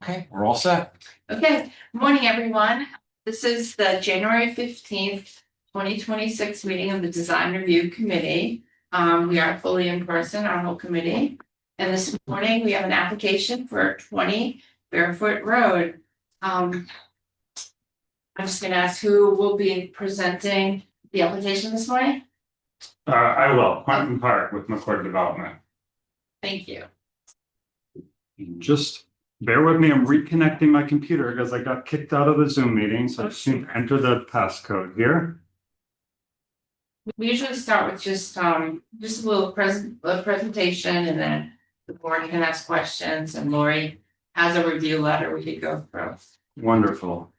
Okay, we're all set. Okay, morning, everyone. This is the January 15th, 2026 meeting of the Design Review Committee. We are fully in person, our whole committee. And this morning, we have an application for 20 Barefoot Road. I'm just gonna ask who will be presenting the application this morning. I will, Quentin Park with McCord Development. Thank you. Just bear with me, I'm reconnecting my computer because I got kicked out of the Zoom meeting, so I just need to enter the passcode here. We usually start with just a little presentation, and then the board can ask questions, and Lori has a review letter we could go through. Wonderful.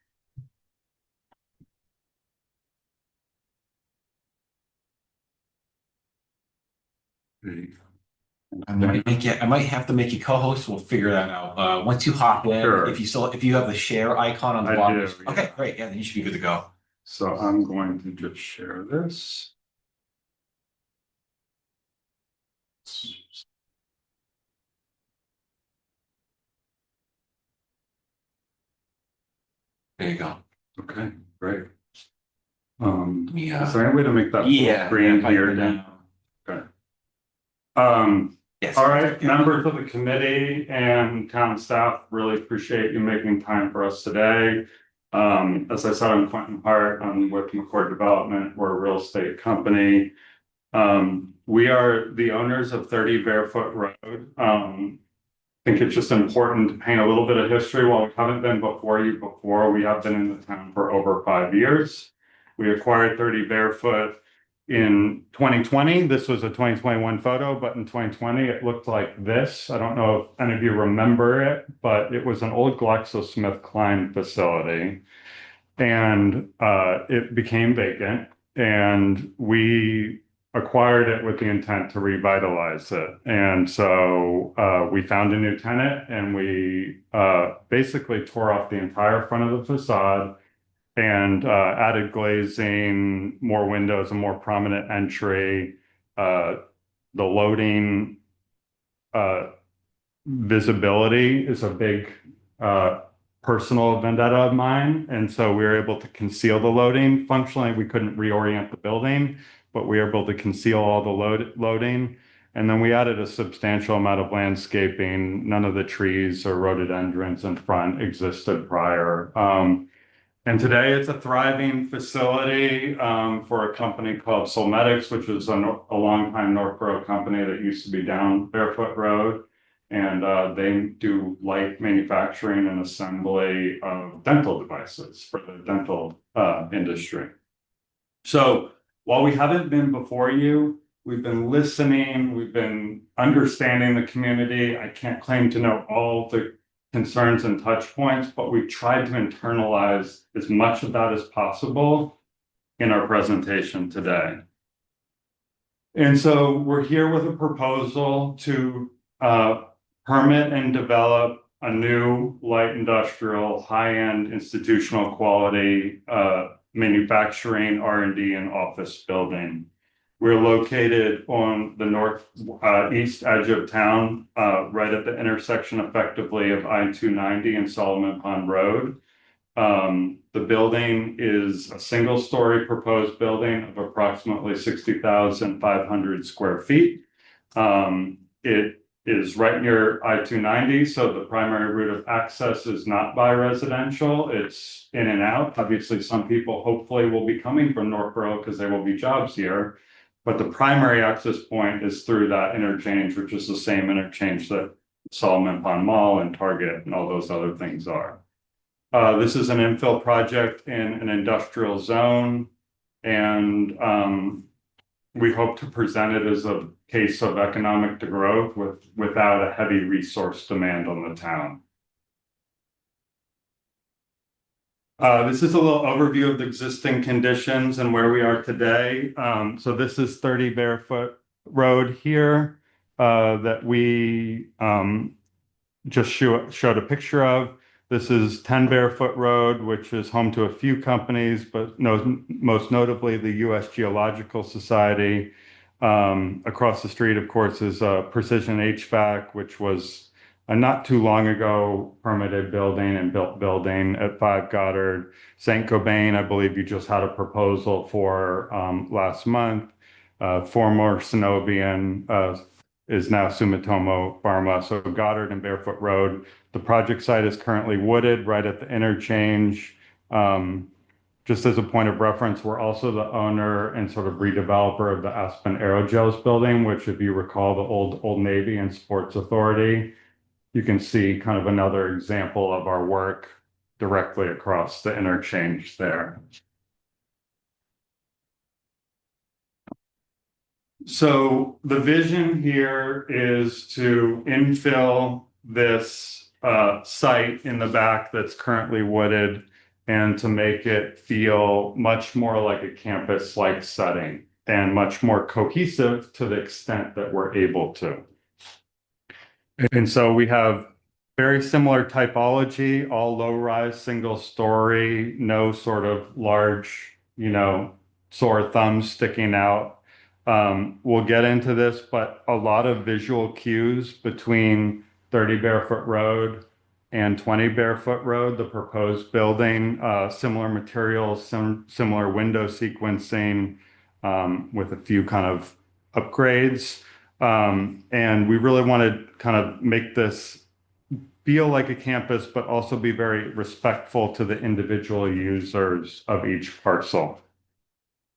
I might have to make you co-host. We'll figure that out. Once you hop in, Sure. if you have the share icon on the I bottom. do, Okay, yeah. great. Yeah, then you should be good to go. So I'm going to just share this. There you go. Okay, great. Yeah. Is there any way to make that full screen here then? Okay. Yes. All right, members of the committee and town staff, really appreciate you making time for us today. As I said, I'm Quentin Hart. I'm with McCord Development. We're a real estate company. We are the owners of 30 Barefoot Road. I think it's just important to paint a little bit of history. While we haven't been before you before, we have been in the town for over 5 years. We acquired 30 Barefoot in 2020. This was a 2021 photo, but in 2020 it looked like this. I don't know if any of you remember it, but it was an old GlaxoSmithKline facility, and it became vacant, and we acquired it with the intent to revitalize it. And so we found a new tenant, and we basically tore off the entire front of the facade and added glazing, more windows, a more prominent entry. The loading visibility is a big personal vendetta of mine, and so we were able to conceal the loading. Functionally, we couldn't reorient the building, but we were able to conceal all the loading. And then we added a substantial amount of landscaping. None of the trees or rhododendrons in front existed prior. And today it's a thriving facility for a company called Solmetics, which is a longtime Northborough company that used to be down Barefoot Road. And they do light manufacturing and assembly of dental devices for the dental industry. So while we haven't been before you, we've been listening, we've been understanding the community. I can't claim to know all the concerns and touch points, but we've tried to internalize as much of that as possible in our presentation today. And so we're here with a proposal to permit and develop a new light industrial, high-end institutional quality manufacturing, R&D, and office building. We're located on the northeast edge of town, right at the intersection effectively of I-290 and Solomon Pond Road. The building is a single-story proposed building of approximately 60,500 square feet. It is right near I-290, so the primary route of access is not by residential, it's in and out. Obviously, some people hopefully will be coming from Northborough because there will be jobs here. But the primary access point is through that interchange, which is the same interchange that Solomon Pond Mall and Target and all those other things are. This is an infill project in an industrial zone, and we hope to present it as a case of economic growth without a heavy resource demand on the town. This is a little overview of the existing conditions and where we are today. So this is 30 Barefoot Road here that we just showed a picture of. This is 10 Barefoot Road, which is home to a few companies, but most notably the U.S. Geological Society. Across the street, of course, is Precision HVAC, which was a not too long ago permitted building and built building at 5 Goddard. St. Cobain, I believe you just had a proposal for last month. Former Synovian is now Sumitomo Pharma. So Goddard and Barefoot Road. The project site is currently wooded right at the interchange. Just as a point of reference, we're also the owner and sort of redeveloper of the Aspen Aerogels building, which, if you recall, the Old Navy and Sports Authority. You can see kind of another example of our work directly across the interchange there. So the vision here is to infill this site in the back that's currently wooded and to make it feel much more like a campus-like setting and much more cohesive to the extent that we're able to. And so we have very similar typology, all low-rise, single-story, no sort of large, sore thumbs sticking out. We'll get into this, but a lot of visual cues between 30 Barefoot Road and 20 Barefoot Road, the proposed building, similar materials, similar window sequencing, with a few kind of upgrades. And we really want to kind of make this feel like a campus, but also be very respectful to the individual users of each parcel.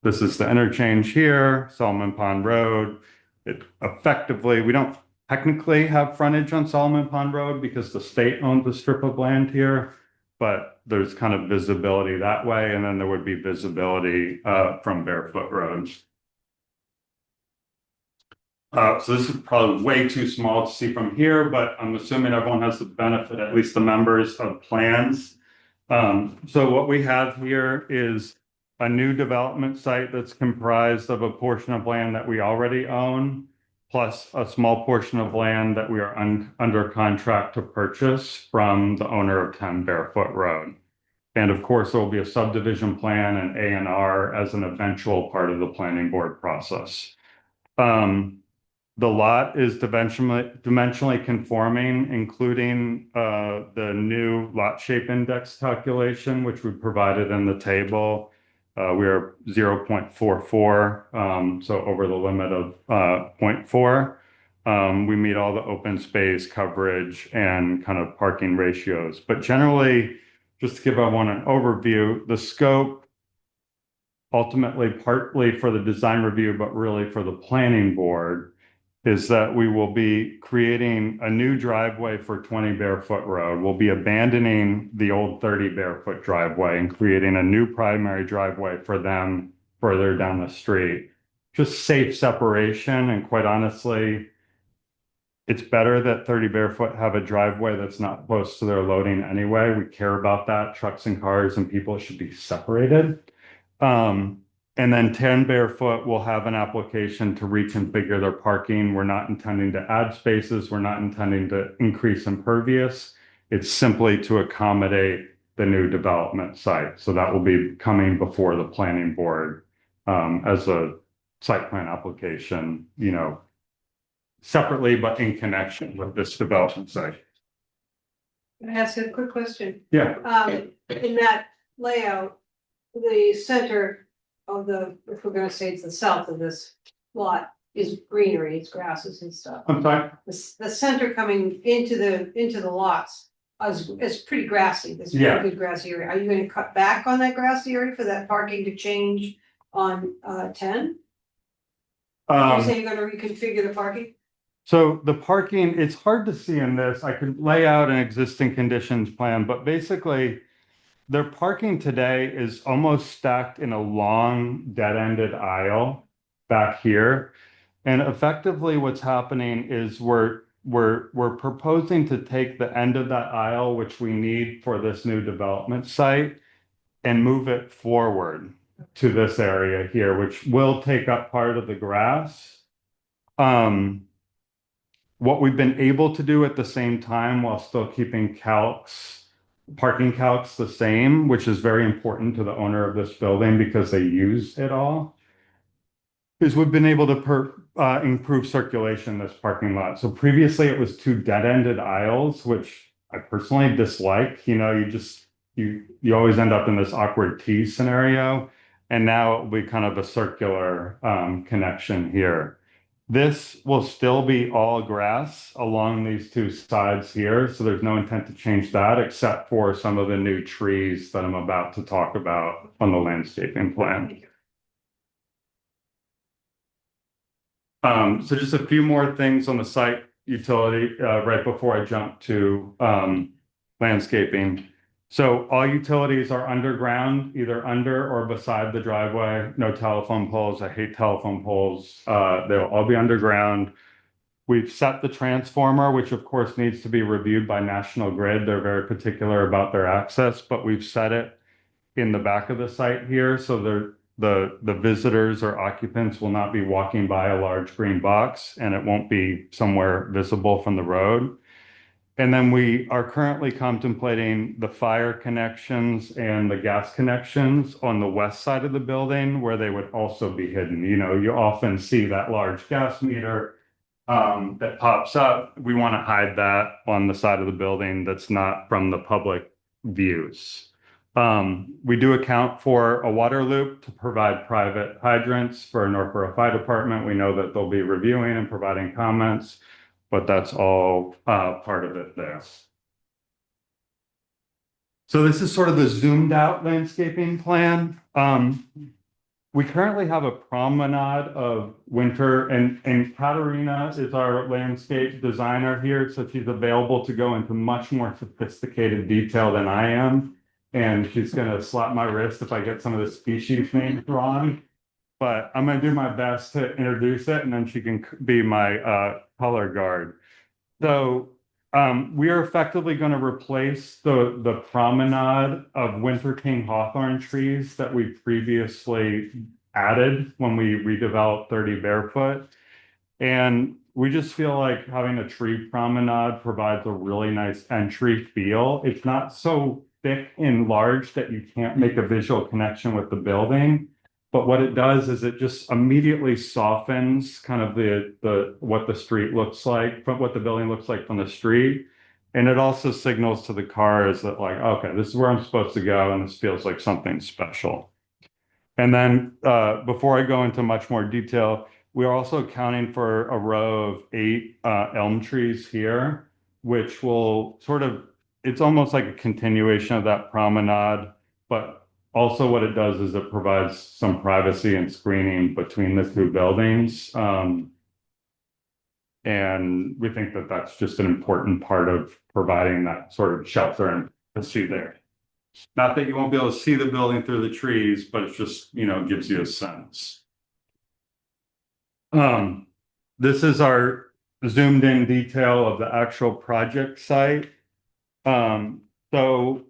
This is the interchange here, Solomon Pond Road. We don't technically have frontage on Solomon Pond Road because the state owns a strip of land here, but there's kind of visibility that way, and then there would be visibility from Barefoot Road. So this is probably way too small to see from here, but I'm assuming everyone has the benefit, at least the members, of plans. So what we have here is a new development site that's comprised of a portion of land that we already own, plus a small portion of land that we are under contract to purchase from the owner of 10 Barefoot Road. And of course, there will be a subdivision plan and A&R as an eventual part of the planning board process. The lot is dimensionally conforming, including the new lot shape index calculation, which we provided in the table. We are 0.44, so over the limit of 0.4. We meet all the open space coverage and kind of parking ratios. But generally, just to give everyone an overview, the scope, ultimately partly for the design review, but really for the planning board, is that we will be creating a new driveway for 20 Barefoot Road. We'll be abandoning the old 30 Barefoot driveway and creating a new primary driveway for them further down the street. Just safe separation, and quite honestly, it's better that 30 Barefoot have a driveway that's not close to their loading anyway. We care about that. Trucks and cars and people should be separated. And then 10 Barefoot will have an application to reconfigure their parking. We're not intending to add spaces. We're not intending to increase impervious. It's simply to accommodate the new development site. So that will be coming before the planning board as a site plan application, separately, but in connection with this development site. Can I ask a quick question? Yeah. In that layout, the center of if we're gonna say it's the south of this lot, is greenery, it's grasses and stuff. I'm sorry? The center coming into the lots is pretty grassy, there's a Yeah. good grassy area. Are you gonna cut back on that grassy area for that parking to change on 10? You say you're gonna reconfigure the parking? So the parking, it's hard to see in this. I could lay out an existing conditions plan, but basically their parking today is almost stacked in a long dead-ended aisle back here. And effectively what's happening is we're proposing to take the end of that aisle, which we need for this new development site, and move it forward to this area here, which will take up part of the grass. What we've been able to do at the same time while still keeping parking calcs the same, which is very important to the owner of this building because they use it all, is we've been able to improve circulation in this parking lot. So previously it was two dead-ended aisles, which I personally dislike. You know, you always end up in this awkward T scenario. And now it will be kind of a circular connection here. This will still be all grass along these two sides here. So there's no intent to change that except for some of the new trees that I'm about to talk about on the landscaping plan. So just a few more things on the site utility right before I jump to landscaping. So all utilities are underground, either under or beside the driveway. No telephone poles. I hate telephone poles. They'll all be underground. We've set the transformer, which of course needs to be reviewed by National Grid. They're very particular about their access, but we've set it in the back of the site here, so the visitors or occupants will not be walking by a large green box, and it won't be somewhere visible from the road. And then we are currently contemplating the fire connections and the gas connections on the west side of the building where they would also be hidden. You know, you often see that large gas meter that pops up. We want to hide that on the side of the building that's not from the public views. We do account for a water loop to provide private hydrants for Northborough Fire Department. We know that they'll be reviewing and providing comments, but that's all part of it there. So this is sort of the zoomed out landscaping plan. We currently have a promenade of winter, and Katerina is our landscape designer here, so she's available to go into much more sophisticated detail than I am. And she's gonna slap my wrist if I get some of the species names wrong. But I'm gonna do my best to introduce it, and then she can be my color guard. So we are effectively going to replace the promenade of Winter King hawthorn trees that we previously added when we redeveloped 30 Barefoot. And we just feel like having a tree promenade provides a really nice entry feel. It's not so thick and large that you can't make a visual connection with the building. But what it does is it just immediately softens kind of the what the street looks like, from what the building looks like from the street. And it also signals to the cars that like, okay, this is where I'm supposed to go, and this feels like something special. And then before I go into much more detail, we are also accounting for a row of 8 elm trees here, which will sort of, it's almost like a continuation of that promenade, but also what it does is it provides some privacy and screening between the two buildings. And we think that that's just an important part of providing that sort of shelter and privacy there. Not that you won't be able to see the building through the trees, but it just, you know, gives you a sense. This is our zoomed in detail of the actual project site. So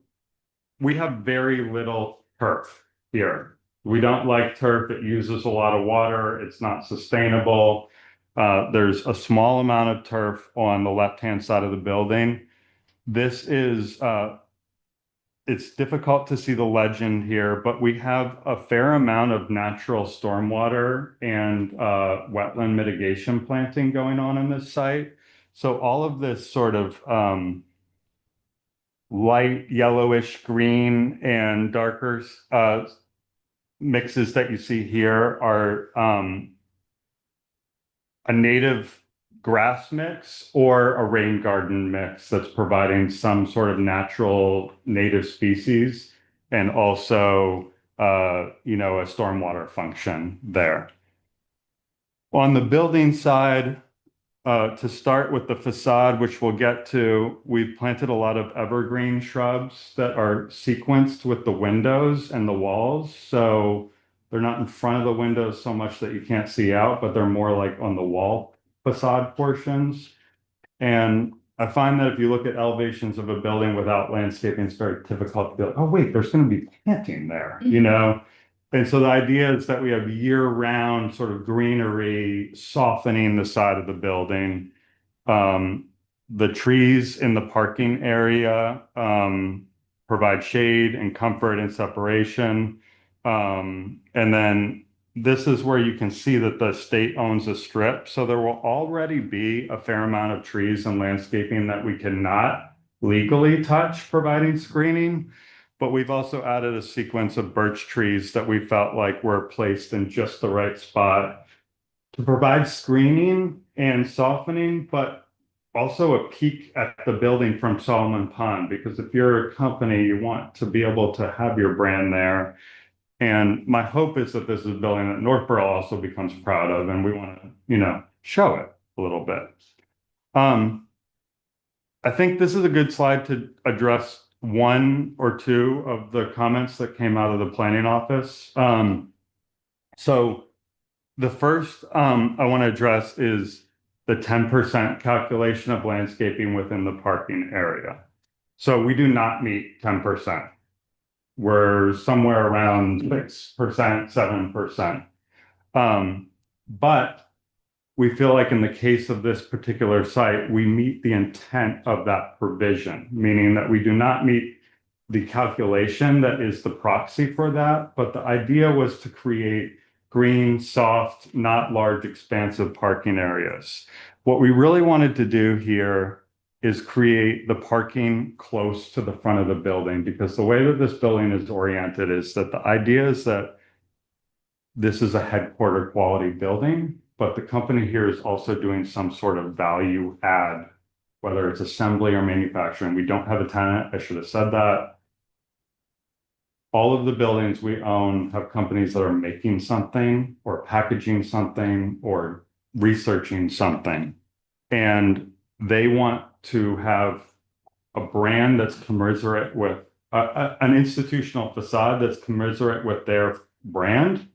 we have very little turf here. We don't like turf. It uses a lot of water. It's not sustainable. There's a small amount of turf on the left-hand side of the building. This is, it's difficult to see the legend here, but we have a fair amount of natural stormwater and wetland mitigation planting going on in this site. So all of this sort of light yellowish green and darker mixes that you see here are a native grass mix or a rain garden mix that's providing some sort of natural native species and also you know, a stormwater function there. On the building side, to start with the facade, which we'll get to, we've planted a lot of evergreen shrubs that are sequenced with the windows and the walls. So they're not in front of the windows so much that you can't see out, but they're more like on the wall facade portions. And I find that if you look at elevations of a building without landscaping, it's very difficult to be like, oh, wait, there's going to be planting there, you know? And so the idea is that we have year-round sort of greenery softening the side of the building. The trees in the parking area provide shade and comfort and separation. And then this is where you can see that the state owns a strip. So there will already be a fair amount of trees and landscaping that we cannot legally touch, providing screening. But we've also added a sequence of birch trees that we felt like were placed in just the right spot to provide screening and softening, but also a peek at the building from Solomon Pond. Because if you're a company, you want to be able to have your brand there. And my hope is that this is a building that Northborough also becomes proud of, and we want to, show it a little bit. I think this is a good slide to address one or two of the comments that came out of the planning office. So the first I want to address is the 10% calculation of landscaping within the parking area. So we do not meet 10%. We're somewhere around 6%, 7%. But we feel like in the case of this particular site, we meet the intent of that provision, meaning that we do not meet the calculation that is the proxy for that, but the idea was to create green, soft, not large, expansive parking areas. What we really wanted to do here is create the parking close to the front of the building, because the way that this building is oriented is that the idea is that this is a headquarter quality building, but the company here is also doing some sort of value add, whether it's assembly or manufacturing. We don't have a tenant. I should have said that. All of the buildings we own have companies that are making something or packaging something or researching something. And they want to have a brand that's commensurate with an institutional facade that's commensurate with their brand,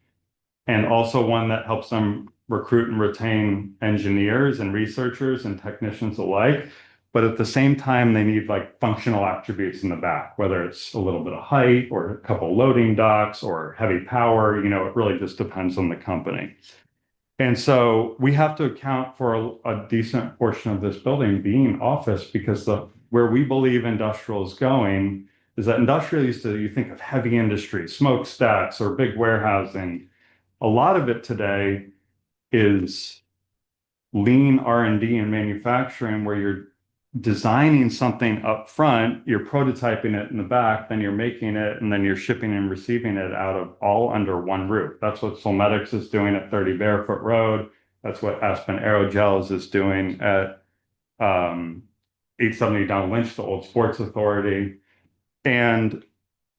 and also one that helps them recruit and retain engineers and researchers and technicians alike. But at the same time, they need like functional attributes in the back, whether it's a little bit of height or a couple loading docks or heavy power, it really just depends on the company. And so we have to account for a decent portion of this building being office, because where we believe industrial is going is that industrial you think of heavy industry, smokestacks or big warehousing. A lot of it today is lean R&D and manufacturing, where you're designing something up front, you're prototyping it in the back, then you're making it, and then you're shipping and receiving it out of all under one roof. That's what Solmetics is doing at 30 Barefoot Road. That's what Aspen Aerogels is doing at 870 Down Lynch, the old Sports Authority. And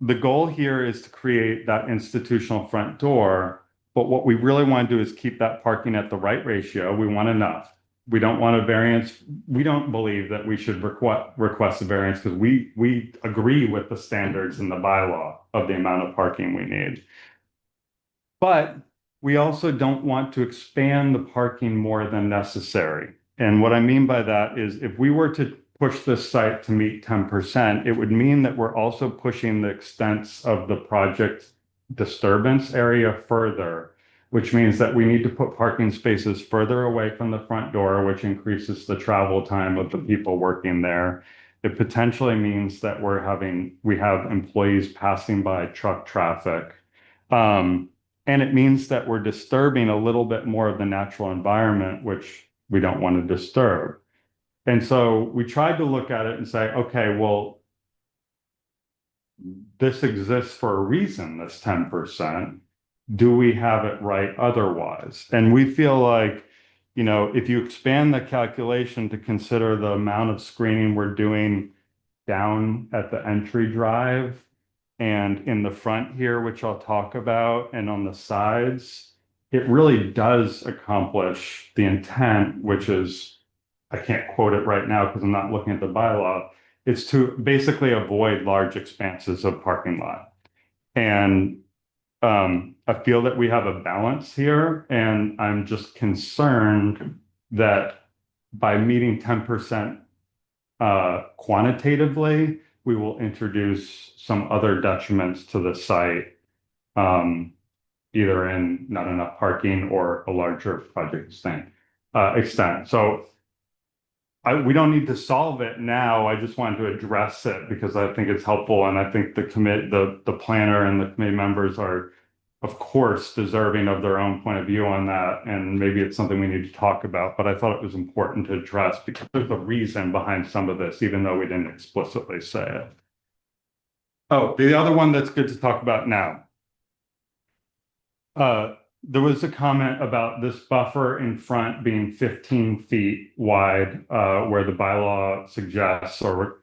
the goal here is to create that institutional front door. But what we really want to do is keep that parking at the right ratio. We want enough. We don't want a variance. We don't believe that we should request a variance, because we agree with the standards in the bylaw of the amount of parking we need. But we also don't want to expand the parking more than necessary. And what I mean by that is, if we were to push this site to meet 10%, it would mean that we're also pushing the extents of the project disturbance area further, which means that we need to put parking spaces further away from the front door, which increases the travel time of the people working there. It potentially means that we have employees passing by truck traffic. And it means that we're disturbing a little bit more of the natural environment, which we don't want to disturb. And so we tried to look at it and say, okay, well, this exists for a reason, this 10%. Do we have it right otherwise? And we feel like, if you expand the calculation to consider the amount of screening we're doing down at the entry drive and in the front here, which I'll talk about, and on the sides, it really does accomplish the intent, which is, I can't quote it right now because I'm not looking at the bylaw. It's to basically avoid large expanses of parking lot. And I feel that we have a balance here, and I'm just concerned that by meeting 10% quantitatively, we will introduce some other detriments to the site, either in not enough parking or a larger project extent. So we don't need to solve it now. I just wanted to address it because I think it's helpful, and I think the planner and the committee members are of course, deserving of their own point of view on that, and maybe it's something we need to talk about, but I thought it was important to address because there's a reason behind some of this, even though we didn't explicitly say it. Oh, the other one that's good to talk about now. There was a comment about this buffer in front being 15 feet wide, where the bylaw suggests or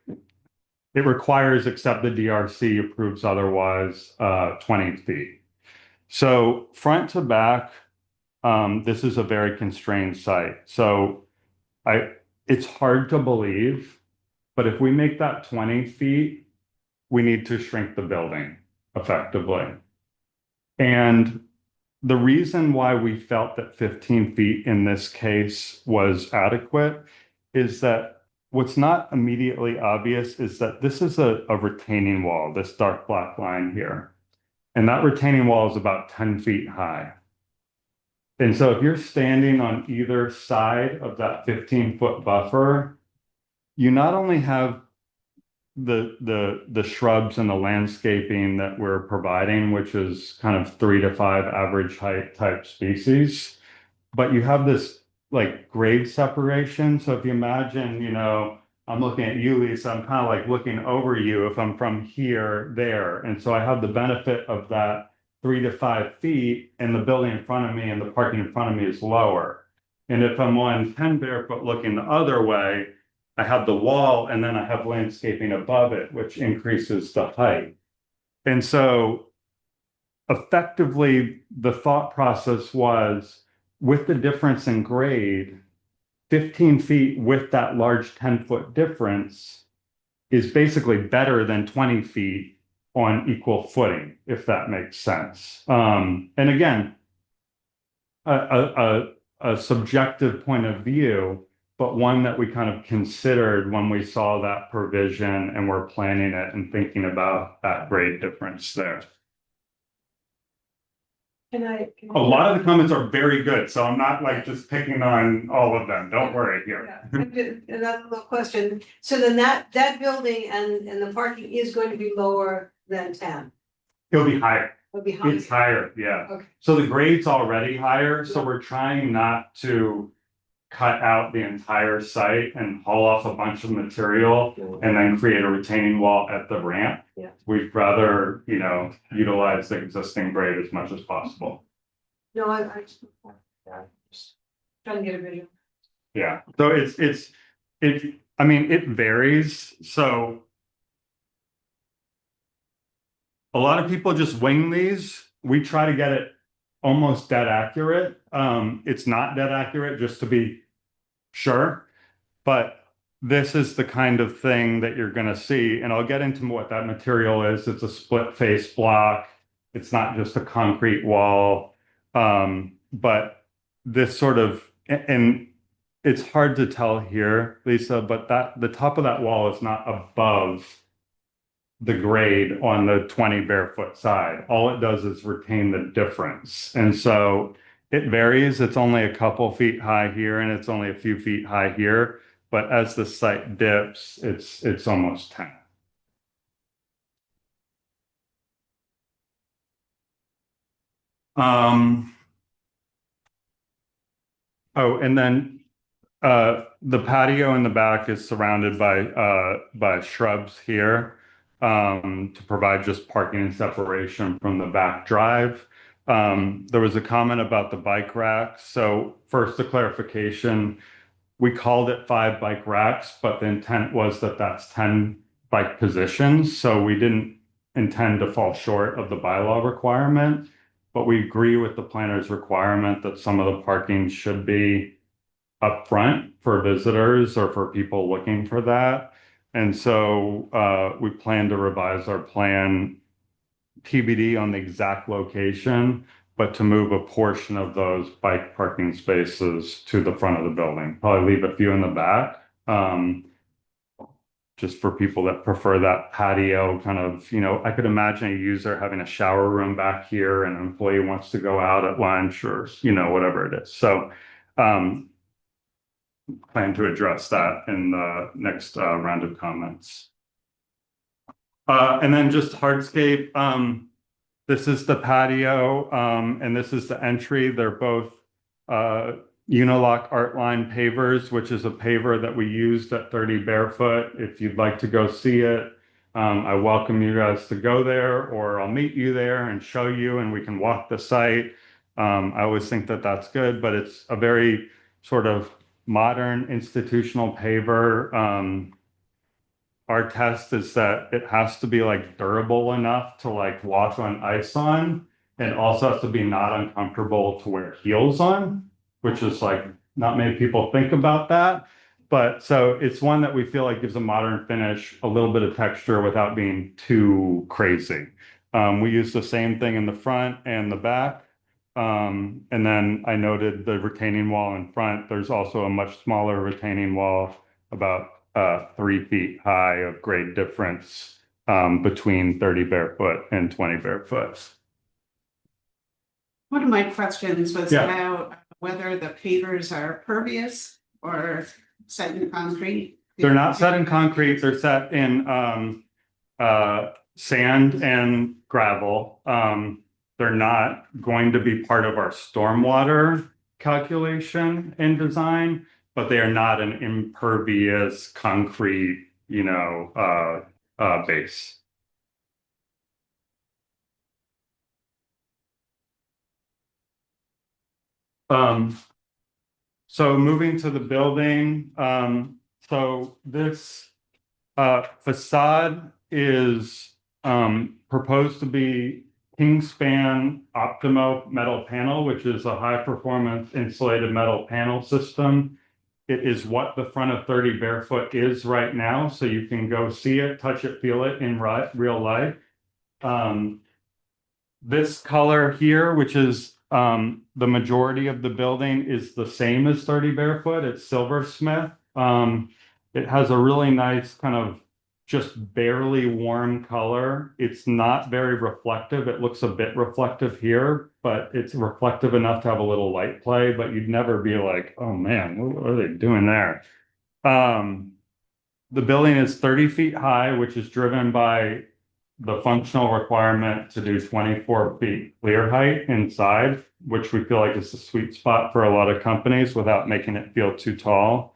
it requires, except the DRC approves otherwise, 20 feet. So front to back, this is a very constrained site. So it's hard to believe, but if we make that 20 feet, we need to shrink the building effectively. And the reason why we felt that 15 feet in this case was adequate is that what's not immediately obvious is that this is a retaining wall, this dark black line here. And that retaining wall is about 10 feet high. And so if you're standing on either side of that 15-foot buffer, you not only have the shrubs and the landscaping that we're providing, which is kind of 3 to 5 average height type species, but you have this like grade separation. So if you imagine, you know, I'm looking at you, Lisa, I'm kind of like looking over you if I'm from here, there. And so I have the benefit of that 3 to 5 feet, and the building in front of me and the parking in front of me is lower. And if I'm on 10 barefoot looking the other way, I have the wall and then I have landscaping above it, which increases the height. And so effectively, the thought process was with the difference in grade, 15 feet with that large 10-foot difference is basically better than 20 feet on equal footing, if that makes sense. And again, a subjective point of view, but one that we kind of considered when we saw that provision and were planning it and thinking about that grade difference there. A lot of the comments are very good, so I'm not like just picking on all of them. Don't worry here. Yeah. Another little question. So then that building and the parking is going to be lower than 10? It'll be higher. It'll be higher. It's higher, yeah. Okay. So the grade's already higher, so we're trying not to cut out the entire site and haul off a bunch of material and then create a retaining wall at the ramp. Yeah. We'd rather, you know, utilize the existing grade as much as possible. No, I just trying to get a video. Yeah, so I mean, it varies, so a lot of people just wing these. We try to get it almost dead accurate. It's not dead accurate, just to be sure, but this is the kind of thing that you're going to see, and I'll get into what that material is. It's a split face block. It's not just a concrete wall, but this sort of, and it's hard to tell here, Lisa, but the top of that wall is not above the grade on the 20 barefoot side. All it does is retain the difference. And so it varies. It's only a couple feet high here and it's only a few feet high here. But as the site dips, it's almost 10. Oh, and then the patio in the back is surrounded by shrubs here to provide just parking and separation from the back drive. There was a comment about the bike racks. So first, the clarification, we called it 5 bike racks, but the intent was that that's 10 bike positions. So we didn't intend to fall short of the bylaw requirement, but we agree with the planner's requirement that some of the parking should be up front for visitors or for people looking for that. And so we plan to revise our plan TBD on the exact location, but to move a portion of those bike parking spaces to the front of the building. Probably leave a few in the back, just for people that prefer that patio kind of, you know, I could imagine a user having a shower room back here and an employee wants to go out at lunch or, you know, whatever it is. So plan to address that in the next round of comments. And then just hardscape, This is the patio, and this is the entry. They're both Unilock Artline pavers, which is a paver that we used at 30 Barefoot. If you'd like to go see it, I welcome you guys to go there, or I'll meet you there and show you, and we can walk the site. I always think that that's good, but it's a very sort of modern institutional paver. Our test is that it has to be like durable enough to like walk on ice on, and also has to be not uncomfortable to wear heels on, which is like not many people think about that. But so it's one that we feel like gives a modern finish, a little bit of texture without being too crazy. We use the same thing in the front and the back. And then I noted the retaining wall in front. There's also a much smaller retaining wall, about 3 feet high, of grade difference between 30 Barefoot and 20 Barefoot. One of my questions was Yeah. about whether the pavers are pervious or set in concrete. They're not set in concrete, they're set in sand and gravel. They're not going to be part of our stormwater calculation and design, but they are not an impervious concrete, base. So moving to the building, so this facade is proposed to be Kingspan Optimo metal panel, which is a high performance insulated metal panel system. It is what the front of 30 Barefoot is right now, so you can go see it, touch it, feel it in real life. This color here, which is the majority of the building, is the same as 30 Barefoot. It's Silversmith. It has a really nice kind of just barely warm color. It's not very reflective. It looks a bit reflective here, but it's reflective enough to have a little light play, but you'd never be like, oh man, what are they doing there? The building is 30 feet high, which is driven by the functional requirement to do 24 feet clear height inside, which we feel like is the sweet spot for a lot of companies without making it feel too tall.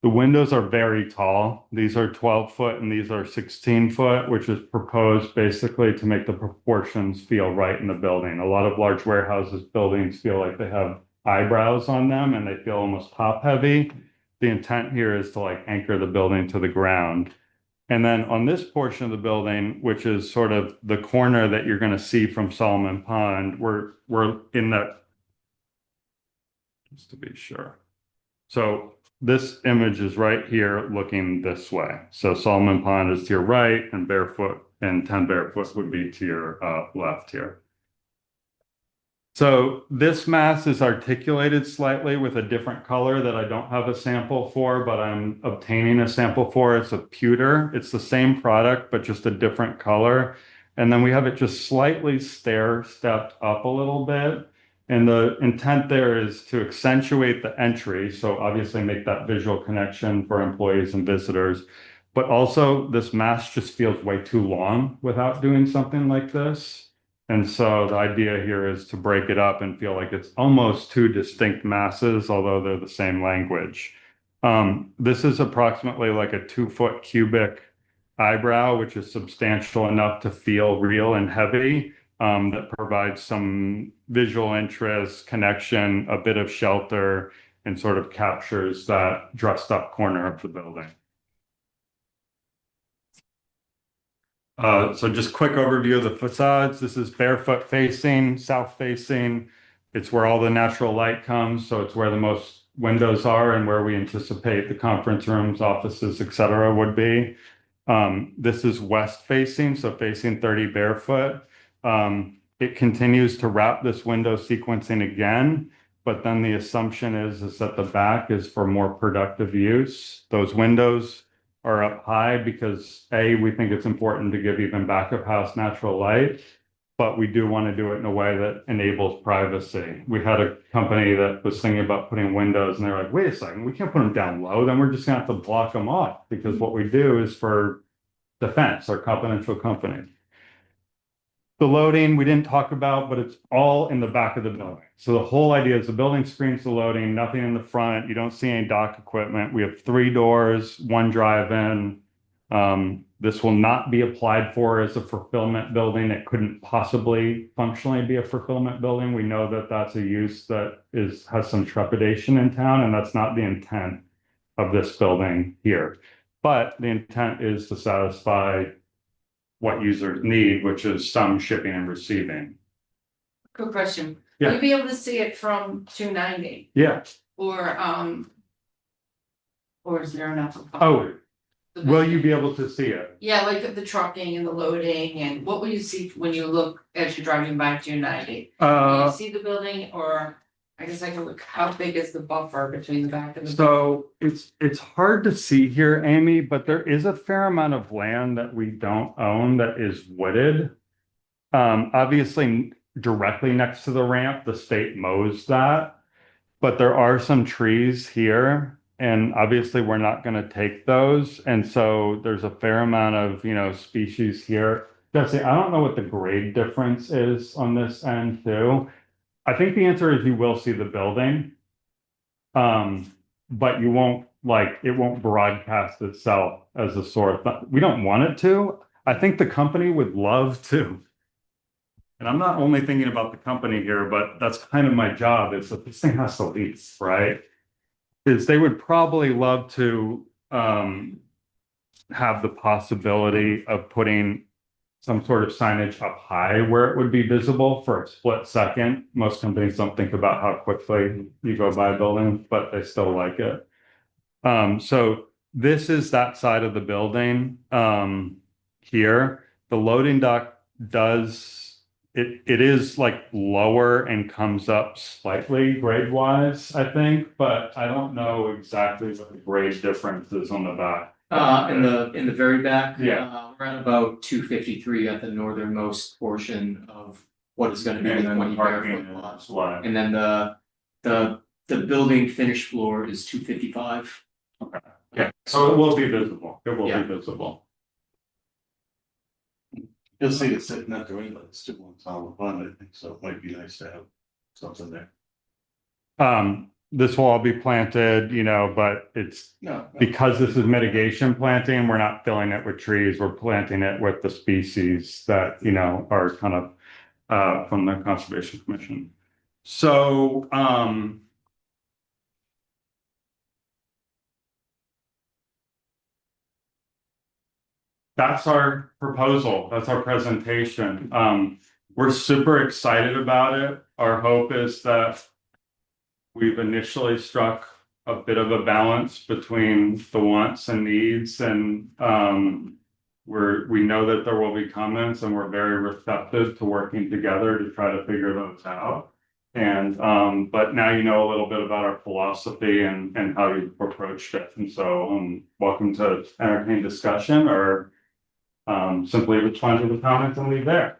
The windows are very tall. These are 12 foot and these are 16 foot, which is proposed basically to make the proportions feel right in the building. A lot of large warehouses buildings feel like they have eyebrows on them and they feel almost top heavy. The intent here is to like anchor the building to the ground. And then on this portion of the building, which is sort of the corner that you're going to see from Solomon Pond, we're in that, just to be sure. So this image is right here looking this way. So Solomon Pond is to your right and Barefoot and 10 Barefoot would be to your left here. So this mass is articulated slightly with a different color that I don't have a sample for, but I'm obtaining a sample for. It's a pewter. It's the same product, but just a different color. And then we have it just slightly stair-stepped up a little bit. And the intent there is to accentuate the entry. So obviously make that visual connection for employees and visitors. But also this mass just feels way too long without doing something like this. And so the idea here is to break it up and feel like it's almost two distinct masses, although they're the same language. This is approximately like a 2-foot cubic eyebrow, which is substantial enough to feel real and heavy, that provides some visual interest, connection, a bit of shelter, and sort of captures that dressed up corner of the building. So just quick overview of the facades. This is Barefoot facing, south facing. It's where all the natural light comes. So it's where the most windows are and where we anticipate the conference rooms, offices, etc. would be. This is west facing, so facing 30 Barefoot. It continues to wrap this window sequencing again, but then the assumption is that the back is for more productive use. Those windows are up high because A, we think it's important to give even back of house natural light, but we do want to do it in a way that enables privacy. We had a company that was thinking about putting windows and they're like, wait a second, we can't put them down low, then we're just gonna have to block them off because what we do is for defense or confidential company. The loading, we didn't talk about, but it's all in the back of the building. So the whole idea is the building screens the loading, nothing in the front. You don't see any dock equipment. We have 3 doors, 1 drive-in. This will not be applied for as a fulfillment building. It couldn't possibly functionally be a fulfillment building. We know that that's a use that has some trepidation in town, and that's not the intent of this building here. But the intent is to satisfy what users need, which is some shipping and receiving. Quick question. Yeah. Will you be able to see it from 290 Yeah. or is there enough? of- Oh, will you be able to see it? Yeah, like the trucking and the loading, and what will you see when you look as you're driving by 290? Will you see the building, or I guess I can look, how big is the buffer between the back and the? So it's hard to see here, Amy, but there is a fair amount of land that we don't own that is wooded. Obviously directly next to the ramp, the state mows that, but there are some trees here, and obviously we're not going to take those. And so there's a fair amount of, species here. Jesse, I don't know what the grade difference is on this end too. I think the answer is you will see the building. But you won't it won't broadcast itself as a source. We don't want it to. I think the company would love to. And I'm not only thinking about the company here, but that's kind of my job, is that this thing has to lease, right? Is they would probably love to have the possibility of putting some sort of signage up high where it would be visible for a split second. Most companies don't think about how quickly you go by a building, but they still like it. So this is that side of the building here. The loading dock it is like lower and comes up slightly grade wise, I think, but I don't know exactly what the grade difference is on the back. In the very back. Yeah. We're at about 253 at the northernmost portion of what is gonna be And the then the 20 parking barefoot lot. is what? And then the building finished floor is 255. Okay. Yeah, so it will be visible. It will Yeah. be visible. You'll see it sitting at the window, it's still on solid fun, I think, so it might be nice to have something there. This will all be planted, but it's No. because this is mitigation planting, we're not filling it with trees, we're planting it with the species that, are kind of from the Conservation Commission. So, that's our proposal, that's our presentation. We're super excited about it. Our hope is that we've initially struck a bit of a balance between the wants and needs, and we know that there will be comments, and we're very receptive to working together to try to figure those out. And but now you know a little bit about our philosophy and how you approached it. And so welcome to entertain discussion, or simply respond to the comments and leave there.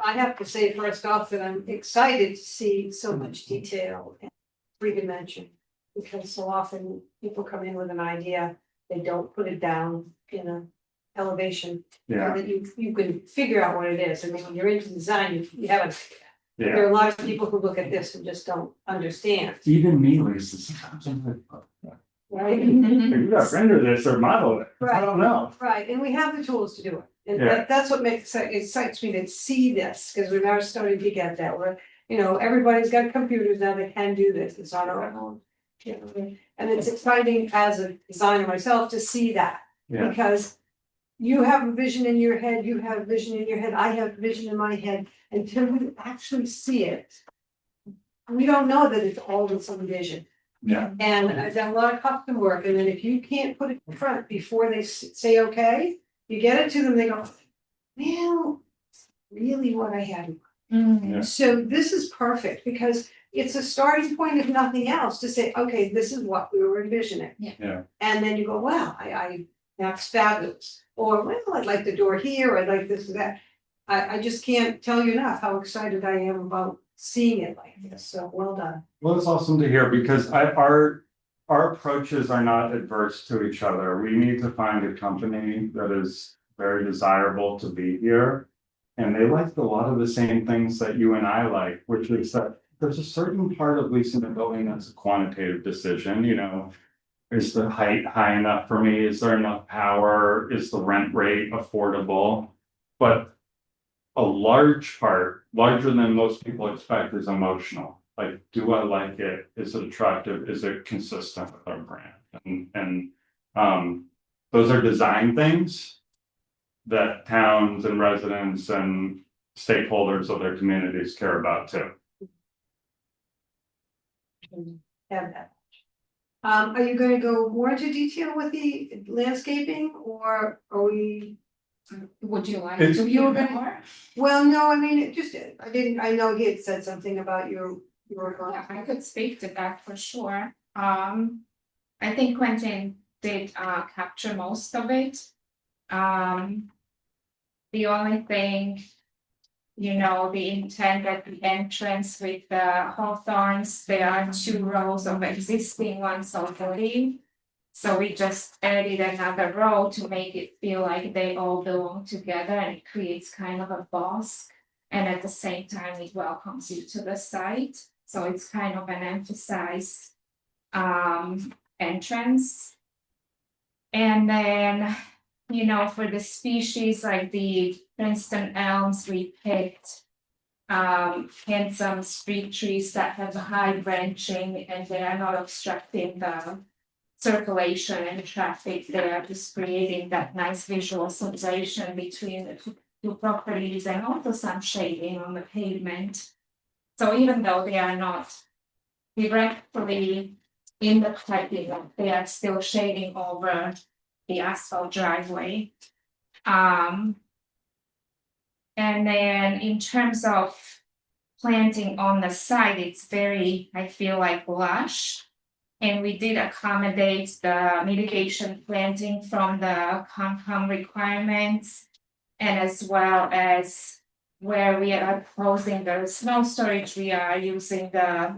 I have to say first off that I'm excited to see so much detail and three-dimension. Because so often people come in with an idea, they don't put it down in a elevation. So that you can figure out what it is. I mean, when you're into design, you have an idea. Yeah. There are a lot of people who look at this and just don't understand, Even me, Lisa, sometimes I'm like, right? you gotta render this or model it. I don't know. Right, and we have the tools to do it, and Yeah. that's what excites me to see this, because we're now starting to get that, where, everybody's got computers now that can do this, it's on our own. And it's exciting as a designer myself to see that, Yeah. because you have a vision in your head, you have a vision in your head, I have vision in my head, until we actually see it. We don't know that it's all in some vision. Yeah. And I've done a lot of custom work, and then if you can't put it in front before they say, okay, you get it to them, they go, well, really what I had. Yeah. So this is perfect, because it's a starting point if nothing else to say, okay, this is what we were envisioning. Yeah. And then you go, wow, that's fabulous, or well, I'd like the door here, or I'd like this or that. I just can't tell you enough how excited I am about seeing it like this, so well done. Well, it's awesome to hear, because our approaches are not adverse to each other. We need to find a company that is very desirable to be here. And they liked a lot of the same things that you and I like, which is that there's a certain part of leasing a building that's a quantitative decision, you know. Is the height high enough for me? Is there enough power? Is the rent rate affordable? But a large part, larger than most people expect, is emotional. Like, do I like it? Is it attractive? Is it consistent with our brand? And those are design things that towns and residents and stakeholders of their communities care about too. Have that. Are you gonna go more into detail with the landscaping, or are we? Would you like It's- to hear more? Well, no, I mean, it just, I know he had said something about your. Yeah, I could speak to that for sure. I think Quentin did capture most of it. The only thing, you know, the intent at the entrance with the hawthorns, there are 2 rows of existing ones already. So we just added another row to make it feel like they all belong together, and it creates kind of a bosque. And at the same time, it welcomes you to the site. So it's kind of an emphasized entrance. And then, you know, for the species like the Princeton elms, we picked handsome street trees that have high branching and they are not obstructing the circulation and traffic. They are just creating that nice visual sensation between the two properties, and also some shading on the pavement. So even though they are not directly in the parking lot, they are still shading over the asphalt driveway. And then in terms of planting on the side, it's very, I feel like, lush. And we did accommodate the mitigation planting from the Concom requirements, and as well as where we are proposing the snow storage, we are using the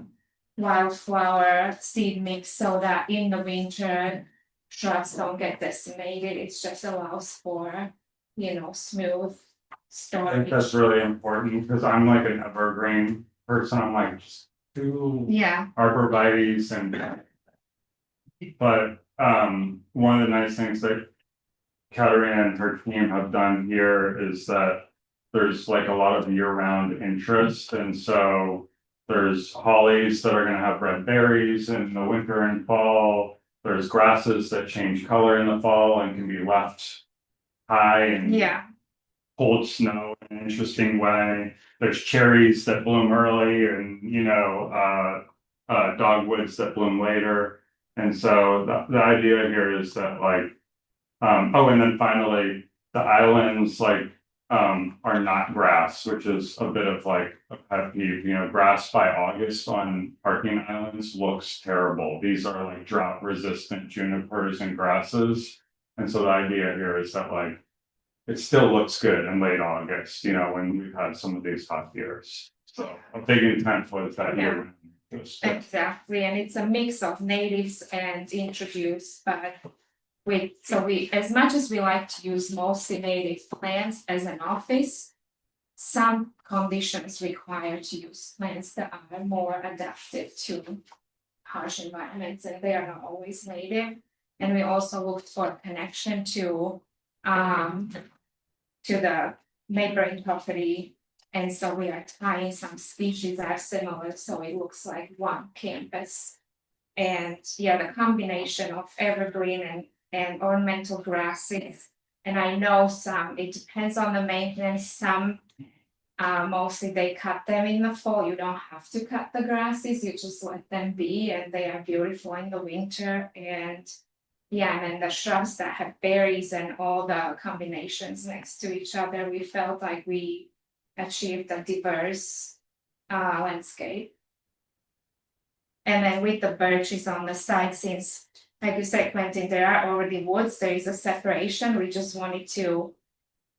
wildflower seed mix so that in the winter shrubs don't get decimated. It just allows for, you know, smooth I think that's storage. really important because I'm like an evergreen person. I'm like just do Yeah, arborvitae's and. But one of the nice things that Katerina and her team have done here is that there's like a lot of year-round interest, and so there's hollies that are gonna have red berries in the winter and fall. There's grasses that change color in the fall and can be left high and yeah, hold snow in an interesting way. There's cherries that bloom early and, you know, dogwoods that bloom later. And so the idea here is that like, oh, and then finally, the islands like, are not grass, which is a bit of like a pet peeve, you know, grass by August on parking islands looks terrible. These are like drought resistant junipers and grasses. And so the idea here is that like, it still looks good in late August, you know, when we've had some of these hot years. So a big intent was that year. exactly. And it's a mix of natives and introduced, but we, as much as we like to use mostly native plants as an office, some conditions require to use plants that are more adaptive to harsh environments, and they are not always native. And we also looked for a connection to the neighboring property. And so we are tying some species that are similar, so it looks like one campus. And yeah, the combination of evergreen and ornamental grasses. And I know some, it depends on the maintenance, some mostly they cut them in the fall. You don't have to cut the grasses, you just let them be, and they are beautiful in the winter. And yeah, and then the shrubs that have berries and all the combinations next to each other, we felt like we achieved a diverse landscape. And then with the birches on the side, since, like you said, Quentin, there are already woods, there is a separation. We just wanted to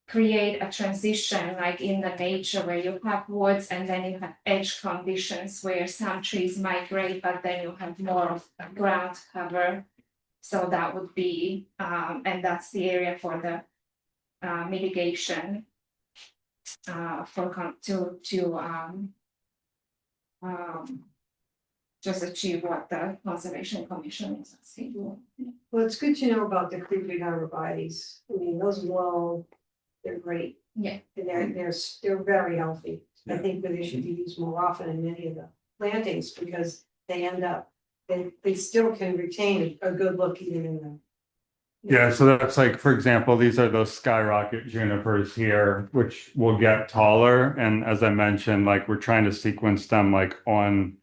create a transition like in the nature where you have woods and then you have edge conditions where some trees migrate, but then you have more of ground cover. So that would be, and that's the area for the mitigation. just achieve what the conservation commission is asking. Well, it's good to know about the creeping arborvitaes. I mean, those blow, they're great. Yeah. And they're very healthy. I Yeah. think that they should be used more often in many of the plantings because they end up, they still can retain a good look even in the. Yeah, so that's like, for example, these are those skyrocket junipers here, which will get taller. And as I mentioned, like we're trying to sequence them like on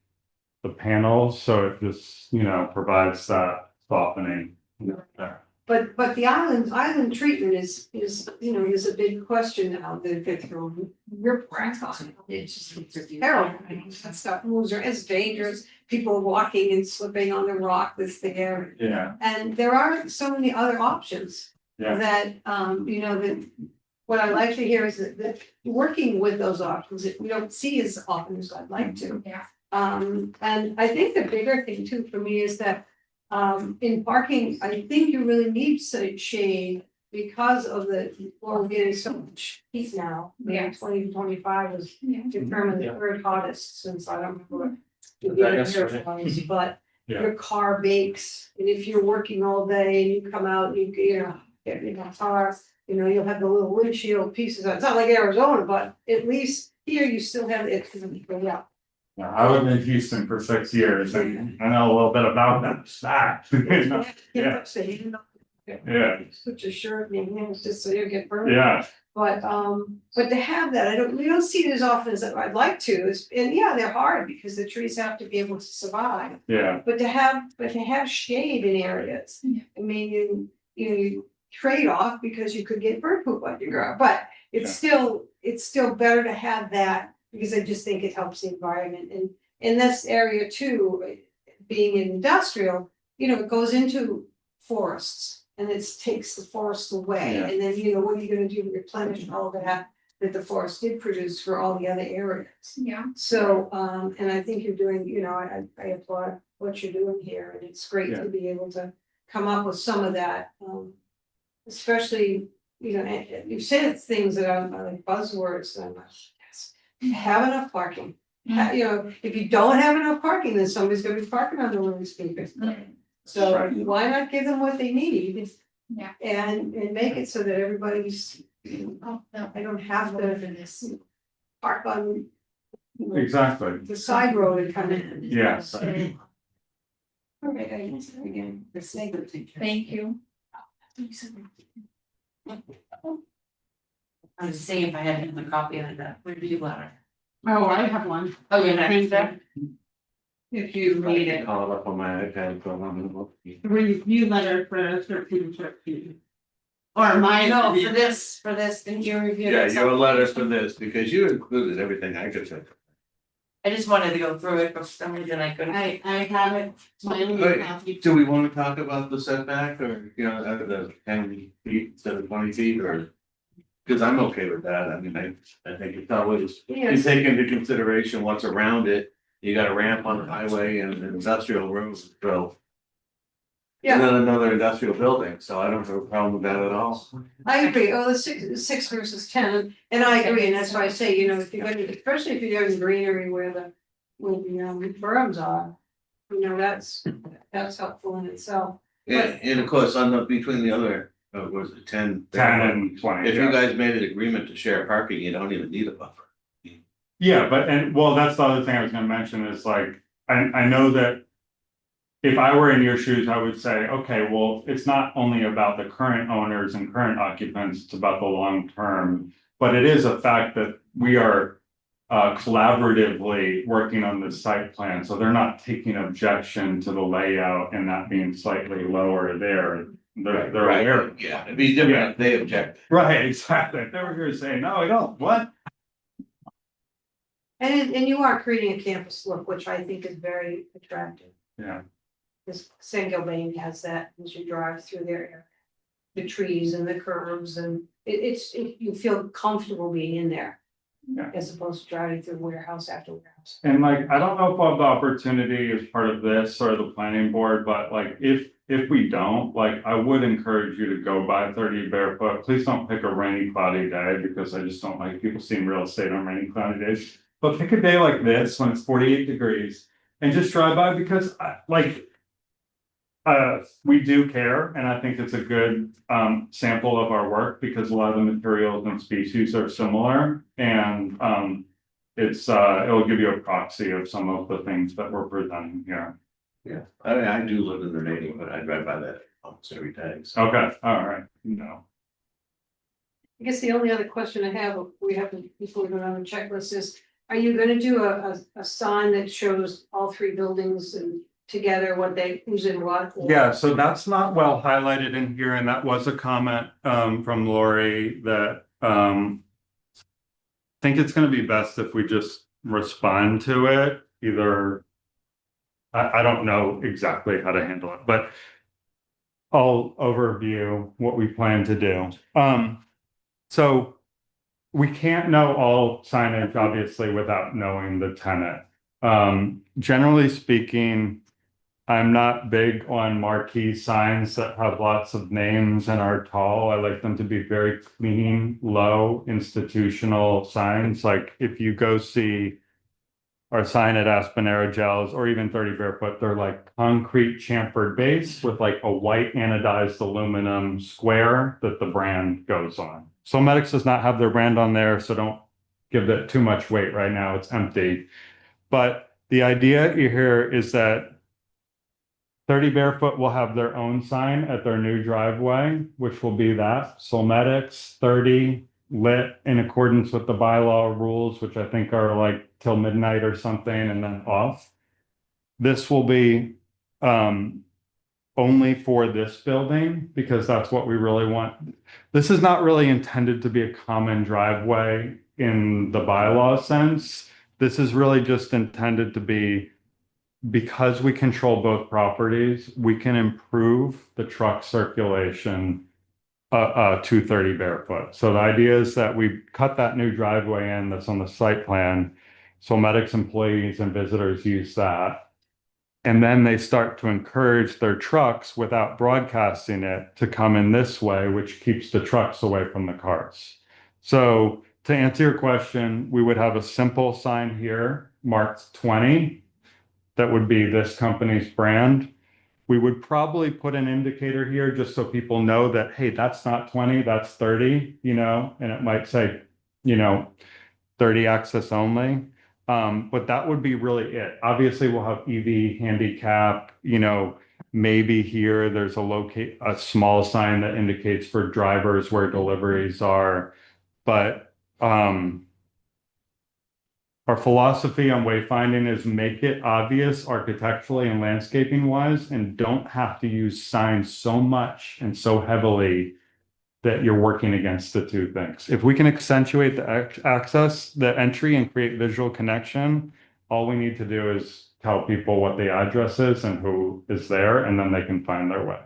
the panels, so it just, provides that softening. there. But the island treatment is, is a big question now, that they're throwing riprap on it. It's terrible. That stuff moves, it's dangerous, people walking and slipping on the rock that's there. Yeah, And there are so many other options. Yeah. That, that, what I like to hear is that working with those options, that we don't see as often as I'd like to. Yeah. And I think the bigger thing too for me is that, in parking, I think you really need shade because of we're getting so much heat now. Yes. 2025 was Yeah. determined the third hottest since I don't remember. what Yeah, the that's year right. was, but Yeah. your car bakes, and if you're working all day and you come out, get in a car, you'll have the little windshield pieces. It's not like Arizona, but at least here you still have it. Yeah. yeah, I lived in Houston for 6 years and I know a little bit about that stack. Yeah. Yeah. Put your shirt in your hands just so you get burned. Yeah, But to have that, we don't see it as often as I'd like to, and yeah, they're hard because the trees have to be able to survive. yeah, But to have shade in areas, Yeah. I mean, you trade off because you could get bird poop on your ground, but it's still better to have that. Because I just think it helps the environment, and in this area too, being industrial, it goes into forests. And it takes the forest away, Yeah. and then, what are you gonna do to replenish all that the forest did produce for all the other areas? Yeah. So, and I think you're doing, I applaud what you're doing here, and it's great to be able to come up with some of that. Especially, and you said things that are like buzzwords, and I'm like, yes, have enough parking. If you don't have enough parking, then somebody's gonna be parking on the living speakers. So Right. why not give them what they need? Yeah. And make it so that everybody's, I don't have to park on exactly. the side road and come in. Yes. All right, again, Thank you. I was seeing if I had another copy of the review letter. Oh, I have one. Oh, you're next, Printer. If you read it, Call it up on my iPad, so I'm gonna look. review letter for 13. Or my. No, for this, didn't you review Yeah, it? your letter for this, because you included everything I could say. I just wanted to go through it, but for some reason I couldn't. I have it, my only Right. copy. Do we wanna talk about the setback or, the 10 feet instead of 20 feet or? Cause I'm okay with that. I mean, I think it's always, you Yes, take into consideration what's around it. You got a ramp on the highway and an industrial road, so. Yeah. And then another industrial building, so I don't have a problem with that at all. I agree. Oh, the six versus 10, and I agree, and that's why I say, if you're gonna, especially if you're in greenery where the berms are. That's helpful in itself. And of course, between the other, was it 10? 10 and 20. If yeah. you guys made an agreement to share parking, you don't even need a buffer. Yeah, well, that's the other thing I was gonna mention is like, I know that. If I were in your shoes, I would say, okay, well, it's not only about the current owners and current occupants, it's about the long term. But it is a fact that we are collaboratively working on this site plan, so they're not taking objection to the layout and that being slightly lower there. They're aware. Yeah, it'd be different if they object. Right, exactly. If they were here saying, no, I don't, what? And you are creating a campus look, which I think is very attractive. Yeah. This San Gilbane has that as you drive through there. The trees and the curves and you feel comfortable being in there. Yeah. as opposed to driving through warehouse after warehouse. And like, I don't know if we'll have the opportunity as part of this or the planning board, but like, if we don't, like, I would encourage you to go by 30 Barefoot. Please don't pick a rainy, cloudy day, because I just don't like people seeing real estate on rainy, cloudy days. But pick a day like this when it's 48 degrees and just drive by, because we do care, and I think it's a good sample of our work, because a lot of the materials and species are similar, and it'll give you a proxy of some of the things that we're presenting here. Yeah, I mean, I do live in the neighborhood, I drive by that almost every day, so. Okay, all right, no. I guess the only other question I have, we have to, before we go down the checklist is, are you gonna do a sign that shows all three buildings and together what who's in what? or- Yeah, so that's not well highlighted in here, and that was a comment from Lori that think it's gonna be best if we just respond to it, either. I don't know exactly how to handle it, but I'll overview what we plan to do. So we can't know all signage, obviously, without knowing the tenant. Generally speaking, I'm not big on marquee signs that have lots of names and are tall. I like them to be very clean, low, institutional signs. Like if you go see our sign at Aspen Aerogels or even 30 Barefoot, they're like concrete chamfered base with like a white anodized aluminum square that the brand goes on. Sometics does not have their brand on there, so don't give it too much weight right now. It's empty. But the idea here is that 30 Barefoot will have their own sign at their new driveway, which will be that Solmetics 30 lit in accordance with the bylaw rules, which I think are like till midnight or something, and then off. This will be only for this building, because that's what we really want. This is not really intended to be a common driveway in the bylaw sense. This is really just intended to be, because we control both properties, we can improve the truck circulation to 30 Barefoot. So the idea is that we cut that new driveway in that's on the site plan. So Medics employees and visitors use that. And then they start to encourage their trucks without broadcasting it to come in this way, which keeps the trucks away from the cars. So to answer your question, we would have a simple sign here marked 20. That would be this company's brand. We would probably put an indicator here just so people know that, hey, that's not 20, that's 30, and it might say, 30 access only. But that would be really it. Obviously, we'll have EV handicap, maybe here there's a small sign that indicates for drivers where deliveries are. But our philosophy on wayfinding is make it obvious architecturally and landscaping wise, and don't have to use signs so much and so heavily that you're working against the two things. If we can accentuate the access, the entry, and create visual connection, all we need to do is tell people what the address is and who is there, and then they can find their way.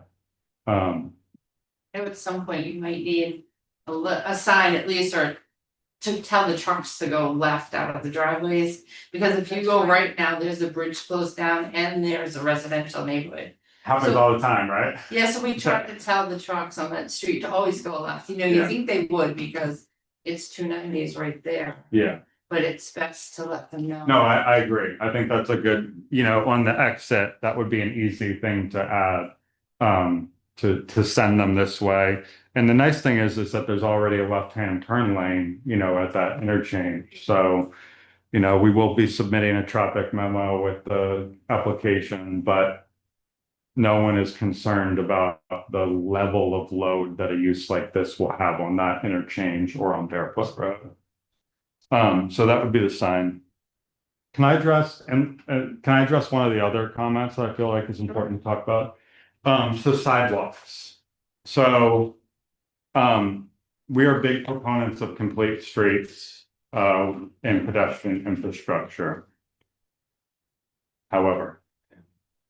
At some point, you might need a sign at least, or to tell the trucks to go left out of the driveways, because if you go right now, there's a bridge closed down and there's a residential neighborhood. Happens So- all the time, right? Yeah, so we try to tell the trucks on that street to always go left, you Yeah. think they would because it's 290 is right there, Yeah. but it's best to let them know. No, I agree. I think that's a good, on the exit, that would be an easy thing to add, to send them this way. And the nice thing is that there's already a left-hand turn lane, at that interchange. So, we will be submitting a traffic memo with the application, but no one is concerned about the level of load that a use like this will have on that interchange or on Barefoot Road. So that would be the sign. Can I address one of the other comments that I feel like is important to talk about? So sidewalks. So, we are big proponents of complete streets, and pedestrian infrastructure. However,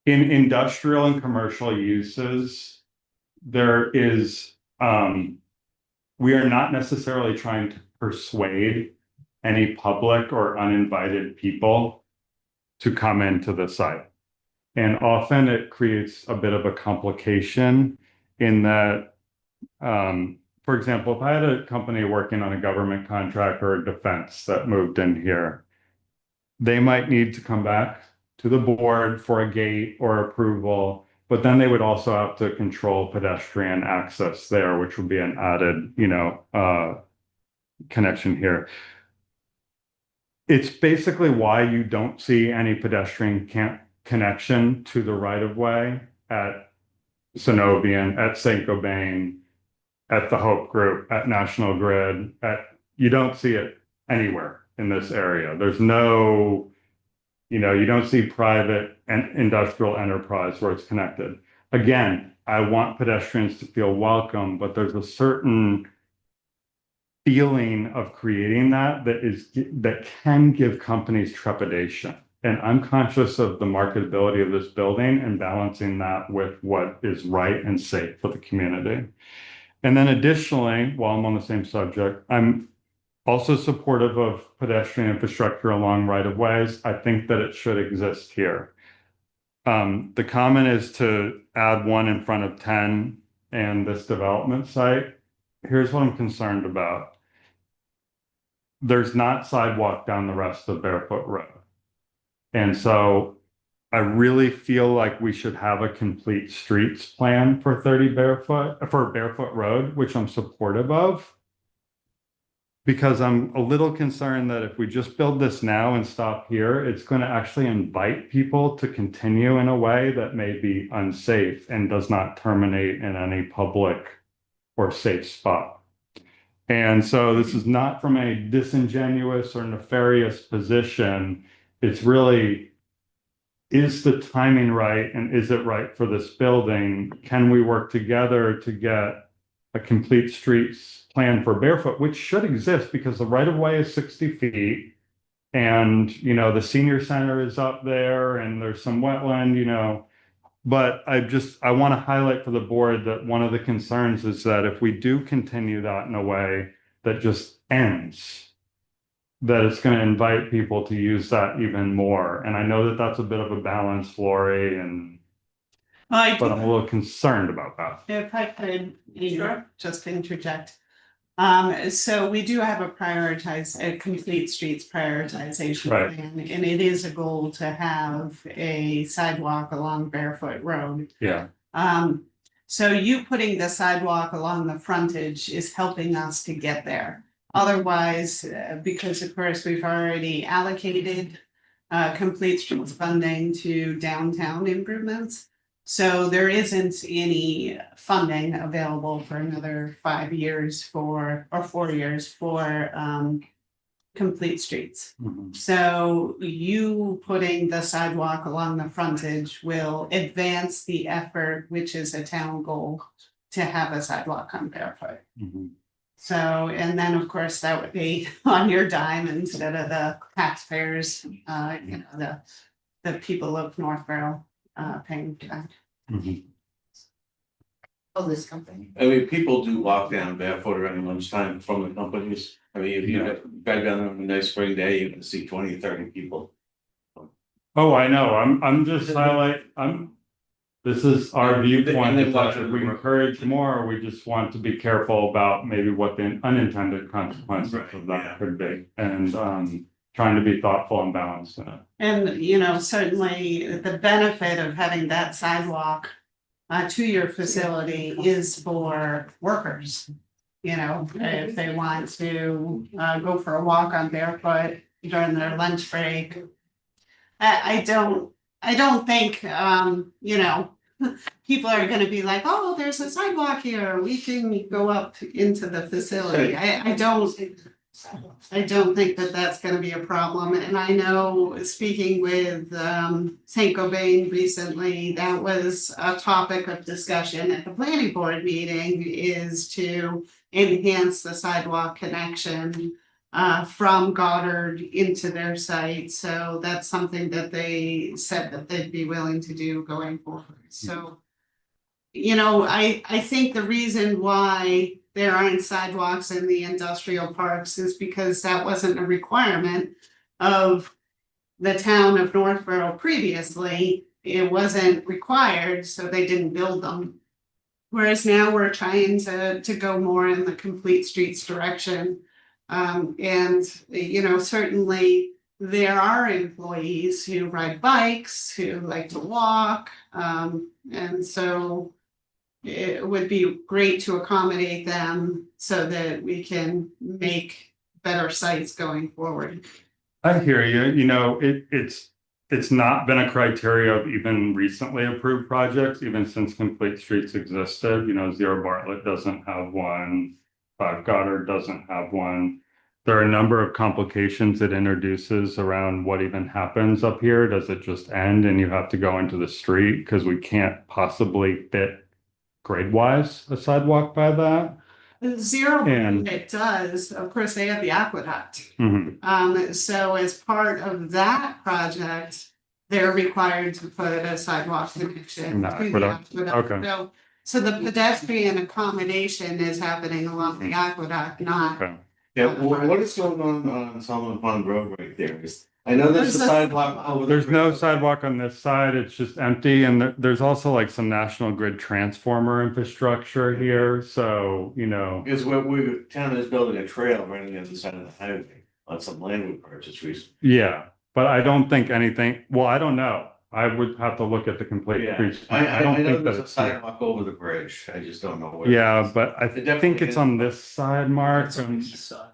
in industrial and commercial uses, there is, we are not necessarily trying to persuade any public or uninvited people to come into the site. And often it creates a bit of a complication in that, for example, if I had a company working on a government contract or a defense that moved in here, they might need to come back to the board for a gate or approval, but then they would also have to control pedestrian access there, which would be an added, connection here. It's basically why you don't see any pedestrian connection to the right of way at Synovian, at Saint Gobain, at the Hope Group, at National Grid, you don't see it anywhere in this area. There's no, you don't see private and industrial enterprise where it's connected. Again, I want pedestrians to feel welcome, but there's a certain feeling of creating that can give companies trepidation. And I'm conscious of the marketability of this building and balancing that with what is right and safe for the community. And then additionally, while I'm on the same subject, I'm also supportive of pedestrian infrastructure along right-of-ways. I think that it should exist here. The comment is to add one in front of 10 and this development site. Here's what I'm concerned about. There's not sidewalk down the rest of Barefoot Road. And so I really feel like we should have a complete streets plan for Barefoot Road, which I'm supportive of. Because I'm a little concerned that if we just build this now and stop here, it's going to actually invite people to continue in a way that may be unsafe and does not terminate in any public or safe spot. And so this is not from a disingenuous or nefarious position. It's really, is the timing right and is it right for this building? Can we work together to get a complete streets plan for Barefoot, which should exist because the right of way is 60 feet. And, the senior center is up there and there's some wetland, but I want to highlight for the board that one of the concerns is that if we do continue that in a way that just ends, that it's going to invite people to use that even more. And I know that that's a bit of a balance, Lori, but I'm a little concerned about that. If I could, Sure. just interject. So we do have a complete streets prioritization Right. plan, and it is a goal to have a sidewalk along Barefoot Road. Yeah. So you putting the sidewalk along the frontage is helping us to get there. Otherwise, because of course we've already allocated complete streets funding to downtown improvements. So there isn't any funding available for another 5 years or 4 years for complete streets. Mhm. So you putting the sidewalk along the frontage will advance the effort, which is a town goal, to have a sidewalk on Barefoot. Mhm. So, and then of course that would be on your dime instead of the taxpayers, the people of Northborough paying for that. Mhm. Oh, this company. I mean, people do walk down Barefoot around lunchtime from the companies. I mean, if you drive down there on a nice spring day, you can see 20, 30 people. Oh, I know. I'm just this is our viewpoint. And they Is watch that it. if we encourage more, we just want to be careful about maybe what the unintended consequences Right, of that yeah. could be. And trying to be thoughtful and balanced in it. And, certainly the benefit of having that sidewalk to your facility is for workers. If they want to go for a walk on Barefoot during their lunch break. I don't think, people are gonna be like, oh, there's a sidewalk here, we can go up into the facility. I don't think that that's gonna be a problem, and I know, speaking with Saint Gobain recently, that was a topic of discussion at the planning board meeting, is to enhance the sidewalk connection from Goddard into their site, so that's something that they said that they'd be willing to do going forward, so. I think the reason why there aren't sidewalks in the industrial parks is because that wasn't a requirement of the town of Northborough previously. It wasn't required, so they didn't build them. Whereas now we're trying to go more in the complete streets direction. And, you know, certainly there are employees who ride bikes, who like to walk. And so it would be great to accommodate them so that we can make better sites going forward. I hear you. You know, it's not been a criteria of even recently approved projects, even since Complete Streets existed. You know, Zero Bartlett doesn't have one. Goddard doesn't have one. There are a number of complications it introduces around what even happens up here. Does it just end and you have to go into the street? Because we can't possibly fit grade-wise a sidewalk by that. Zero, And- it does, of course, they have the aqueduct. Mhm. So as part of that project, they're required to put a sidewalk connection The to the aqueduct, aqueduct. okay. So the pedestrian accommodation is happening along the aqueduct, not. Okay. Yeah, what is going on Solomon Pond Road right there? I know there's a There's a- sidewalk over. the There's no bridge. sidewalk on this side, it's just empty, and there's also like some National Grid transformer infrastructure here, so, you know. Because we town is building a trail right on the other side of the highway on some land we purchased recently. Yeah, but I don't think anything, well, I don't know, I would have to look at the complete Yeah, streets. I don't know think that there's a it's here. sidewalk over the bridge, I just don't know where. Yeah, but I It definitely think it's is. on this side, Mark.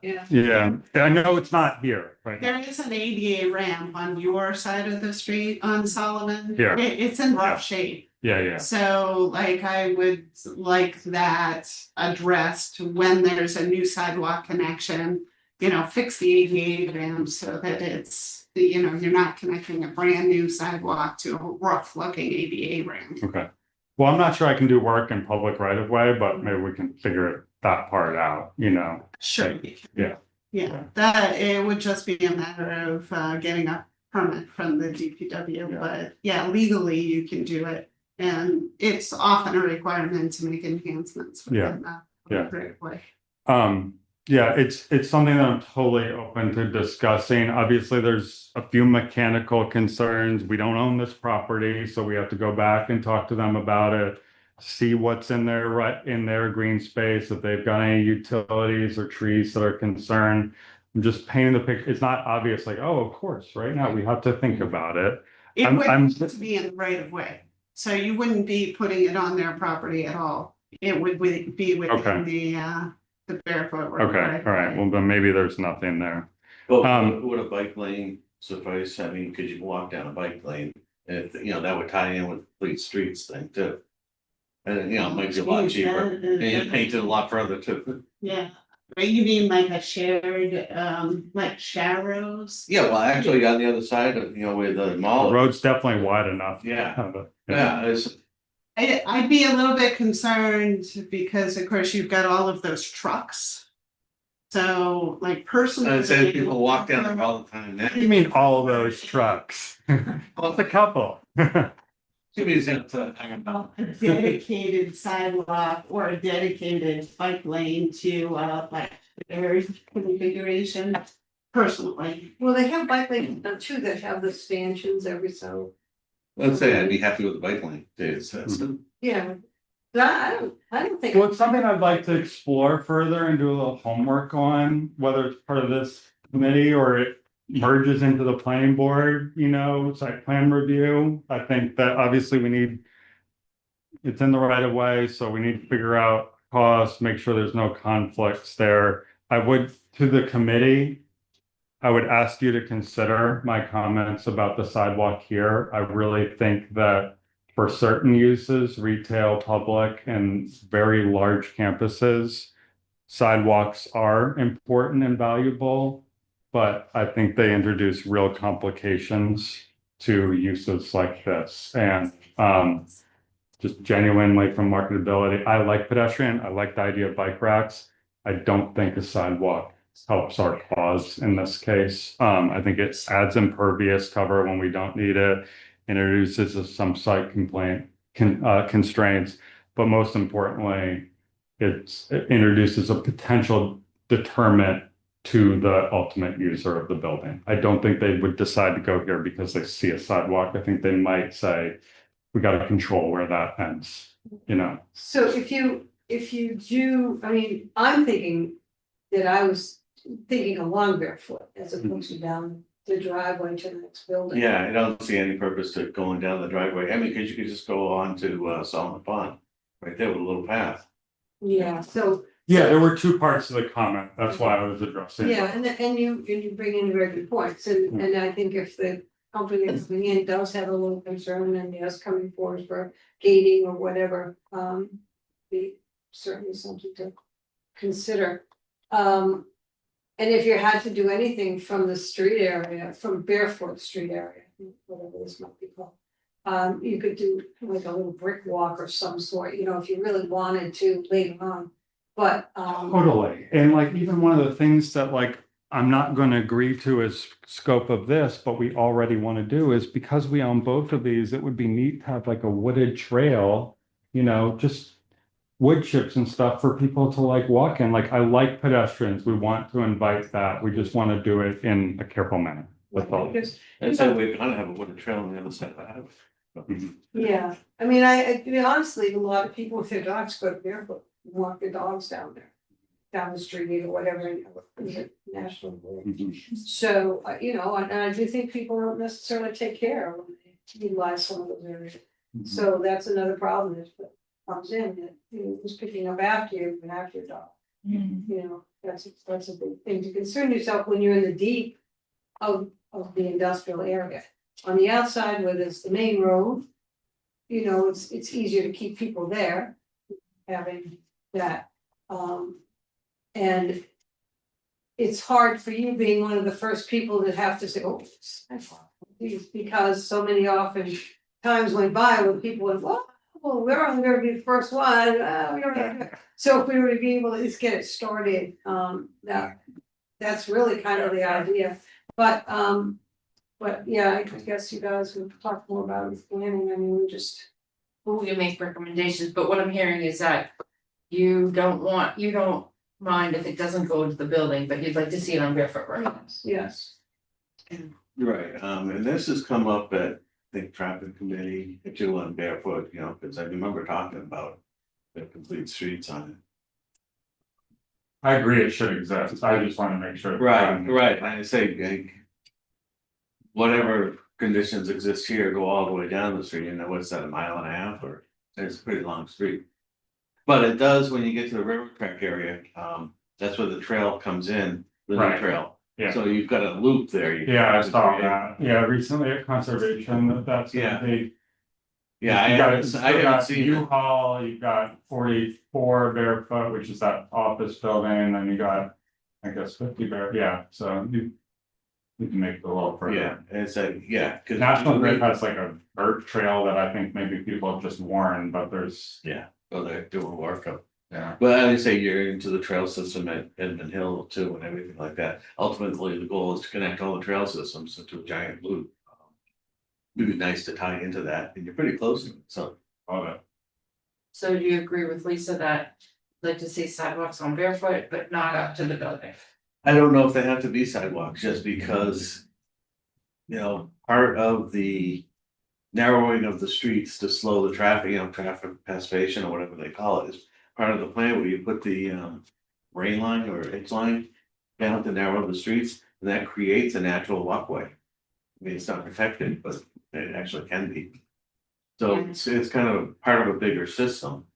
Yeah. Yeah, I know it's not here, right now. There is an ADA ramp on your side of the street on Solomon. Here. It's in Yeah. rough shape. Yeah. So like I would like that addressed when there's a new sidewalk connection, you know, fix the ADA ramp so that it's, you know, you're not connecting a brand new sidewalk to a rough looking ADA ramp. Okay. Well, I'm not sure I can do work in public right of way, but maybe we can figure that part out, you know. Sure. Yeah. Yeah, that, it would just be a matter of getting a permit from the DPW, Yeah. but yeah, legally you can do it. And it's often a requirement to make enhancements within that. Yeah. Right away. Yeah, it's something that I'm totally open to discussing. Obviously, there's a few mechanical concerns. We don't own this property, so we have to go back and talk to them about it. See what's in their green space, if they've got any utilities or trees that are concerned. I'm just painting the picture. It's not obvious, like, oh, of course, right now we have to think about it. It I'm- would I'm- have to be in the right of way, so you wouldn't be putting it on their property at all. It would be within the barefoot. Okay, all right, well, then maybe there's nothing there. Well, would a bike lane suffice? I mean, could you walk down a bike lane? And, you know, that would tie in with the Complete Streets thing too. And, you know, it might be a lot cheaper, and you paint it a lot further too. Yeah, right, you mean like a shared, like sharrows? Yeah, well, actually, on the other side of, you know, where the mall. The road's definitely wide enough. Yeah. Yeah, it's, I'd be a little bit concerned because of course you've got all of those trucks. So like personally. I'd say people walk down there all the time now. What do you mean all those trucks? Well, it's a couple. Too many things to hang about. A dedicated sidewalk or a dedicated bike lane to like their configuration personally. Well, they have bike lanes now too that have the stanchions every so, Let's say I'd be happy with the bike lane, too, so that's- yeah. But I don't think. Well, it's something I'd like to explore further and do a little homework on, whether it's part of this committee or it merges into the planning board, you know, site plan review. I think that obviously it's in the right of way, so we need to figure out costs, make sure there's no conflicts there. To the committee, I would ask you to consider my comments about the sidewalk here. I really think that for certain uses, retail, public, and very large campuses, sidewalks are important and valuable, but I think they introduce real complications to uses like this. And just genuinely from marketability, I like pedestrian, I like the idea of bike racks. I don't think a sidewalk helps our cause in this case. I think it adds impervious cover when we don't need it, introduces some site constraints, but most importantly, it introduces a potential deterrent to the ultimate user of the building. I don't think they would decide to go here because they see a sidewalk. I think they might say, we got to control where that ends, you know? So if you do, I mean, I'm thinking that I was thinking along Barefoot as opposed to down the driveway to the next building. Yeah, I don't see any purpose to going down the driveway. I mean, cause you could just go on to Solomon Pond, right there with a little path. Yeah, so. Yeah, there were two parts to the comment. That's why I was addressing. Yeah, and you bring in very good points, and I think if the company that's coming in does have a little concern and is coming forward for gating or whatever, be certainly something to consider. And if you had to do anything from the street area, from Barefoot Street area, whatever this might be called. You could do like a little brick walk or some sort, you know, if you really wanted to later on, but. Totally. And like, even one of the things that like, I'm not going to agree to as scope of this, but we already want to do is because we own both of these, it would be neat to have like a wooded trail, you know, just wood chips and stuff for people to like walk in. Like, I like pedestrians. We want to invite that. We just want to do it in a careful manner. That's all. And so we're gonna have a wooden trail on the other side of the highway. Yeah, I mean, I mean, honestly, a lot of people with their dogs go barefoot, walk their dogs down there. Down the street or whatever, in the national road. So, you know, and I do think people don't necessarily take care when they utilize some of those areas. So that's another problem if it comes in, that, you know, who's picking up after you and after your dog. You know, that's a big thing to concern yourself when you're in the deep of the industrial area. On the outside where there's the main road, you know, it's easier to keep people there, having that, and it's hard for you being one of the first people that have to say, oh, please, because so many often times went by when people went, well, we're only gonna be the first one. So if we were to be able to at least get it started, that's really kind of the idea. But yeah, I guess you guys would talk more about planning. I mean, we just. Well, we can make recommendations, but what I'm hearing is that you don't mind if it doesn't go to the building, but you'd like to see it on Barefoot Road. Yes. Right, and this has come up at, I think, traffic committee, too, on Barefoot, you know, because I remember talking about the complete streets on I agree it should exist. I just want to make sure. it. Right, I say, like, whatever conditions exist here, go all the way down the street, you know, what's that, a mile and a half, or it's a pretty long street. But it does, when you get to the railroad track area, that's where the trail comes in, the new Right. trail. Yeah. So you've got a loop there. Yeah, I saw that. Yeah, recently at conservation, that's Yeah. gonna be. Yeah, I You got- haven't seen it. U-Haul, you've got 44 Barefoot, which is that office building, and you got, I guess, 50 yeah, so you can make it a little further. Yeah, it's a, yeah, cause. National Grid has like a dirt trail that I think maybe people have just worn, but there's, Yeah, well, they're doing work up. yeah. But I say you're into the trail system at Edmund Hill too and everything like that. Ultimately, the goal is to connect all the trail systems into a giant loop. It'd be nice to tie into that, and you're pretty close to it, so. All that. So do you agree with Lisa that you'd like to see sidewalks on Barefoot, but not up to the building? I don't know if they have to be sidewalks, just because. You know, part of the narrowing of the streets to slow the traffic, you know, traffic passation or whatever they call it, is part of the plan where you put the rain line or H line down to narrow the streets, and that creates a natural walkway. I mean, it's not protected, but it actually can be. So it's kind of part of a bigger system.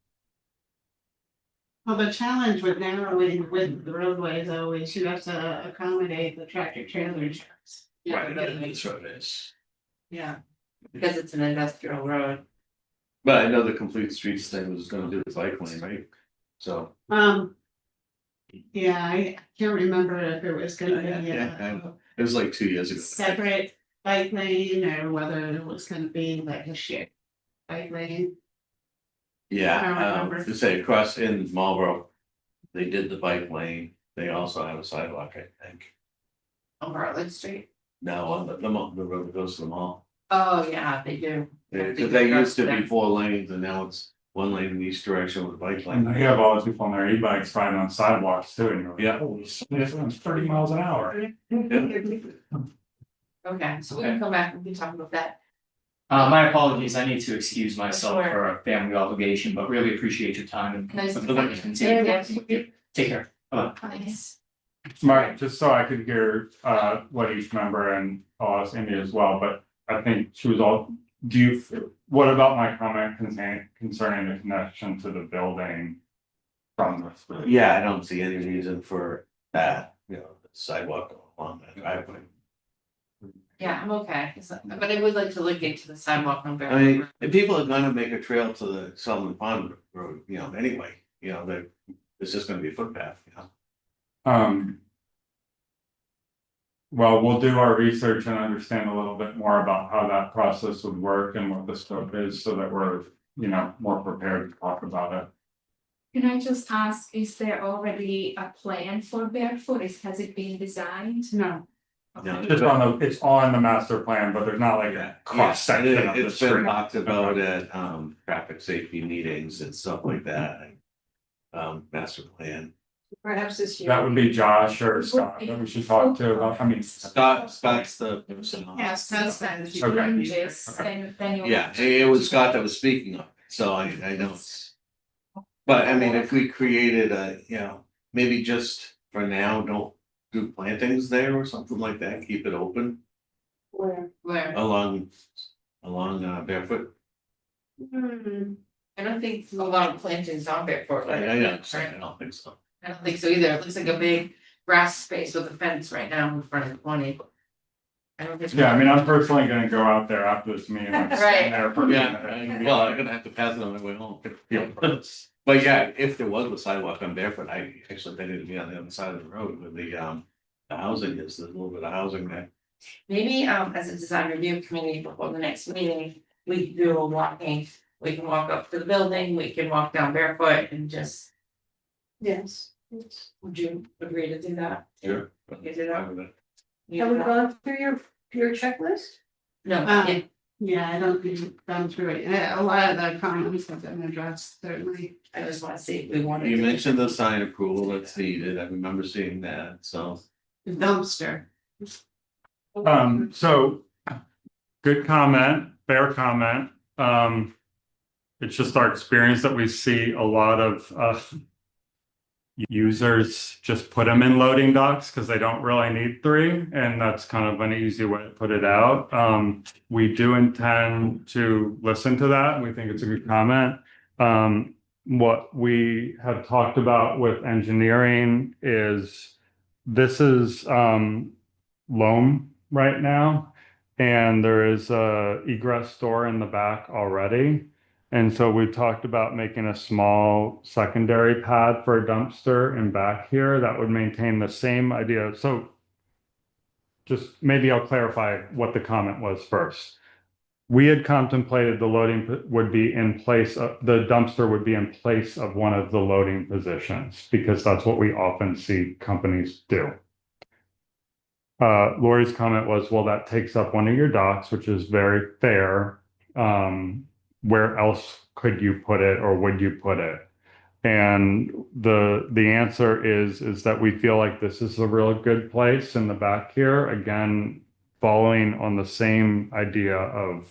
Well, the challenge with narrowing with the roadway is always you have to accommodate the tractor trailer trucks. Yeah, That's what it is. Yeah. because it's an industrial road. But I know the complete streets thing was gonna do the bike lane, right? So. Yeah, I can't remember if it was gonna be Yeah, I know. It was like 2 years ago. separate bike lane or whether it was gonna be like a shared bike lane. I don't Yeah, remember. to say across in Marlboro, they did the bike lane, they also have a sidewalk, I think. On Bartlett Street. No, on the road that goes to the mall. Oh, yeah, they do. Yeah, cause they used to be 4 lanes and now it's one lane in each direction with a bike And lane. you have all those people on their e-bikes riding on sidewalks too, and you're like, Yeah. holy shit, this one's 30 miles an hour. Okay, so we can come back and we can talk about that. My apologies, I need to excuse myself Sure. for a family obligation, but really appreciate your time and. Nice to I'd like meet you. continue. Yes. Take care. Bye. Nice. Mark, just so I could hear what each member, and I'll ask Amy as well, but I think she was all, what about my comment concerning the connection to the building? From this? Yeah, I don't see any reason for that, you know, the sidewalk along that driveway. Yeah, I'm okay, but I would like to look into the sidewalk on I Barrett mean, Road. if people are gonna make a trail to the Sullivan Pond Road, you know, anyway, you know, it's just gonna be a footpath, you know. Well, we'll do our research and understand a little bit more about how that process would work and what the scope is, so that we're, you know, more prepared to talk about it. Can I just ask, is there already a plan for barefoot? Has it been designed? No, Yeah. It's on the master plan, but there's not like a cross section of the It's been street. talked about at traffic safety meetings and stuff like that. Master plan. Perhaps this year. That would be Josh or Scott that we should talk to about, I mean. Scott's the person. yes, that's that. If you Okay. do this, then you. Yeah, it was Scott that was speaking of it, so I know. But I mean, if we created a, you know, maybe just for now, don't do plantings there or something like that, keep it open Where? Where, along Barefoot. I don't think a lot of plantings on Barrett. I don't think so. I don't think so either, it looks like a big grass space with a fence right now in front of 20. I don't think. Yeah, I mean, I'm personally gonna go out there after this meeting. and stand there for a Yeah, minute. well, I'm gonna have to pass it on my way home. Yeah. But yeah, if there was a sidewalk on Barefoot, I actually think it'd be on the other side of the road where the housing is, there's a little bit of housing there. Maybe as a design review committee before the next meeting, we can do a walking, we can walk up to the building, we can walk down barefoot and just, Yes. would you agree to do that? Sure. You do that? You Have do we that? gone through your checklist? No, Um, yeah, yeah, I don't think we've gone through it. A lot of the comments have been addressed, certainly. I just wanna see if we wanted. You to- mentioned the sign approval that's needed, I remember seeing that, so. The dumpster. So, good comment, fair comment. It's just our experience that we see a lot of users just put them in loading docks because they don't really need 3, and that's kind of an easy way to put it out. We do intend to listen to that. We think it's a good comment. What we have talked about with engineering is this is loam right now, and there is a egress door in the back already. And so we talked about making a small secondary pad for a dumpster in back here that would maintain the same idea. So just maybe I'll clarify what the comment was first. We had contemplated the loading would be in place of, the dumpster would be in place of one of the loading positions, because that's what we often see companies do. Lori's comment was, well, that takes up one of your docks, which is very fair. Where else could you put it, or would you put it? And the answer is that we feel like this is a real good place in the back here, again, following on the same idea of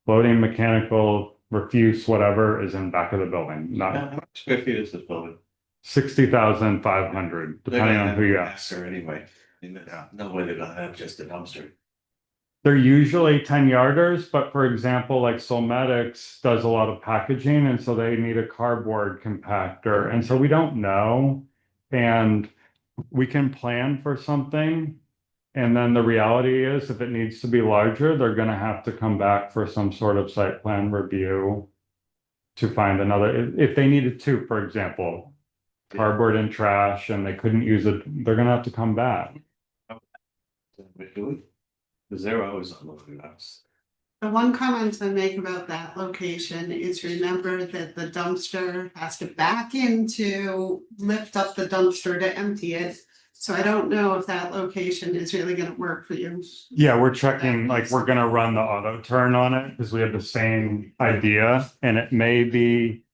loading, mechanical, refuse, whatever is in back of the building, How not much square feet is this building? 60,500, depending on who you ask. Or anyway, I mean, no way they're gonna have just a dumpster. They're usually 10-yarders, but for example, like Solmetics does a lot of packaging, and so they need a cardboard compactor, and so we don't know. And we can plan for something, and then the reality is, if it needs to be larger, they're gonna have to come back for some sort of site plan review to find another, if they needed to, for example, cardboard and trash, and they couldn't use it, they're gonna have to come back. Because they're always on loading docks. The one comment to make about that location is remember that the dumpster has to back into, lift up the dumpster to empty it. So I don't know if that location is really gonna work for you. Yeah, we're checking, like, we're gonna run the auto turn on it because we have the same idea and it may be.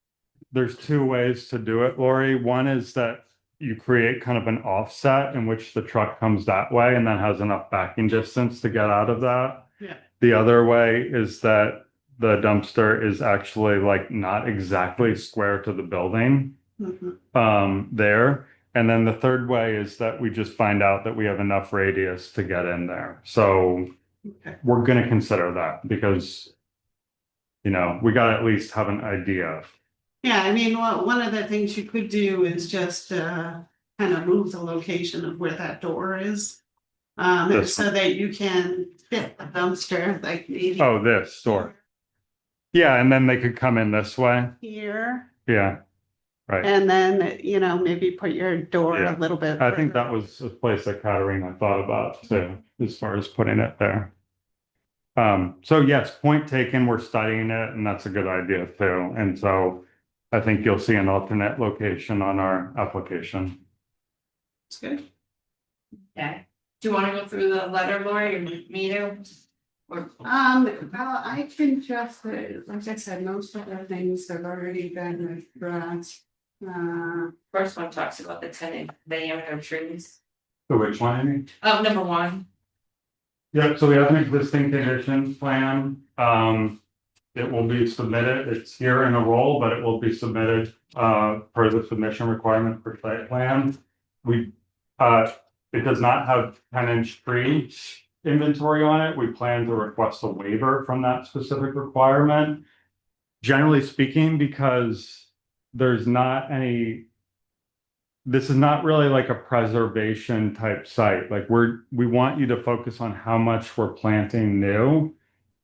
There's two ways to do it, Lori. One is that you create kind of an offset in which the truck comes that way and then has enough backing distance to get out of that. Yeah. The other way is that the dumpster is actually like not exactly square to the building Mhm. there. And then the third way is that we just find out that we have enough radius to get in there. So Okay. we're gonna consider that because, you know, we gotta at least have an idea. Yeah, I mean, one of the things you could do is just kind of move the location of where that door is. This So that you can fit the dumpster like maybe Oh, this door. Yeah, and then they could come in this way. here. Yeah, right. And then, you know, maybe put your door Yeah. a little bit. I think further. that was a place that Katarina thought about too, as far as putting it there. So yes, point taken, we're studying it and that's a good idea too. And so I think you'll see an alternate location on our application. It's good. Okay, do you wanna go through the letter, Lori, or me to? Or, Well, I can just, like I said, most of the things have already been addressed. first one talks about the 10-inch diameter of trees. So which one, Amy? Number one, Yep, so we have an existing conditions plan. It will be submitted, it's here in a roll, but it will be submitted per the submission requirement for site plan. We, it does not have 10-inch tree inventory on it. We plan to request a waiver from that specific requirement. Generally speaking, because there's not any. This is not really like a preservation type site. Like we want you to focus on how much we're planting new.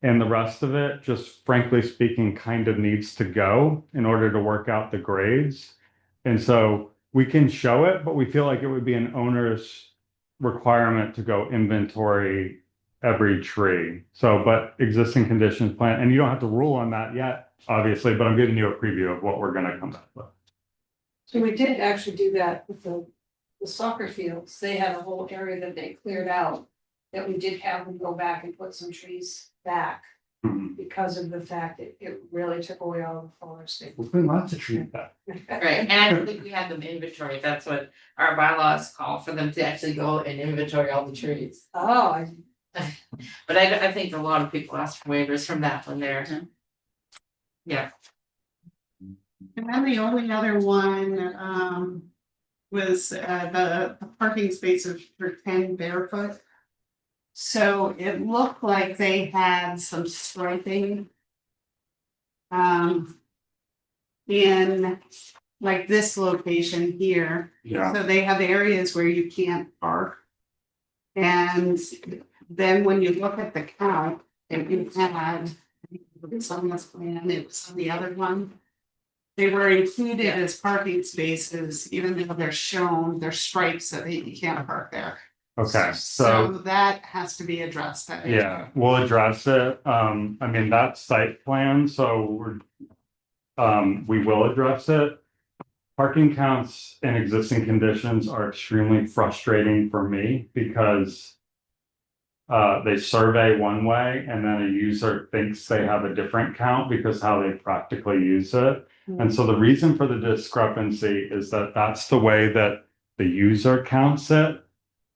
And the rest of it, just frankly speaking, kind of needs to go in order to work out the grades. And so we can show it, but we feel like it would be an owner's requirement to go inventory every tree. So, but existing conditions plan, and you don't have to rule on that yet, obviously, but I'm giving you a preview of what we're gonna come up with. So we did actually do that with the soccer fields. They had a whole area that they cleared out. That we did have them go back and put some trees back Mhm. because of the fact that it really took away all the forest. We're putting lots of trees back. right, and I don't think we have them inventory, that's what our bylaws call for them to actually go and inventory all the trees. Oh, But I think a lot of people ask for waivers from that one there. Yeah, And then the only other one, was, the parking spaces for 10 barefoot. So it looked like they had some striping. In like this location here. Yeah. So they have areas where you can't park. And then when you look at the count, and you had, it's on this plan, it was on the other one. They were included as parking spaces, even though they're shown, they're stripes that you can't park there. Okay, So so, that has to be addressed. yeah, we'll address it. I mean, that's site plan, so we will address it. Parking counts in existing conditions are extremely frustrating for me because they survey one way and then a user thinks they have a different count because how they practically use it. And so the reason for the discrepancy is that that's the way that the user counts it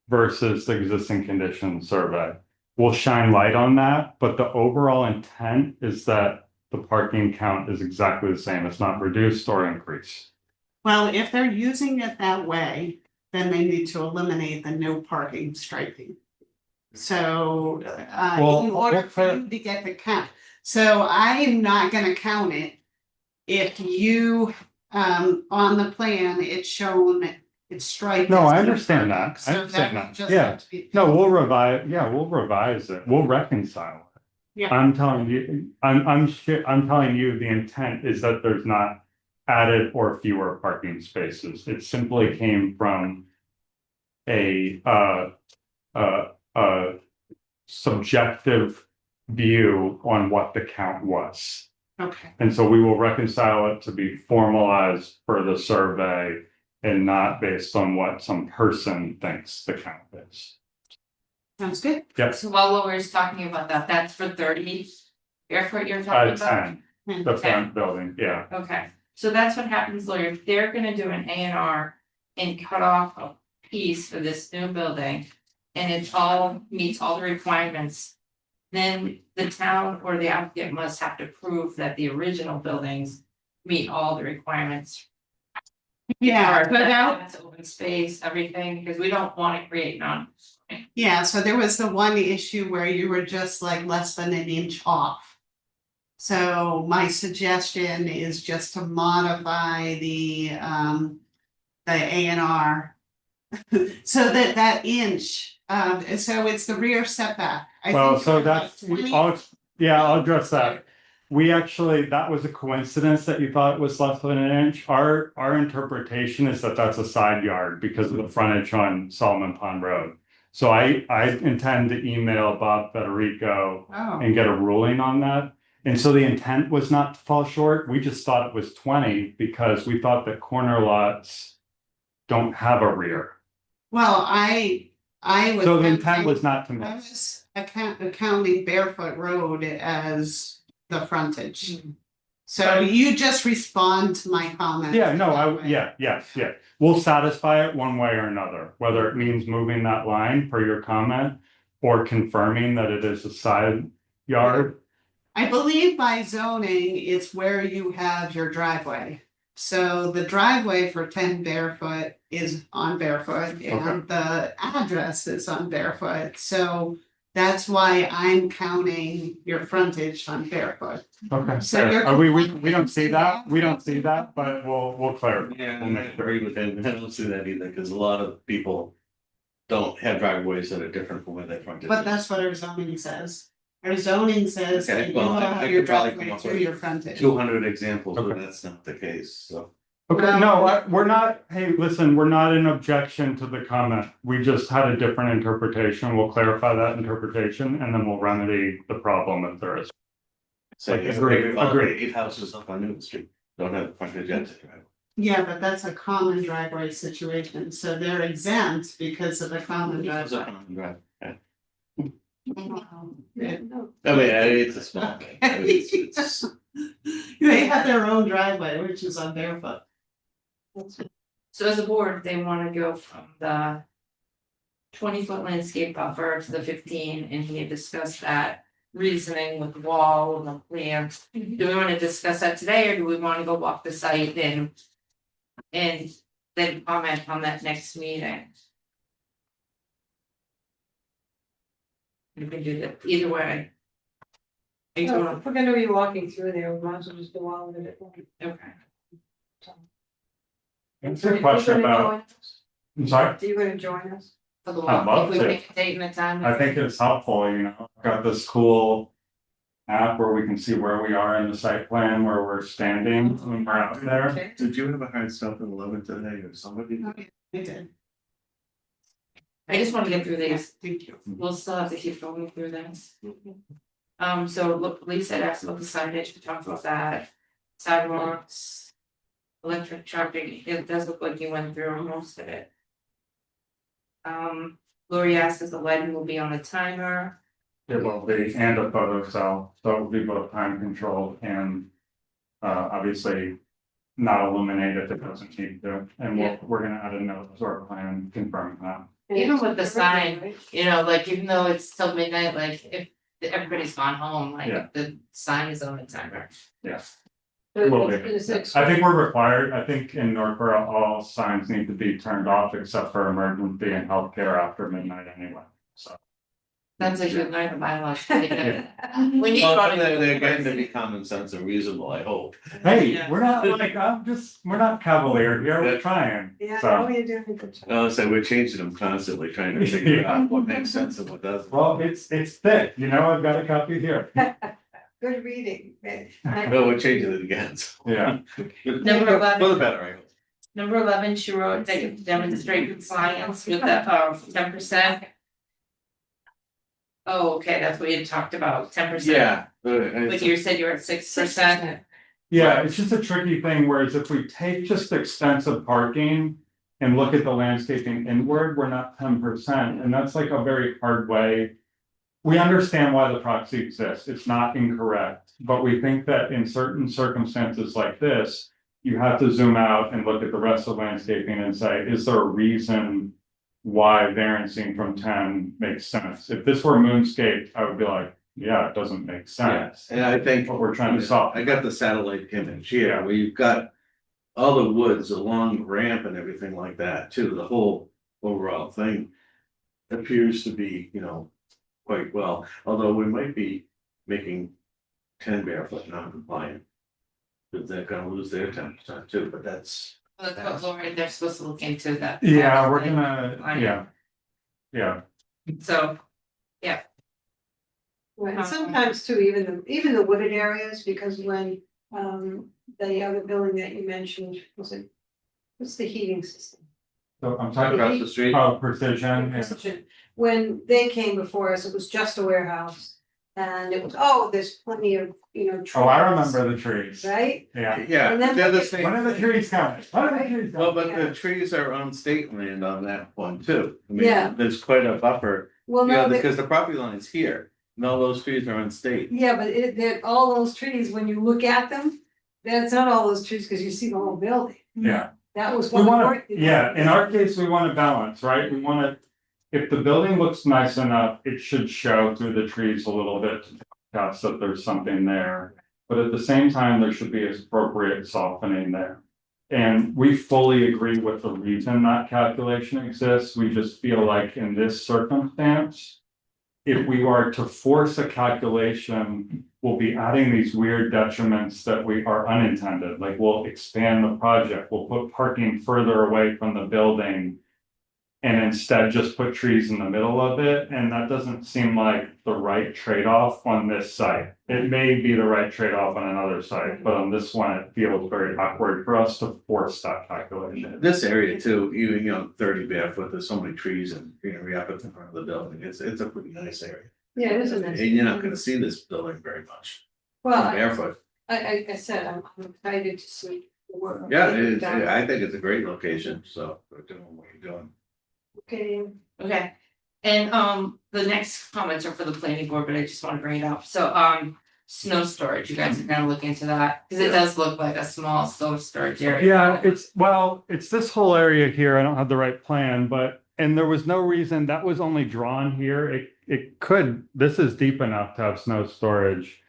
versus the existing condition survey. We'll shine light on that, but the overall intent is that the parking count is exactly the same. It's not reduced or increased. Well, if they're using it that way, then they need to eliminate the no parking striping. So, Well, in order what for for- you to get the count, so I am not gonna count it. If you, on the plan, it's shown, it's striped. No, as I no understand parking. that. I So understand will that. just Yeah. have to be- No, we'll revise it. We'll reconcile it. Yeah. I'm telling you, I'm telling you, the intent is that there's not added or fewer parking spaces. It simply came from a subjective view on what the count was. Okay, And so we will reconcile it to be formalized for the survey and not based on what some person thinks the count is. Sounds good. Yep, So while we're talking about that, that's for 30 square foot you're talking about? 10, the front building, yeah. Okay, so that's what happens, Lawyer, if they're gonna do an A&R and cut off a piece for this new building. And it's all meets all the requirements. Then the town or the applicant must have to prove that the original buildings meet all the requirements. Yeah, Or but out, that's open space, everything, because we don't wanna create non. yeah, so there was the one issue where you were just like less than an inch off. So my suggestion is just to modify the A&R. So that inch, so it's the rear setback. I Well, think so you're like that's, 20 I'll address that. We actually, that was a coincidence that you thought it was less than an inch. Our interpretation is that that's a side yard because of the frontage on Solomon Pond Road. So I intend to email Bob Federico Oh, and get a ruling on that. And so the intent was not to fall short. We just thought it was 20 because we thought that corner lots don't have a rear. well, I was. So the intent was not to I miss. was counting Barefoot Road as the frontage. So you just respond to my comment. Yeah, no, that way. yes. We'll satisfy it one way or another, whether it means moving that line per your comment or confirming that it is a side yard. I believe by zoning, it's where you have your driveway. So the driveway for 10 Barefoot is on Barefoot and the address is on Barefoot. So that's why I'm counting your frontage on Barefoot. Okay. So you're We don't see that, but we'll clarify. Yeah, We'll I make sure. agree with him, I don't see that either, because a lot of people don't have driveways that are different from where they frontage. But that's what our zoning says. Our zoning says Okay, that you well, will I have could your probably come driveway up through with your frontage. 200 examples, but Okay. that's not the case, so. Okay, no, we're not, hey, listen, we're not in objection to the comment. We just had a different interpretation. We'll clarify that interpretation and then we'll remedy the problem if there is. Say, Agreed. 8 houses up on Newton Street, don't have frontage yet to drive. Yeah, but that's a common driveway situation, so they're exempt because of the common Houses up driveway. on drive, yeah. Yeah. No. I mean, it's a small. Okay. I mean, it's- They have their own driveway, which is on Barefoot. So as a board, they wanna go from the 20-foot landscape buffer to the 15, and he had discussed that reasoning with the wall and the plants. Do we wanna discuss that today, or do we wanna go walk the site and then comment on that next meeting? You can do that either way. Are you So going, if we're gonna be walking through there, we might as well just go all of it at once. okay, It's a question about, I'm sorry, Are you gonna join us? for the I'd walk, love if we to. pick a date and a time. I think it's helpful, I've got this cool app where we can see where we are in the site plan, where we're standing when we're out there. Okay. Did you have a hard stop at 11 today or somebody? Okay, I did. I just wanna get through these. Thank you. We'll still have to keep going through this. So look, Lisa had asked about the signage, we talked about that, sidewalks. Electric charging, it does look like you went through most of it. Lori asked if the lighting will be on a timer, It will be, and a photo cell, so it will be both time controlled and obviously not illuminate if it doesn't need to. And we're gonna add a note to our plan confirming that. even with the sign, like even though it's still midnight, like if everybody's gone home, Yeah. like the sign is on the timer. Yes. But Will be. it's I think we're required, I think in Northborough, all signs need to be turned off except for emergency and healthcare after midnight anyway, so. That's a good night of bylaws. Yeah. We need Well, running. they're getting to be common sense and reasonable, I hope. Hey, Yeah. we're not like, we're not cavalier here, we're trying, Yeah, so. no, you're doing a good job. So we're changing them constantly, trying to figure out what makes sense and what doesn't. Well, it's thick, I've got a copy here, Good reading. Well, we're changing it again, so. yeah. Number 11. For the better, I hope. Number 11, she wrote that you demonstrate compliance with the 10%. Oh, okay, that's what you had talked about, 10%. Yeah. But you said you were at 6%. Yeah, it's just a tricky thing, whereas if we take just extensive parking and look at the landscaping inward, we're not 10%, and that's like a very hard way. We understand why the proxy exists, it's not incorrect, but we think that in certain circumstances like this, you have to zoom out and look at the rest of the landscaping and say, is there a reason why variancing from 10 makes sense? If this were moonscape, I would be like, yeah, it doesn't make sense. And I think. But we're trying to solve. I got the satellite image here, where you've got all the woods along the ramp and everything like that too, the whole overall thing appears to be, quite well, although we might be making 10 barefoot non-compliant. Because they're gonna lose their 10% too, but that's. That's what Lauren, they're supposed to look into that. Yeah, we're gonna, yeah. So, Right, and sometimes too, even the wooded areas, because when, the other building that you mentioned, what's the heating system? So I'm talking about Across the street. precision. When they came before us, it was just a warehouse, and it was, there's plenty of, trees. Oh, I remember the trees. Right? Yeah. Yeah, And then they're the look at- same. When are the trees coming? When are the trees Well, coming? but the trees are on state land on that one too. I mean, Yeah. there's quite a buffer, Well, no, because the property line's here, and all those trees are on state. yeah, but all those trees, when you look at them, that's not all those trees, because you see the whole building. Yeah. That was We one. wanna, yeah, in our case, we wanna balance, right? We wanna, if the building looks nice enough, it should show through the trees a little bit. To tell us that there's something there, but at the same time, there should be appropriate softening there. And we fully agree with the reason that calculation exists, we just feel like in this circumstance. If we are to force a calculation, we'll be adding these weird detriments that we are unintended, like we'll expand the project, we'll put parking further away from the building. And instead just put trees in the middle of it, and that doesn't seem like the right trade-off on this site. It may be the right trade-off on another site, but on this one, it feels very awkward for us to force that calculation. This area too, even, 30 barefoot, there's so many trees and greenery up at the front of the building, it's a pretty nice area. Yeah, it is a And nice. you're not gonna see this building very much, Well, barefoot. I said, I'm excited to see the work. Yeah, that you've done. I think it's a great location, so we're doing what you're doing. Okay, okay. And the next comments are for the planning board, but I just wanna bring it up. So snow storage, you guys are gonna look into that, cause it does look like a small snow storage area. Yeah, it's this whole area here, I don't have the right plan, but, and there was no reason, that was only drawn here, it could, this is deep enough to have snow storage.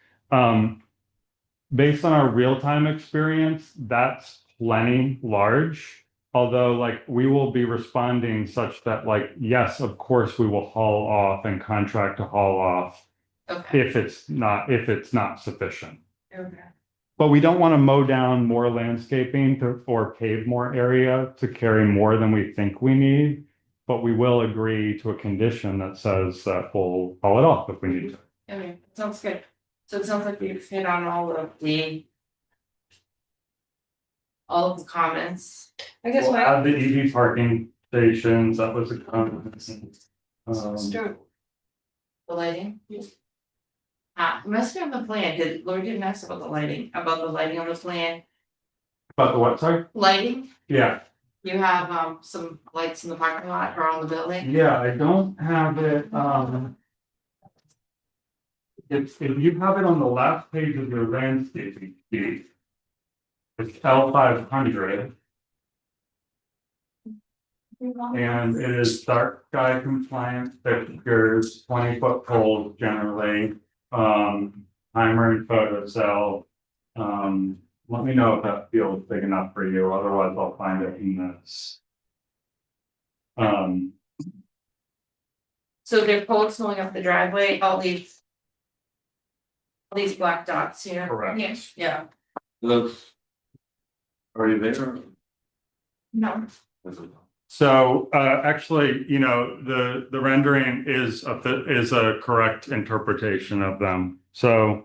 Based on our real-time experience, that's plenty large. Although, like, we will be responding such that, like, yes, of course, we will haul off and contract to haul off Okay, if it's not sufficient. okay, But we don't want to mow down more landscaping or pave more area to carry more than we think we need. But we will agree to a condition that says that we'll haul it off if we need to. okay, sounds good. So it sounds like we've hit on all of the comments. I guess We'll my. add the EV parking stations, that was a comment. Start. The lighting? It must be on the plan, Lori didn't ask about the lighting on the plan, About the what, sorry? lighting, Yeah, you have some lights in the parking lot or on the building? yeah, I don't have it, if you have it on the last page of your landscaping sheet. It's L500. And it is dark sky compliant fixtures, 20-foot poles generally, timer and photo cell. Let me know if that feels big enough for you, otherwise I'll find it in this. So they're poles going up the driveway, all these black dots here? Correct. Yes, Yeah, Those. Are you there? no, So, actually, the rendering is a correct interpretation of them. So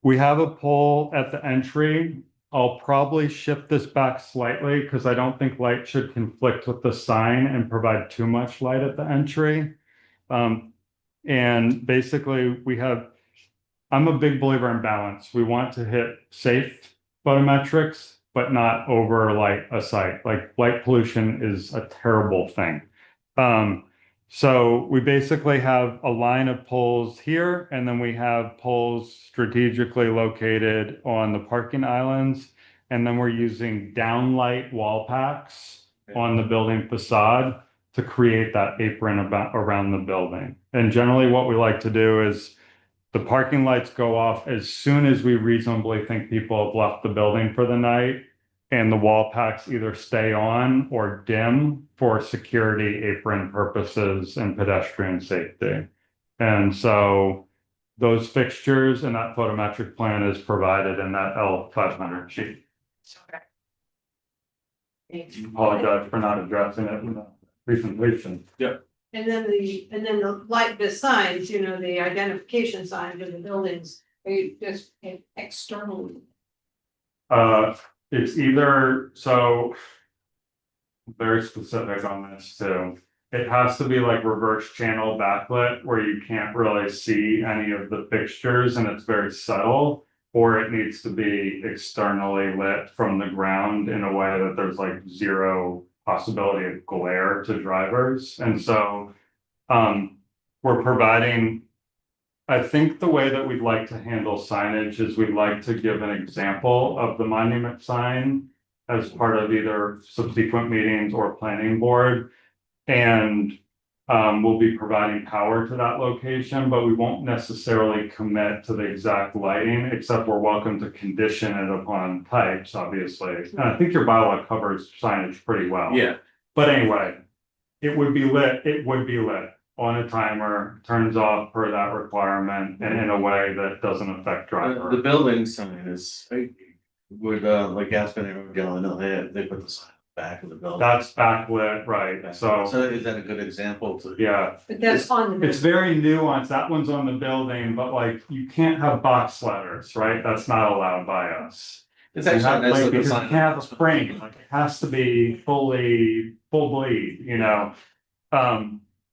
we have a pole at the entry. I'll probably shift this back slightly because I don't think light should conflict with the sign and provide too much light at the entry. And basically I'm a big believer in balance. We want to hit safe photometrics, but not over light a site. Like light pollution is a terrible thing. So we basically have a line of poles here, and then we have poles strategically located on the parking islands. And then we're using downlight wall packs on the building facade to create that apron around the building. And generally what we like to do is the parking lights go off as soon as we reasonably think people have left the building for the night. And the wall packs either stay on or dim for security apron purposes and pedestrian safety. And so those fixtures and that photometric plan is provided in that L500 sheet. Apologize for not addressing it in the presentation. And then the light, the signs, you know, the identification signs of the buildings, they just external. It's either, so very specific on this too. It has to be like reverse channel backlit where you can't really see any of the fixtures and it's very subtle. Or it needs to be externally lit from the ground in a way that there's like zero possibility of glare to drivers. And so we're providing, I think the way that we'd like to handle signage is we'd like to give an example of the monument sign as part of either subsequent meetings or planning board. And we'll be providing power to that location, but we won't necessarily commit to the exact lighting, except we're welcome to condition it upon types, obviously. And I think your bylaw covers signage pretty well. Yeah, But anyway, it would be lit on a timer, turns off per that requirement, and in a way that doesn't affect driver. the building sign is, would, like Aspen and Gallo, they put the sign on the back of the building. That's backlit, right, so, So is that a good example to? yeah. But that's on the. It's very nuanced, that one's on the building, but like, you can't have box letters, right? That's not allowed by us. It's You actually have, a nice like, looking because you sign. can't have a frame, like, it has to be full bleed, you know?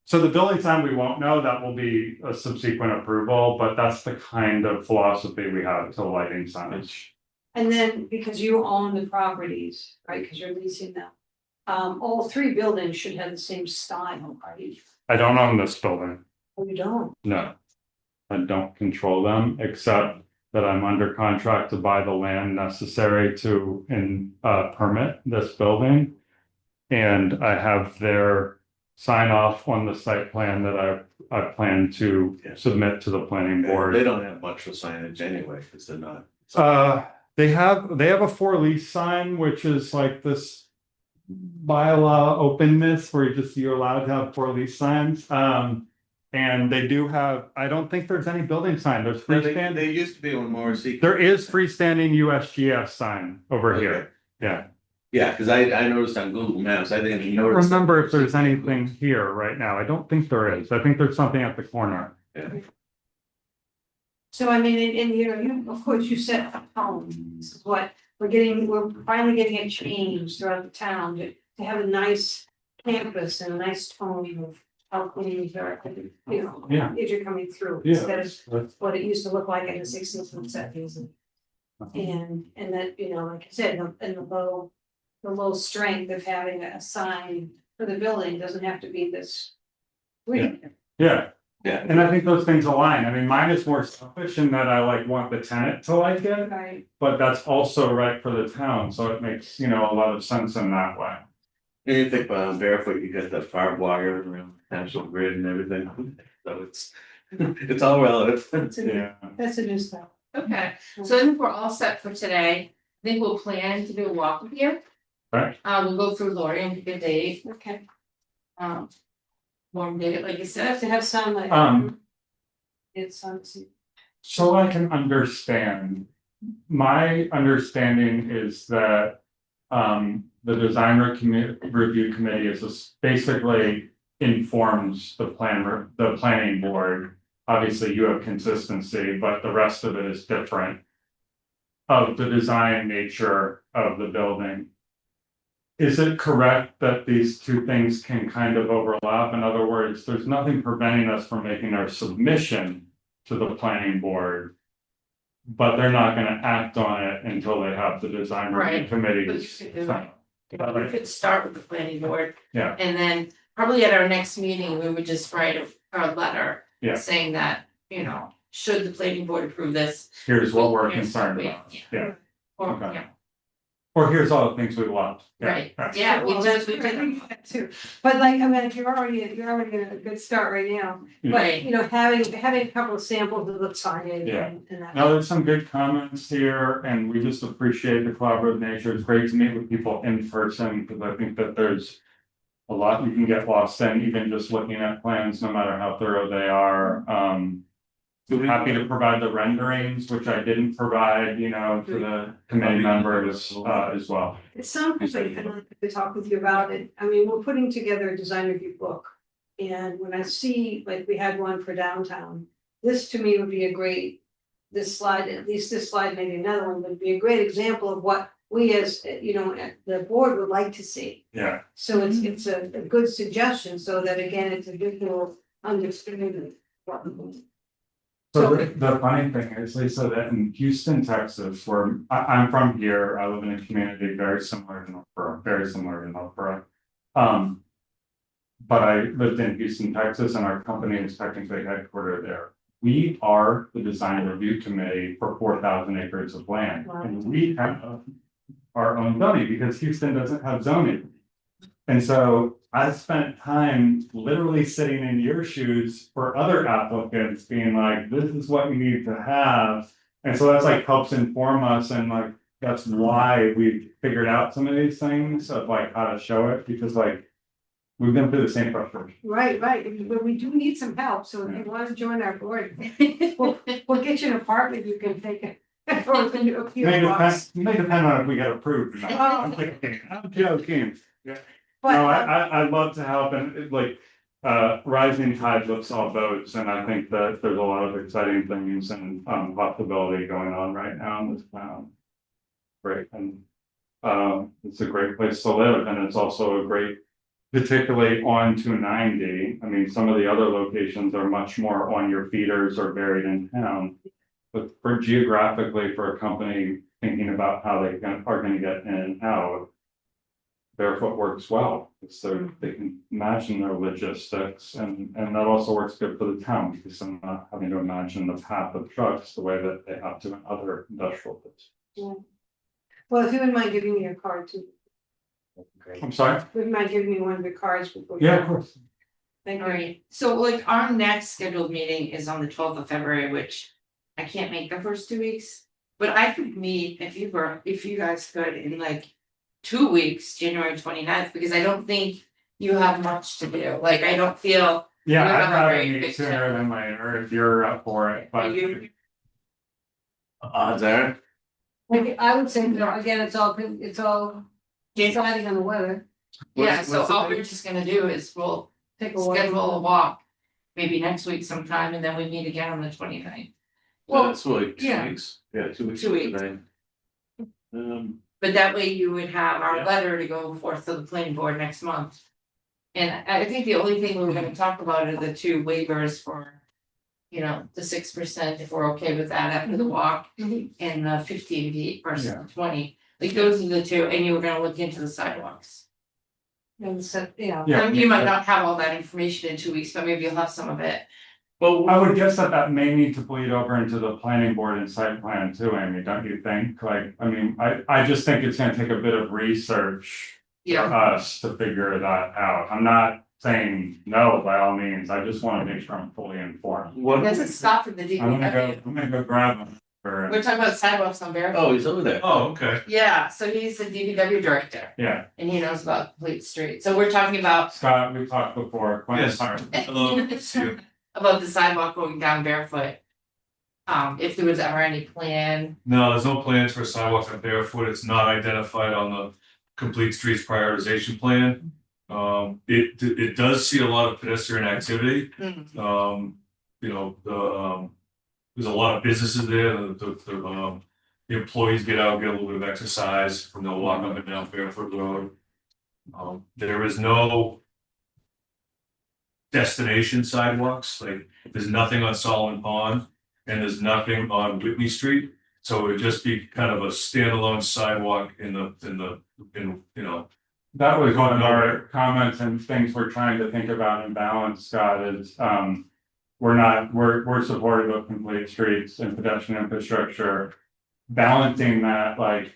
So the building sign, we won't know, that will be a subsequent approval, but that's the kind of philosophy we have to lighting signage. And then because you own the properties, right, because you're leasing them. All three buildings should have the same style, right? I don't own this building, Oh, you don't? no. I don't control them, except that I'm under contract to buy the land necessary to permit this building. And I have their sign off on the site plan that I plan to submit to the planning board. They don't have much of signage anyway, because they're not. They have a for lease sign, which is like this bylaw openness where you're allowed to have for lease signs. And they do have, I don't think there's any building sign, there's freestanding. They used to be on Morrissey. There is freestanding USGS sign over here, yeah. Yeah, because I noticed on Google Maps, I didn't I don't notice. remember if there's anything here right now, I don't think there is, I think there's something at the corner. Yeah. So I mean, and you know, you, of course, you set the tone, this is what we're finally getting a change throughout the town to have a nice campus and a nice tone of how clean you are, you know, Yeah. as you're coming through, Yeah, instead of that's- what it used to look like in the sixties and seventies. And that, you know, like I said, and the low strength of having a sign for the building doesn't have to be this. Yeah, Yeah, and I think those things align, I mean, mine is more selfish in that I like want the tenant to like it. Right, But that's also right for the town, so it makes, you know, a lot of sense in that way. and you think about Barefoot, you got that barbed wire around national grid and everything, so it's all relative. that's a new style. Okay, so I think we're all set for today. I think we'll plan to do a walk up here. Right. We'll go through Lori and pick a date, Okay, warm date, like you so have said. to have some like. It's So I can understand, my understanding is that the review committee basically informs the planning board. Obviously, you have consistency, but the rest of it is different. Of the design nature of the building. Is it correct that these two things can kind of overlap? In other words, there's nothing preventing us from making our submission to the planning board but they're not gonna act on it until they have the design review Right. committees. But you could do sign. We could start with the planning board. Yeah. And then probably at our next meeting, we would just write a letter. Yeah. Saying that, should the planning board approve this? Here's what we're here's what concerned we- about, yeah, Or, Okay. yeah, or here's all the things we want. Yeah, right, yeah, we Well, just, we that's did, great, too. But like, I mean, you're already at a good start right now, but right, having a couple of samples of the signage Yeah. and that. No, there's some good comments here and we just appreciate the collaborative nature. It's great to meet with people in person because I think that there's a lot you can get lost in, even just looking at plans, no matter how thorough they are. Happy to provide the renderings, which I didn't provide, to the committee members, as well. At some point, I'd like to talk with you about it. I mean, we're putting together a design review book. And when I see, like, we had one for downtown, this to me would be a great, this slide, at least this slide, maybe another one, would be a great example of what we as, the board would like to see. Yeah, So it's a good suggestion, so that again, it's a visual understanding. so the funny thing is, Lisa, that in Houston, Texas, where I'm from here, I live in a community very similar to Northborough. But I lived in Houston, Texas, and our company is technically headquartered there. We are the design review committee for 4,000 acres of land, and we have our own zoning because Houston doesn't have zoning. And so I spent time literally sitting in your shoes for other applicants being like, this is what you need to have. And so that's like helps inform us and like, that's why we figured out some of these things of like how to show it, because like we've been through the same frustration. Right, but we do need some help, so if you want to join our board, we'll get you an apartment, you can take it. Or can do a few bucks. May depend on if we get approved or not. I'm joking. No, But, I'd love to help and rising tide lifts all boats, and I think that there's a lot of exciting things and possibility going on right now in this town. Great, and it's a great place to live, and it's also a great, particularly on 290. I mean, some of the other locations are much more on your feeders or buried in town. But for geographically, for a company thinking about how they are gonna get in and out, Barefoot works well, so they can imagine their logistics, and that also works good for the town, because I'm not having to imagine the path of trucks the way that they have to in other industrial places. well, if you wouldn't mind giving me your card too, I'm sorry? would you mind giving me one of the cards before? Yeah, of course. Thank you. alright, so like our next scheduled meeting is on the 12th of February, which I can't make the first 2 weeks. But I could meet if you guys could in like 2 weeks, January 29th, because I don't think you have much to do, like, I don't feel. Yeah, You have I'd a rather very meet big sooner than later if you're up for it, but. You- There, Like, I would say, again, it's all deciding on the weather, Yeah, What's- so what's the all date? we're just gonna do is we'll take a walk. schedule a walk. Maybe next week sometime, and then we meet again on the 29th. Well, that's like yeah. 2 weeks, yeah, 2 weeks. 2 weeks. today. But that way you would have our Yeah. letter to go forth to the planning board next month. And I think the only thing we were gonna talk about are the 2 waivers for. The 6%, if we're okay with that after the walk, Mhm. and the 15 feet versus Yeah. the 20. Like those are the 2, and you were gonna look into the sidewalks. And so, Yeah. You might not have all that information in 2 weeks, but maybe you'll have some of it. Well, I would guess that may need to bleed over into the planning board and site plan too, Amy, don't you think? Like, I mean, I just think it's gonna take a bit of research for us to figure that out. I'm not saying no by all means, I just wanna make sure I'm fully informed. what, Doesn't stop at the I'm DPW. gonna go grab them for, We're talking about sidewalks on Barefoot. oh, he's over there. Oh, okay. Yeah, so he's the DPW director yeah, and he knows about complete street. So we're talking about. Scott, we talked before. Quinn, Yes. sorry. Hello. You. About the sidewalk going down Barefoot. If there was ever any plan, No, there's no plans for sidewalks on Barefoot. It's not identified on the complete streets prioritization plan. It does see a lot of pedestrian activity. There's a lot of businesses there. The employees get out, get a little bit of exercise from the walk up and down Barefoot Road. There is no destination sidewalks, like there's nothing on Solomon Pond and there's nothing on Whitney Street. So it would just be kind of a standalone sidewalk in, you know, That was one of our comments and things we're trying to think about and balance, Scott, is, we're supportive of complete streets and pedestrian infrastructure. Balancing that, like,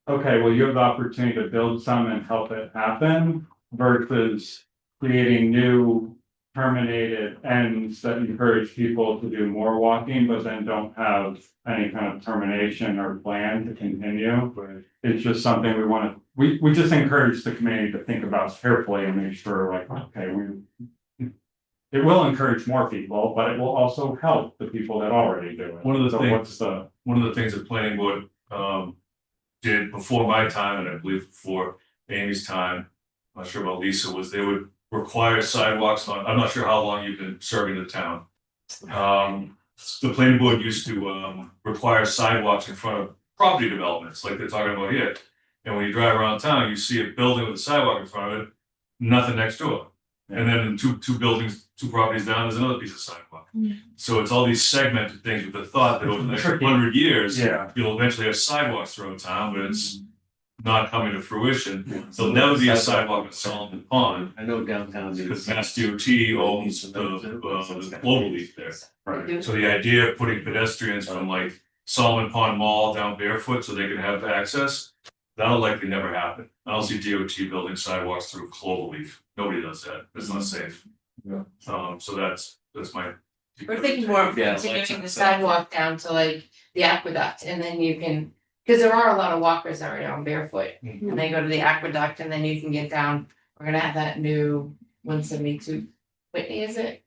okay, well, you have the opportunity to build some and help it happen versus creating new terminated ends that encourage people to do more walking, but then don't have any kind of termination or plan to continue. It's just something we want to, we just encourage the community to think about carefully and make sure, like, okay, it will encourage more people, but it will also help the people that already do it. One of the So things- what's the, one of the things the planning board did before my time, and I believe before Amy's time, I'm not sure about Lisa, was they would require sidewalks on, I'm not sure how long you've been serving the town. The planning board used to require sidewalks in front of property developments, like they're talking about here. And when you drive around town, you see a building with a sidewalk in front of it, nothing next to it. And then in two buildings, 2 properties down, there's another piece of sidewalk. So it's all these segmented things with the thought that over the next 100 years, yeah, you'll eventually have sidewalks throughout town, but it's not coming to fruition. There'll never be a sidewalk in Solomon Pond, I know downtown. because Mass DOT owns the global leaf there. right. So the idea of putting pedestrians from like Solomon Pond Mall down Barefoot so they can have access, that'll likely never happen. I don't see DOT building sidewalks through Cloverleaf. Nobody does that. It's not safe. Yeah. So that's my. We're thinking more of Yeah, continuing the sidewalk down to like the aqueduct and then you can, because there are a lot of walkers already on Barefoot. And they go to the aqueduct and then you can get down, we're gonna have that new 172 Whitney, is it?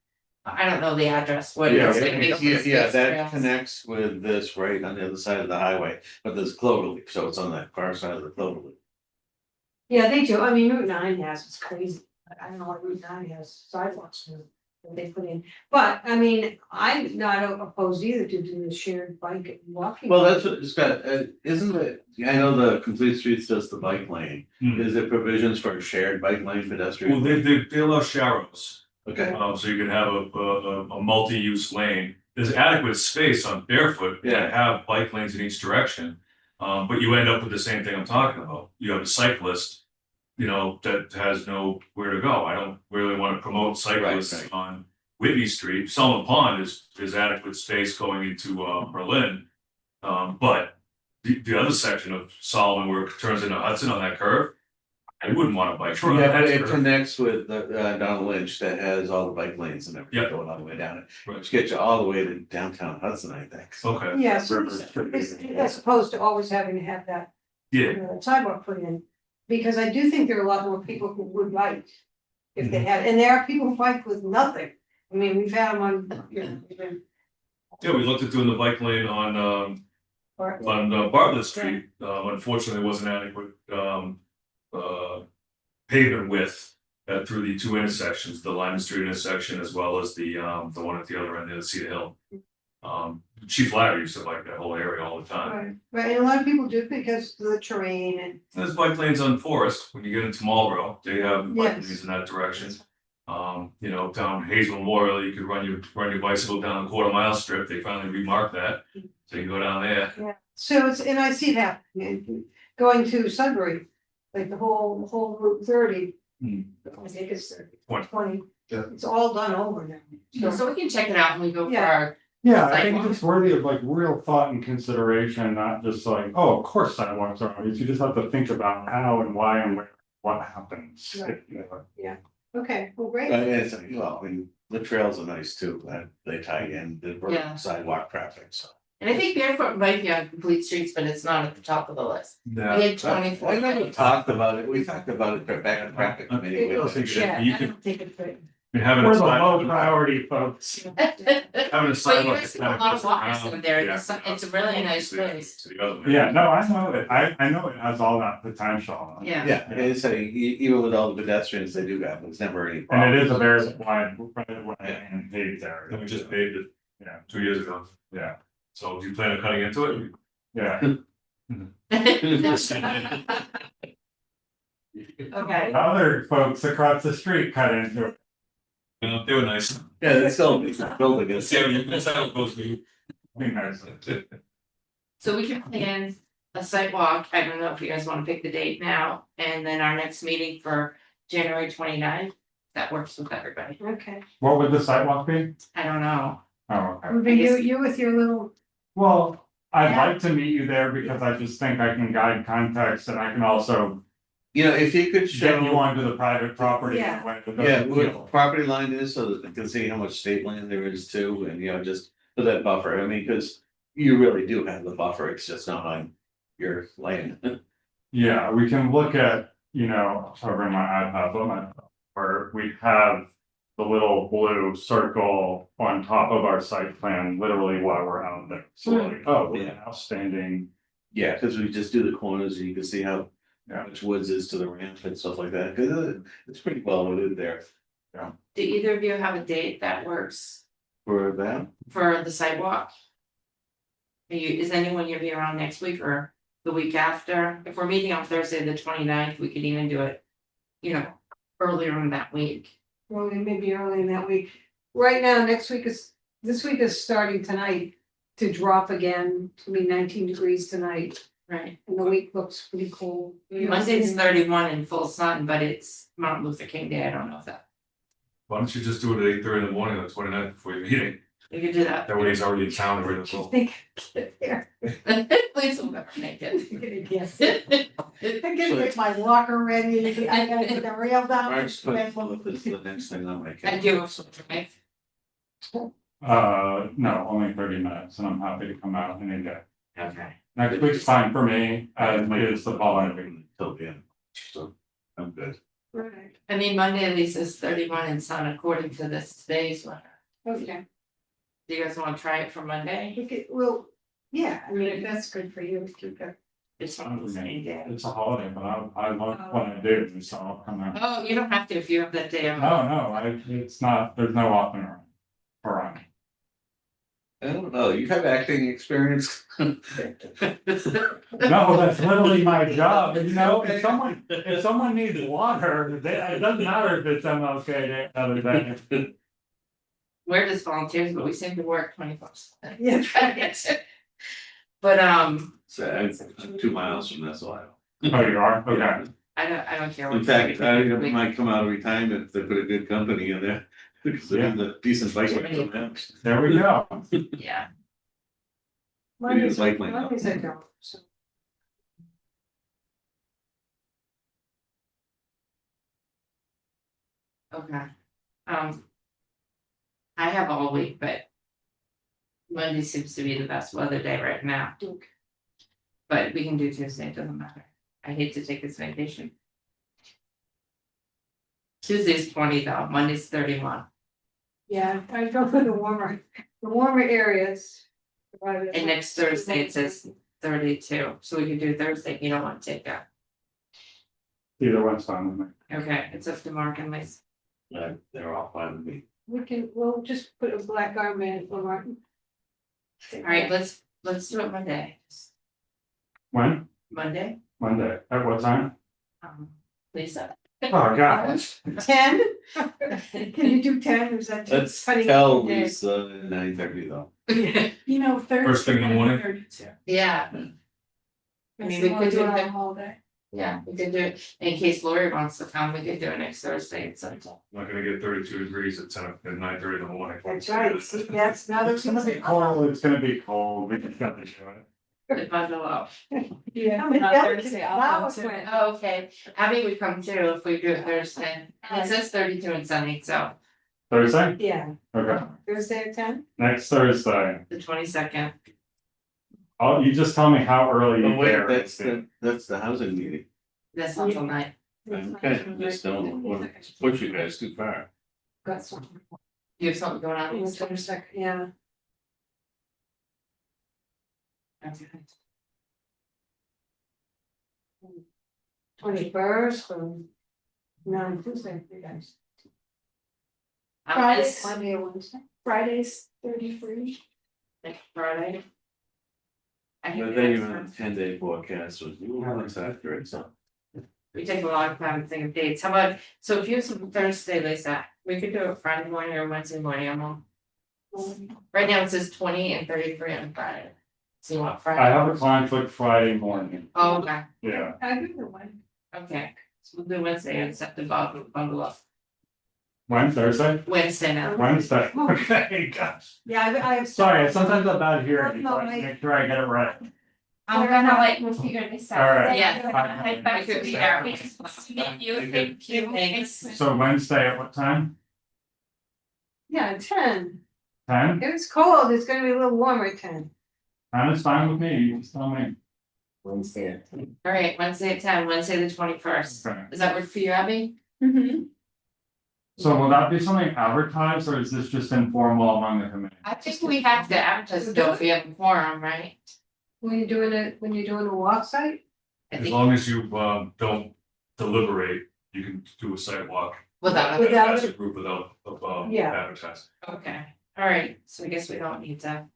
I don't know the address, what Yeah, it's gonna be. open space that trails. connects with this right on the other side of the highway, but there's Cloverleaf, so it's on that far side of the Cloverleaf. Yeah, they do. I mean, Route 9 has, it's crazy. I don't know what Route 9 has sidewalks that they put in. But I mean, I'm not opposed either to do the shared bike and walking. Well, that's what it's got, isn't it, I know the Complete Streets does the bike lane, is there provisions for a shared bike lane Well, pedestrian? they allow sharrows. Okay, So you can have a multi-use lane. There's adequate space on Barefoot Yeah. to have bike lanes in each direction. But you end up with the same thing I'm talking about. You have a cyclist, you know, that has nowhere to go. I don't really want to promote cyclists Right. on Whitney Street. Solomon Pond is adequate space going into Berlin. But the other section of Solomon where it turns into Hudson on that curve, I wouldn't want to bike through yeah, that but it curve. connects with the Donald Lynch that has all the bike lanes and everything Yeah. going all the way down it. Right. Which gets you all the way to downtown Hudson, I think. Okay. Yes, as opposed to always having to have that Yeah. sidewalk put in. Because I do think there are a lot more people who would bike if they had, and there are people who bike with nothing. I mean, we've had them on, you know, even. Yeah, we looked at doing the bike lane on Bartlett Street. Unfortunately, there wasn't adequate pavement width through the 2 intersections, the Lyman Street intersection as well as the one at the other end of the Cedar Hill. Chief Larry used to bike that whole area all the time. Right, and a lot of people do because of the terrain and. There's bike lanes on Forest, when you get into Marlboro, they have bike Yes. lanes in that direction. You know, down Hazel Memorial, you could run your bicycle down a 1/4 mile strip, they finally remarked that, so you can go down there. So it's, and I see it happening, and going to Sudbury, like the whole Route 30. I think it's 20, Yeah. it's all done over now. So we can check it out when we go for Yeah. our, Yeah, I think Sidewalk. it's worthy of like real thought and consideration, not just like, oh, of course sidewalks are obvious. You just have to think about how and why and where, what happens. Right. You know. Okay, well, great. It's, well, I mean, the trails are nice too, they tie in the Yeah. sidewalk traffic, so. and I think Barefoot might be on complete streets, but it's not at the top of the list. We had 24. I never talked about it, we talked about it back in traffic committee. I don't think Yeah, you I could, don't think it's right. having We're a the low sidewalk, priority folks. having a But you sidewalk. guys get a lot of walkers in there, it's a really nice to place. the other way. Yeah, no, I know it. I know it has all that potential. Yeah. Yeah, and it's a, even with all the pedestrians they do have, it's never any problem. And it is a very wide, and paved area. And we just paved it Yeah, 2 years ago, yeah, so do you plan on cutting into it? yeah. Okay, Other folks across the street cut into it. They were nice. Yeah, it's still, it's a building, it's. That's how it goes to you. Be nice. So we can plan a site walk. I don't know if you guys wanna pick the date now, and then our next meeting for January 29th. That works with everybody. Okay. What would the sidewalk be? I don't know. Oh, okay. Ruby, you with your little, Well, I'd Yeah. like to meet you there because I just think I can guide context and I can also You know, if you could get you show, onto the private property. Yeah. and when it yeah, doesn't where the feel- property line is, so that they can see how much state land there is too, and just for that buffer, I mean, cause. You really do have the buffer, it's just not on your land. Yeah, we can look at, I'll bring my iPad, where we have the little blue circle on top of our site plan, literally while we're out there. So like, oh, we're Yeah. now standing, Yeah, cause we just do the corners, and you can see how Yeah. much woods is to the ramp and stuff like that, cause it's pretty well wooded there Do either of you have a date that works for that. for the sidewalk? Is anyone gonna be around next week or the week after? If we're meeting on Thursday, the 29th, we could even do it, earlier in that week. well, maybe early in that week. Right now, this week is starting tonight to drop again, to be 19 degrees tonight, Right. and the week looks pretty cool. Monday's 31 in full sun, but it's Martin Luther King Day. I don't know if that, Why don't you just do it at 8:30 in the morning on the 29th before your meeting? we could do that. That way he's already in town, ready to I go. think, get there. Please will never make it. I'm gonna guess. I'm gonna get my walker ready, I gotta get the rail down. March 24th is the next thing on my I calendar. do have something, right? no, only 30 minutes, and I'm happy to come out any day. Okay. Next week's fine for me, as is the following week. Till the end, so I'm good. Right, I mean, Monday at least is 31 in sun according to this today's weather. okay, Do you guys wanna try it for Monday? well, yeah, I mean, if that's good for you, keep it. It's on the same day. It's a holiday, but I love what I do, so I'll come out. Oh, you don't have to if you have that day off. No, it's not, there's no off and around. I don't know, you have acting experience? No, that's literally my job, and if someone needs water, it doesn't matter if it's MLK Day, another day. We're just volunteers, but we seem to work 24. Yeah. But So I'm 2 miles from this, so I Oh, you are, okay, I don't care. don't. In what fact, you I do. might come out of retirement if they put a good company in there. Because they're in the decent bike lane for them. there we go. Yeah, It's like my- Mondays I don't, so. okay. I have all week, but Monday seems to be the best weather day right now. Okay. But we can do Tuesday, it doesn't matter. I hate to take this vacation. Tuesday's 20 though, Monday's 31. Yeah, I go for the warmer areas. And next Thursday it says 32, so we can do Thursday, if you don't want to take that. Either one's fine with me. Okay, it's up to Mark and Lisa. They're all fine with me. We'll just put a black garment for Martin. Alright, let's do it Monday. When? Monday, Monday, at what time? Lisa. Oh, gosh. 10? Can you do 10, or is that too? Let's cutting tell it in? Lisa 9:30 though. You know, Thursday. First thing in the morning? 32. Yeah, I mean, we could do it that. all day. yeah, we could do it, in case Lori wants to come, we could do it next Thursday at some time. I'm not gonna get 32 degrees at 9:30 in the morning. That's right, see, that's another. It's gonna be cold, it's gonna be cold, we just gotta do it. The bundle up. Yeah. Not not Thursday, I'll Flowers go too. went. Oh, okay, Abby would come too if we do it Thursday, and it says 32 and sunny, so Thursday? Yeah, Okay, Thursday at 10? next Thursday. the 22nd. Oh, you just tell me how early Oh you wait, care. that's the housing meeting. That's not till night. Okay, just don't want to push you guys too far. Got something. You have something going on? On the 22nd, yeah. Okay. 21st, or no, Tuesday, you guys. Friday. Monday or Wednesday? Friday's 33. Next Friday. I can But do then next you have Thursday. a 10-day forecast, so that's accurate, so. We take a long time to think of dates, how about, so if you have some Thursday, Lisa, we could do it Friday morning or Wednesday morning, I'm on. Right now it says 20 and 33 on Friday. So you want I Friday? have a conflict Friday morning, Oh, okay, yeah. I agree with one. okay, so we'll do Wednesday and set the bundle up, When, Thursday? Wednesday now. Wednesday, okay, gosh. Yeah, I have. Sorry, sometimes I'm bad hearing, No, so I I- make sure I get it right. I'm gonna let you figure this out. All right. Yeah. Bye. Head back to the area. Thank you, thank you. Thanks. So Wednesday at what time? Yeah, 10. 10? If it's cold, it's gonna be a little warmer at 10. 10 is fine with me, you just tell me. Wednesday at 10. All right, Wednesday at 10, Wednesday the 21st. Okay. Does that work for you, Abby? So will that be something advertised or is this just informal among the committee? I think we have to advertise it though if we have a quorum, right? When you're doing a walk site? I As think long as you don't deliberate, you can do a sidewalk. without, Without As a it. group without Yeah. advertising. okay, all right, so I guess we don't need to.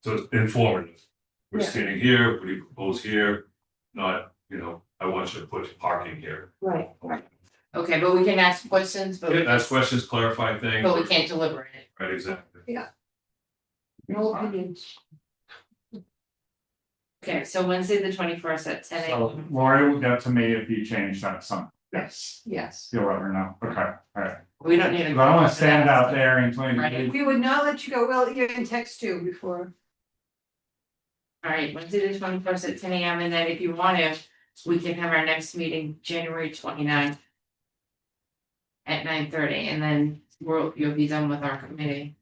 So it's informative. We're Yeah. standing here, what do you propose here? Not, I want you to put parking here. Right. Okay, but we can ask questions, but we Ask questions, clarify things. but we can't deliberate. Right, exactly. No opinions. Okay, so Wednesday the 21st at 10 So a.m. Lori will get to me if you change that some, yes, Yes. you'll let her know, okay, alright. We don't need I a. don't wanna stand out there in Right. 20. We would not let you go, well, you're in text too before. All right, Wednesday the 21st at 10 a.m. and then if you want to, we can have our next meeting January 29th. At 9:30 and then you'll be done with our committee.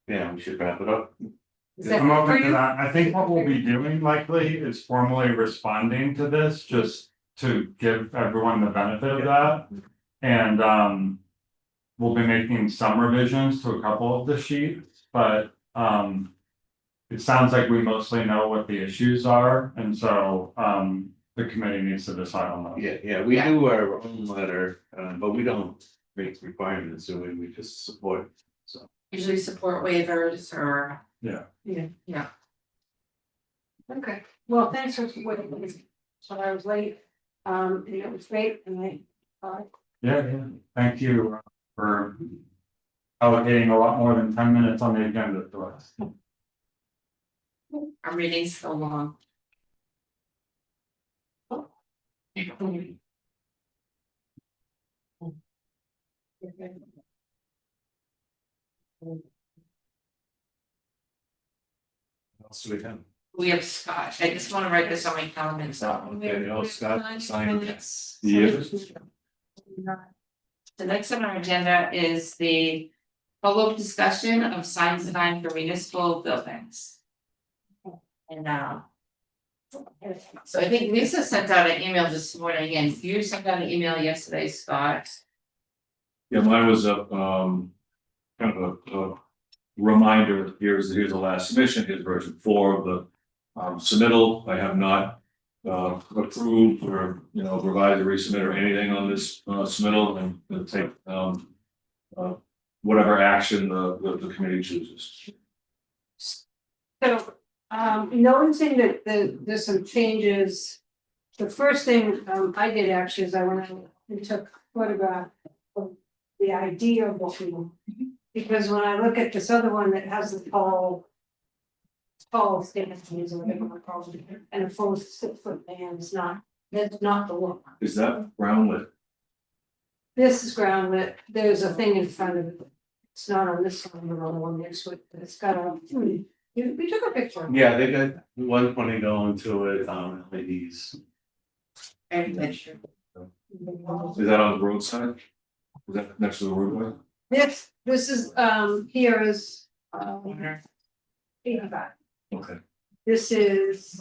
Yeah, we should wrap it up. Is that I'm for open to you? that, I think what we'll be doing likely is formally responding to this, just to give everyone the benefit of that. And we'll be making some revisions to a couple of the sheets, but it sounds like we mostly know what the issues are, and so the committee needs to decide on that. Yeah, we do our own letter, but we don't make requirements, so we just support, so. Usually support waivers or. Yeah. Okay, well, thanks for waiting, so I was late, and it was great, and Yeah, thank you for allocating a lot more than 10 minutes on the agenda to us. Our meeting's so long. Else we have. We have Scott, I just wanna write this on my calendar, so. Okay, all Scott signed. Minutes. Yes. The next on our agenda is the follow-up discussion of sign design for municipal buildings. And so I think Lisa sent out an email this morning and you sent out an email yesterday, Scott. Yeah, mine was a, kind of a reminder, here's the last submission, here's version 4 of the submittal. I have not approved or, revised or resubmit or anything on this submittal, and will take whatever action the committee chooses. So, noticing that there's some changes. The first thing I did actually is I went out and took a photograph of the idea of what we want. Because when I look at this other one that has the tall stanchions or whatever we're calling it, and a full 6-foot band is not, that's not the look. Is that brown lit? This is ground lit, there's a thing in front of it. It's not on this one, but on the one next to it, but it's got a, we took a picture. Yeah, they got 120 going to it, LEDs. And picture. Is that on the roadside? Is that next to the roadway? This is, here is, 85. Okay, This is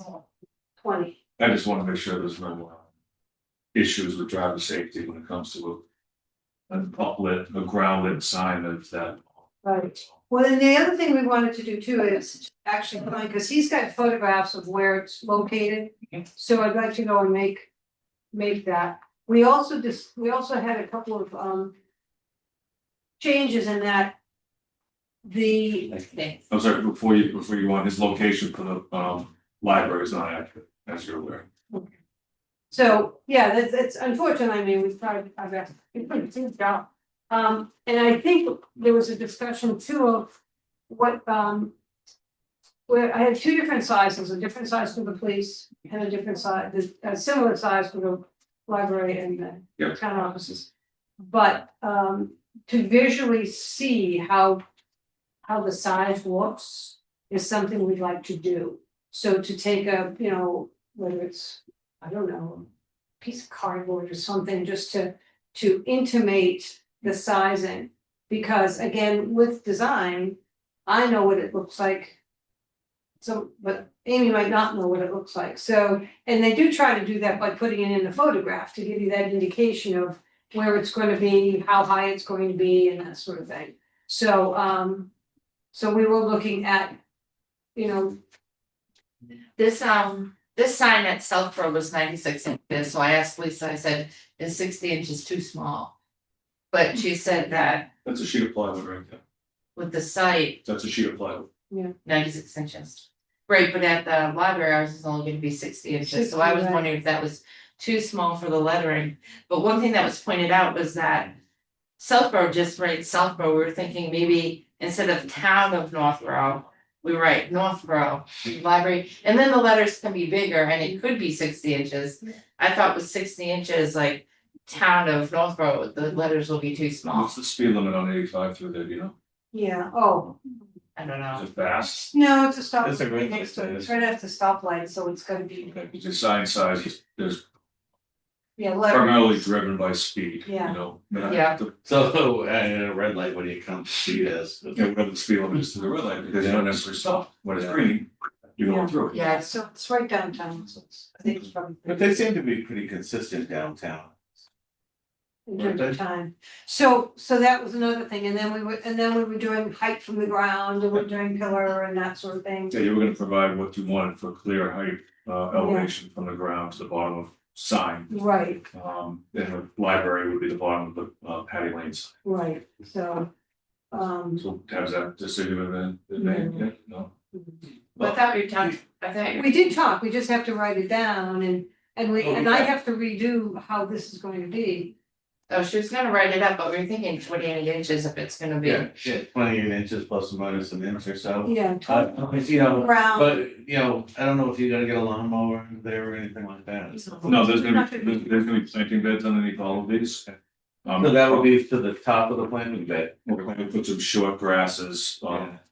20. I just want to make sure there's no issues with driver safety when it comes to an uplit, a ground lit sign that's that. Right. Well, then the other thing we wanted to do too is actually, because he's got photographs of where it's located. So I'd like to go and make that. We also had a couple of changes in that. Okay. I'm sorry, before you want, his location for the library is not accurate, as you're aware. So, yeah, that's unfortunately, I mean, we tried our best, we put a good job. And I think there was a discussion too of what where I had two different sizes, a different size for the police and a different size, a similar size for the library and the Yep. town offices. But to visually see how the size looks is something we'd like to do. So to take a, you know, whether it's, I don't know, a piece of cardboard or something, just to intimate the sizing. Because again, with design, I know what it looks like. So, but Amy might not know what it looks like, so, and they do try to do that by putting it in the photograph to give you that indication of where it's gonna be, how high it's going to be, and that sort of thing. So, so we were looking at, you know, This sign at Southborough was 96 inches, so I asked Lisa, I said, is 60 inches too small? But she said that That's a sheet of plywood right there. with the site, That's a sheet of plywood. 96 inches. Right, but at the library, ours is only gonna be 60 inches, so I 60, was right. wondering if that was too small for the lettering. But one thing that was pointed out was that Southborough, just right, Southborough, we were thinking maybe instead of town of Northborough, we write Northborough Library, and then the letters can be bigger and it could be 60 inches. I thought with 60 inches, like town of Northborough, the letters will be too small. What's the speed limit on 85 through there, do you know? yeah, oh, I don't know. Is it fast? no, it's a stop. It's a red next to light, it. It's yeah. right after stoplight, so it's gonna be, Okay, because sign size is yeah, letter, primarily driven by speed, you Yeah. know? Yeah. So, in a red light, what do you come to see this? Yeah, whatever the speed limit is to the red light, because you don't necessarily stop, when it's green, you're going through it. Yeah, so it's right downtown, so it's, I think it's probably. But they seem to be pretty consistent downtown. In terms of time. So that was another thing, and then we were doing height from the ground, and we're doing pillar and that sort of thing. Yeah, you were gonna provide what you wanted for clear height, elevation from the ground to the bottom of sign. Right, And the library would be the bottom of the Patty Lanes. right, so, So has that decision been made yet? No? I thought we talked, I thought you. we did talk, we just have to write it down and I have to redo how this is going to be. Oh, she was gonna write it up, but we were thinking 28 inches if it's gonna be. Yeah, 28 inches plus or minus an inch or so. Yeah, You know, ground. but, you know, I don't know if you're gonna get a lawnmower there or anything like that. No, there's gonna be planting beds underneath all of these. So that would be to the top of the planting bed. We're going to put some short grasses,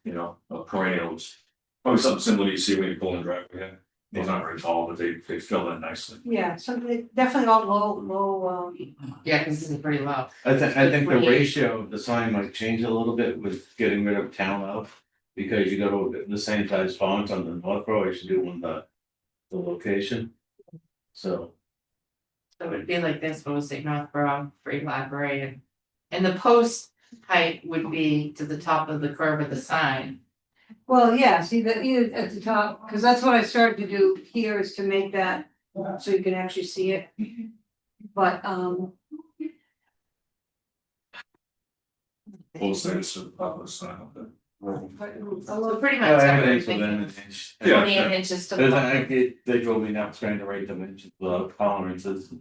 you know, perennials. Probably something similar you see when you pull in driveway. They're not very tall, but they fill in nicely. Yeah, something, definitely all low, Yeah, cause this is pretty low. I think the 28. ratio of the sign might change a little bit with getting rid of town of. Because you go to the same size fonts on the North Row, as you do on the location. So, So it'd be like this, but we'll say Northborough Free Library and the post height would be to the top of the curve of the sign. well, yeah, see that either at the top, cause that's what I started to do here is to make that, so you can actually see it. But, Both sides of the top of the sign up there. So pretty much. everything's everything. within an inch. Yeah. 28 inches to the top. They drove me nuts trying to write dimensions without tolerances.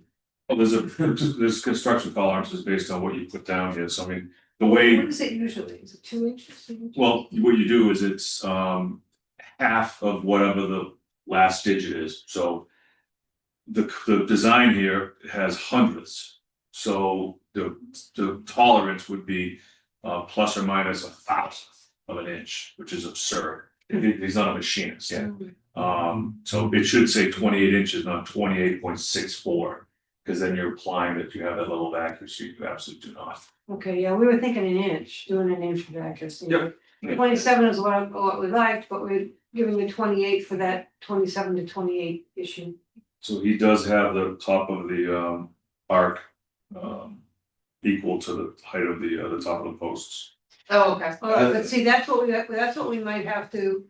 Well, there's construction tolerances based on what you put down here, so I mean, the way. what is it usually? Is it 2 inches? 3 inches? Well, what you do is it's half of whatever the last digit is, so. The design here has hundredths, so the tolerance would be plus or minus 1/1000th of an inch, which is absurd. He's not a machinist. So it should say 28 inches, not 28.64. Cause then you're implying that you have that level of accuracy, you absolutely do not. Okay, yeah, we were thinking an inch, doing an inch for accuracy. Yep. 27 is what we liked, but we're giving you 28 for that 27 to 28 issue. So he does have the top of the arc equal to the height of the top of the posts. Oh, okay. But see, that's what we might have to.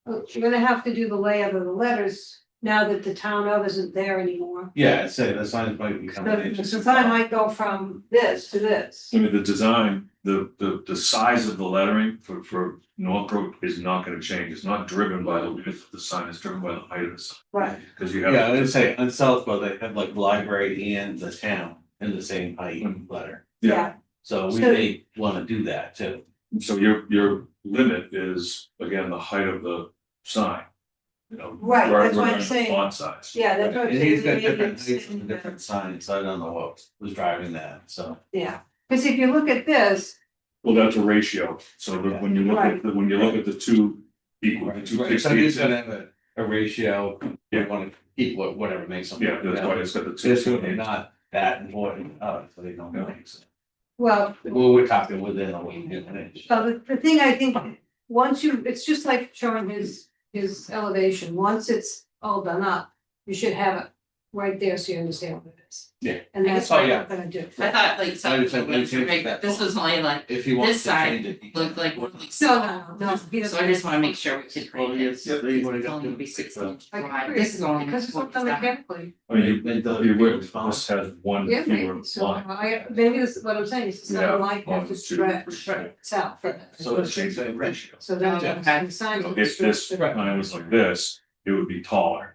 You're gonna have to do the layout of the letters now that the town of isn't there anymore. Yeah, I'd say the signs might become an inch. The sign might go from this to this. I mean, the design, the size of the lettering for Northbrook is not gonna change, it's not driven by the width of the sign, it's driven by the height of the sign. Right. Cause you have. Yeah, I'd say on Southborough, they have like library and the town in the same height letter. Yeah. So we So- may wanna do that too. So your limit is, again, the height of the sign. You know. Right, that's what I'm regarding the saying. Font size. Yeah, that's what I'm And saying. he's got Maybe different heights extend and that. different signs, I don't know what was driving that, so. Yeah, because if you look at this, Well, that's a ratio, so that when you look at, when you look at the two equal, the two Right, so he's sixties. gonna have a ratio, Yeah. you wanna keep whatever makes them. Yeah, that's why it's got the two. It's really not that important, so they don't mix it. well, We're talking within a week, inch. so the thing I think, once you, it's just like showing his elevation, once it's all done up, you should have it right there so you understand what it is. Yeah. And that's Oh, what yeah. I'm gonna do. I thought like I just have to change something, that. this was only like, If he wants this to side change it. he can. looked like. No, he doesn't. So I just wanna make sure we could Oh, read yes, it. yeah, they wanna It's go only to- be 6 inches I wide, agree, this is only. because it's not done 47. mechanically. I mean, you would, this has one Yeah, fewer maybe, so line. maybe this, what I'm saying is it's Yeah, not like one, that to two, stretch right. south. So it's change that ratio. So then Okay. the signs. So will if this stretch. line was like this, it would be taller.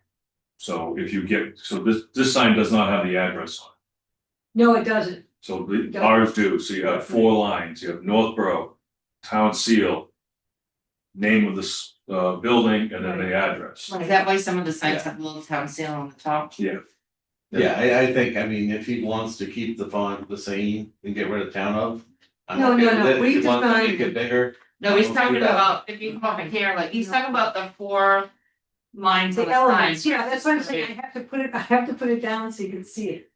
So if you get, so this sign does not have the address on it. No, it doesn't. So Doesn't. ours do, so you have 4 lines, you have Northborough, town seal. Name of this building and then the address. Is that why some of the signs have a little town seal on the top? Yeah. Yeah, I think, I mean, if he wants to keep the font the same and get rid of town of. I'm No, okay no, with no, it. If we he wants to make designed- it bigger. No, he's Okay, talking yeah. about, if you come over here, like, he's talking about the 4 lines on The the elements, sign. yeah, that's what I'm saying, I have to put it down so you can see it.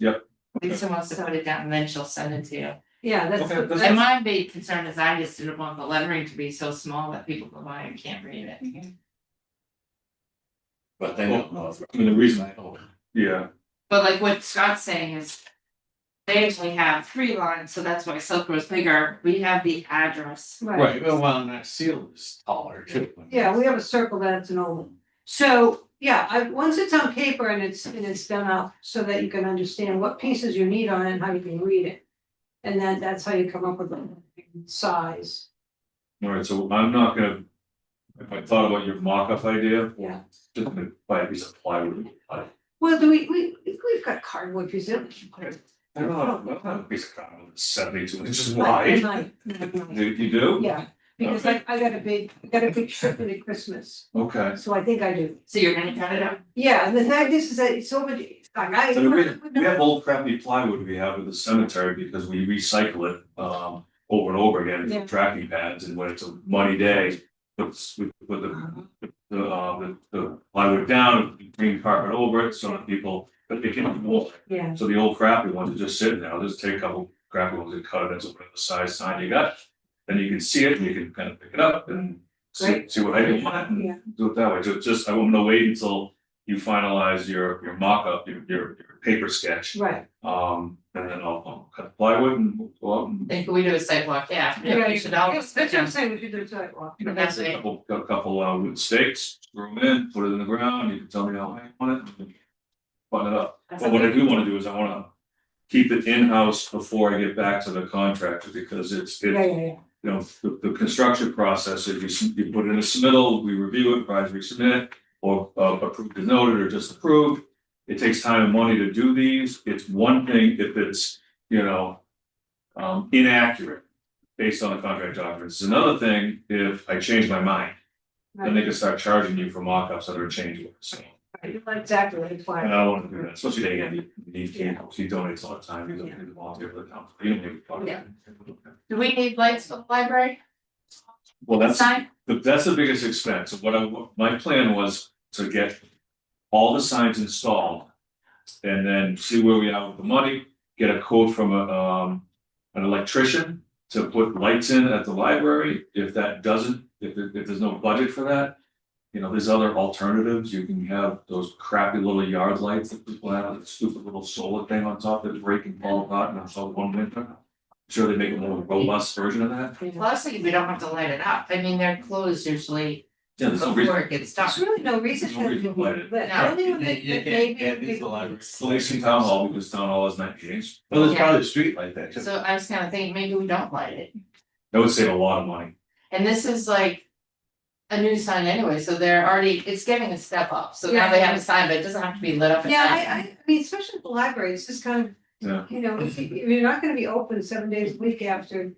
Lisa wants to put it down and then she'll send it to you. Yeah, that's. Okay, that's- And my big concern is I just didn't want the lettering to be so small that people go by and can't read it. But they don't know. I mean, the reason, yeah, But like what Scott's saying is. They actually have 3 lines, so that's why Silk was bigger, we have the address. Right, well, and that seal is taller too. Yeah, we have a circle that's an oval. So, yeah, once it's on paper and it's done up so that you can understand what pieces you need on it and how you can read it. And then that's how you come up with the size, alright, so I'm not gonna. If I thought about your mock-up idea, yeah. just gonna buy a piece of plywood. Well, we've got cardboard pieces. I don't know, I have a piece of cotton that's 72 inches Right, wide. right. You do? Yeah, because I got a big trip at Christmas, Okay. so I think I do. So you're gonna cut it out? Yeah, and the fact is that it's so much, like So we have old crappy plywood we have at the cemetery because we recycle it over and over again Yeah. for tracking pads, and when it's a muddy day. We put the plywood down, green carpet over it, so that people, but they can walk. Yeah, So the old crappy ones are just sitting there, I'll just take a couple crappy ones and cut it into whatever size sign you got. Then you can see it and you can kind of pick it up and see Right. what I do want Yeah. and do it that way, so it's just, I want to wait until. You finalize your mock-up, your paper sketch, right. and then I'll cut plywood and we'll go out and. Think we do a sidewalk, yeah, we should all. Yes, that's what I'm saying, we should do a sidewalk. That's A it. couple wood stakes, screw them in, put it in the ground, you can tell me how high you want it. And button it up, but what I do wanna do is I wanna keep it in-house before I get back to the contractor, because it's. Yeah. You know, the construction process, if you put in a submittal, we review it, prior to resubmit. Or approved as noted or just approved, it takes time and money to do these, it's one thing if it's, you know. Inaccurate based on the contract documents, it's another thing if I change my mind. Then they can start charging you for mock-ups that are changeable, so. Exactly, that's And why. I don't wanna do that, especially again, he donates a lot of time, he doesn't volunteer for the town, you don't need to. Yeah. Do we need lights for the library Well, that's, sign? that's the biggest expense, my plan was to get all the signs installed. And then see where we are with the money, get a quote from an electrician to put lights in at the library, if that doesn't, if there's no budget for that. You know, there's other alternatives, you can have those crappy little yard lights that people have, that stupid little solar thing on top that's breaking all apart and it's all one winter. I'm sure they make a more robust version of that. Plus, we don't have to light it up, I mean, they're closed usually Yeah, there's no before reason, it gets dark. There's really no reason There's for no it reason to to light be it. lit. No. The only one that You maybe can't would use be- the library. Lacing Town Hall, because Town Hall has 19 Well, there's Yeah. probably a street like that too. So I was kinda thinking, maybe we don't light it, that would save a lot of money. and this is like. A new sign anyway, so they're already, it's getting a step up, so now they have a sign, but it doesn't have to be lit up at Yeah, night. I mean, especially the library, it's just kind of, Yeah. you know, if you're not gonna be open 7 days a week after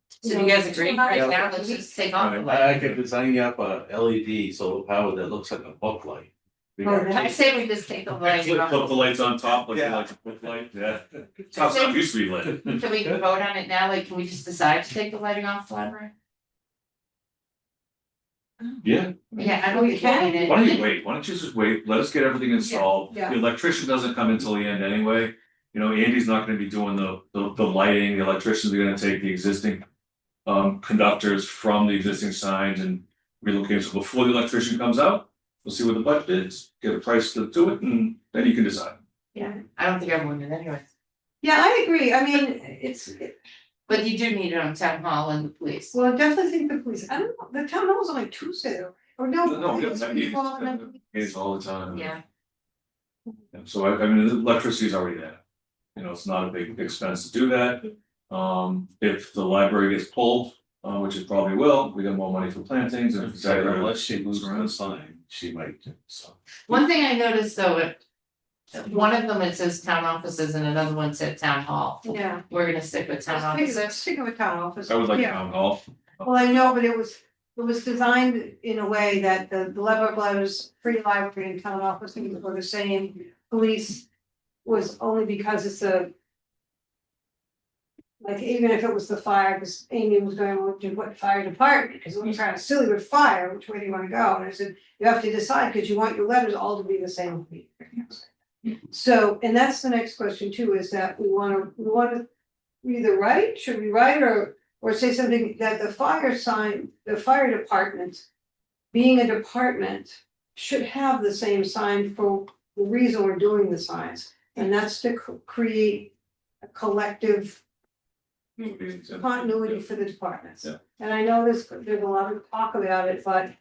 So do you guys agree right now, let's just take off the light? I could design you up a LED solar power that looks like a book light. I say we just take the light Flip off. the lights on top, like, Yeah. like a quick light, yeah. That's how stuff used to be lit. Can we vote on it now, like, can we just decide to take the lighting off the library? Yeah, Yeah, I don't think we need it. why don't you wait, why don't you just wait, let us get everything installed, Yeah. the electrician doesn't come until the end anyway. You know, Andy's not gonna be doing the lighting, the electricians are gonna take the existing. Conductors from the existing signs and relocate, so before the electrician comes out, we'll see what the budget is, get a price to do it, and then you can decide. Yeah, I don't think everyone did anyway, Yeah, I agree, I mean, but you do need it on town hall and the police. well, I definitely think the police, I don't know, the town hall was only Tuesday, or no. No, I we guess have people meetings, have- meetings all the time. Yeah, And so I mean, the electricity's already there. You know, it's not a big expense to do that. If the library gets pulled, which it probably will, we got more money for plantings and if it's Unless she moves around the sign, she might, so. one thing I noticed though, one of them it says town offices and another one said town hall. Yeah. We're gonna stick with town offices. Speaking of a town office. I would like yeah. town hall. Well, I know, but it was designed in a way that the Lever Brothers Free Library and Town Office were the same. Police was only because it's a. Like even if it was the fire, because Amy was going to what fire department, because it was kind of silly with fire, which way do you wanna go? And I said, you have to decide, because you want your letters all to be the same. So, and that's the next question too, is that we wanna either write, should we write or say something that the fire sign, the fire department. Being a department should have the same sign for the reason we're doing the signs, and that's to create a collective continuity for the departments. Yeah. And I know there's a lot of talk about it, but.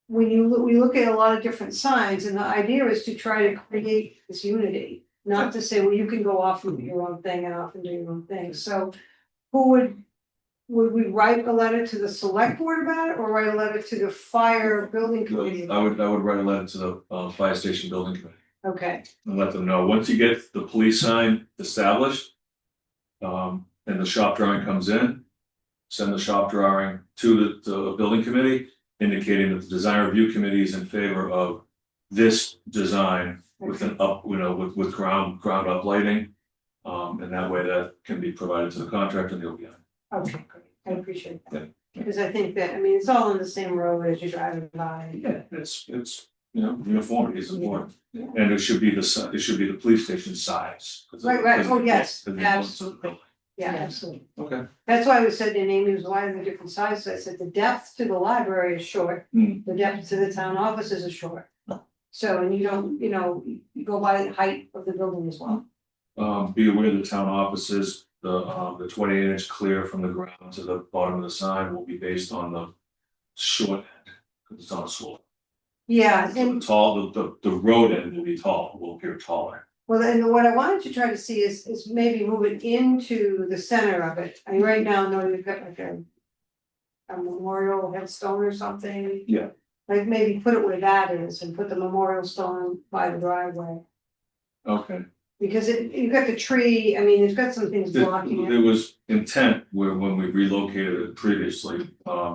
We look at a lot of different signs, and the idea is to try to create this unity. Not to say, well, you can go off and do your own thing and off and do your own thing, so. Who would we write a letter to the select board about it, or write a letter to the fire building committee? I would write a letter to the fire station building committee Okay, and let them know, once you get the police sign established. And the shop drawing comes in. Send the shop drawing to the building committee, indicating that the design review committee is in favor of. This design with an up, you know, with ground up lighting. And that way that can be provided to the contractor and they'll be on. okay, great, I appreciate Yeah. that, because I think that, I mean, it's all on the same road as you're driving by. Yeah, it's, you know, uniformity is important. Yeah. And it should be the police station size. Right, oh, yes, Because it- absolutely. Yeah, Yeah. absolutely. Okay. That's why we said in Amy was why are the different sizes, I said the depth to the library is short, Hmm. the depth to the town offices is short. So, and you don't, you know, you go by the height of the building as well. Be aware the town offices, the 28-inch clear from the ground to the bottom of the sign will be based on the short end, because it's on a slope. Yeah, So the and tall, the road end will be tall, will appear taller. well, then what I wanted to try to see is maybe move it into the center of it. I mean, right now, no, you've got like a memorial headstone or something. Yeah. Like maybe put it where that is and put the memorial stone by the driveway. Okay. Because you've got the tree, I mean, it's got some things blocking There it. was intent when we relocated it previously,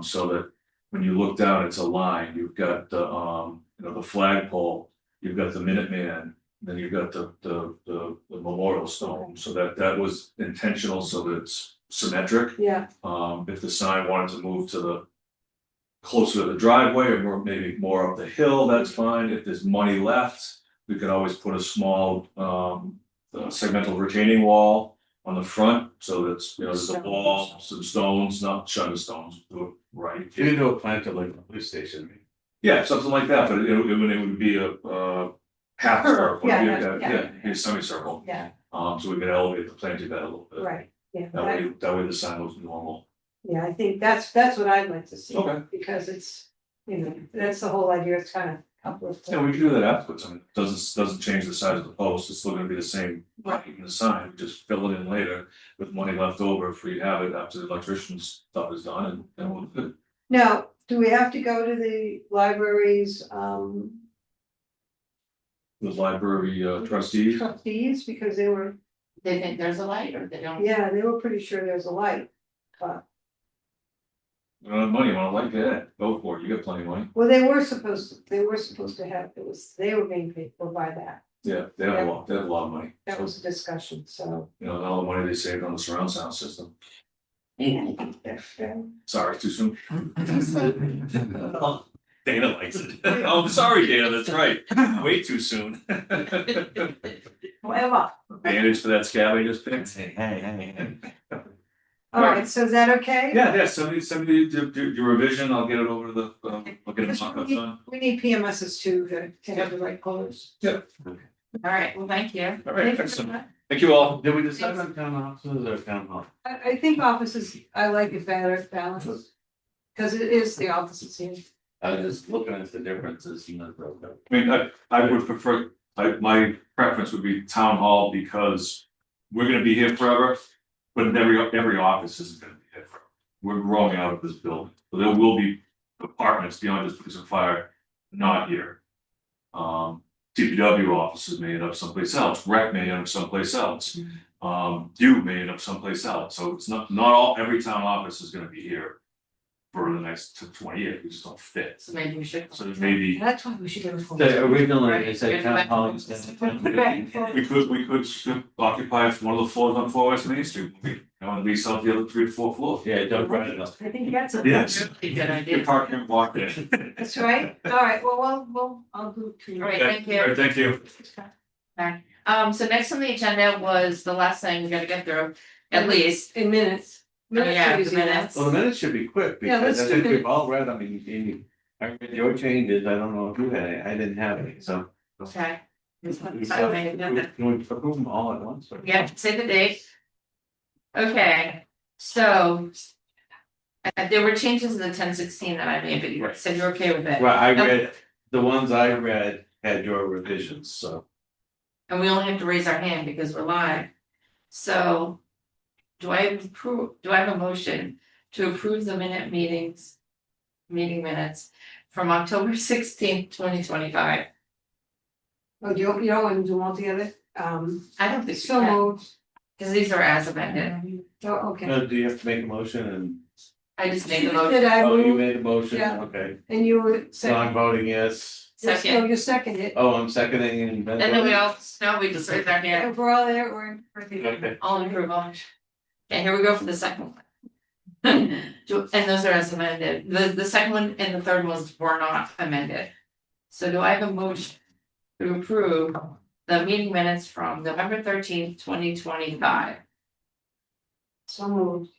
so that when you look down, it's a line, you've got the, you know, the flagpole, you've got the Minuteman, then you've got the memorial stone, so that was intentional, so that it's symmetric. Yeah, If the sign wanted to move to the closer to the driveway or maybe more up the hill, that's fine, if there's money left, we could always put a small, segmental retaining wall on the front, so that's, you know, there's a wall, some stones, not shutter stones, do it right. You can do a planter like the police station. Yeah, something like that, but it would be a half circle, Yeah, it'd be a semicircle. yeah, So we could elevate the planting bed a little bit. right, yeah. That way the sign looks normal. Yeah, I think that's what I'd like to see. Okay. Because it's, you know, that's the whole idea, it's kind of uplift. Yeah, we can do that afterwards, I mean, it doesn't change the size of the post, it's still gonna be the same height in the sign, just fill it in later. With money left over, if we have it after the electrician's stuff is done, and then we'll do it. Now, do we have to go to the library's The library trustees, trustees, because they were, They think there's a light or they don't? yeah, they were pretty sure there's a light. But You don't have money, you wanna like that, go for it, you got plenty of money. Well, they were supposed to have, they were being paid for by that. Yeah, they have a lot of money. That So, was a discussion, so. you know, and all the money they saved on the surround sound system. Yeah. Sorry, too soon. Dana likes it. Oh, I'm sorry, Dana, that's right. Way too soon. Whatever. Bandage for that scab I just picked. Hey. All right, so is that okay? Yeah, send me your revision, I'll get it over to the, I'll get it mock-up done. We need PMSs to have the right colors. Yep. All right, well, thank you. All right, excellent. Thank you all. Did we decide on town offices or town hall? I think offices, I like it better balanced. Cause it is the offices here. I was just looking at the differences, you know. I mean, I would prefer, my preference would be town hall because we're gonna be here forever. But every office isn't gonna be here forever. We're growing out of this building, so there will be departments beyond just police and fire not here. DPW offices may end up someplace else, rec may end up someplace else. You may end up someplace else, so it's not every town office is gonna be here. For the next 20 years, we just don't fit, So maybe we should. so there may be. That's why we should have a full. Originally, Right. it said town hall instead of. We could occupy one of the floors on 4 West Main Street, and lease out the other 3 to 4 floors. Yeah, don't write it up. I think that's a. Yes. Really good You idea. park here and walk there. That's right. All right, well, I'll do two. All right, thank you. All right, thank you. Okay, so next on the agenda was the last thing we gotta get through, at least. In minutes. Minutes yeah, are the easy minutes. Well, the minutes should be quick, Yeah, because let's I do think minutes. we've all read, I mean, I read your changes, I don't know if you had any, I didn't have any, so. Okay. Can Okay, we approve them all at once? or- yeah, say the date. Okay, so. There were changes in the 1016 that I made, but you said you're okay with it. Well, I read, the ones I read had your revisions, so. And we only have to raise our hand because we're live. So. Do I have a motion to approve the meeting minutes from October 16th, 2025? Oh, you don't want to do them all together? I don't think So so, moved. because these are as amended. Oh, okay. Do you have to make a motion and, I just made the Did motion. I oh, you move? made a motion, Yeah. okay, And you were so I'm second. voting yes, Yes, no, Second, you seconded. oh, I'm seconding and. and then we all, no, we just raised our hand, If we're all there, we're. Okay. all in approval. Okay, here we go for the second one. And those are as amended, the second one and the third ones were not amended. So do I have a motion to approve the meeting minutes from November 13th, 2025? So moved.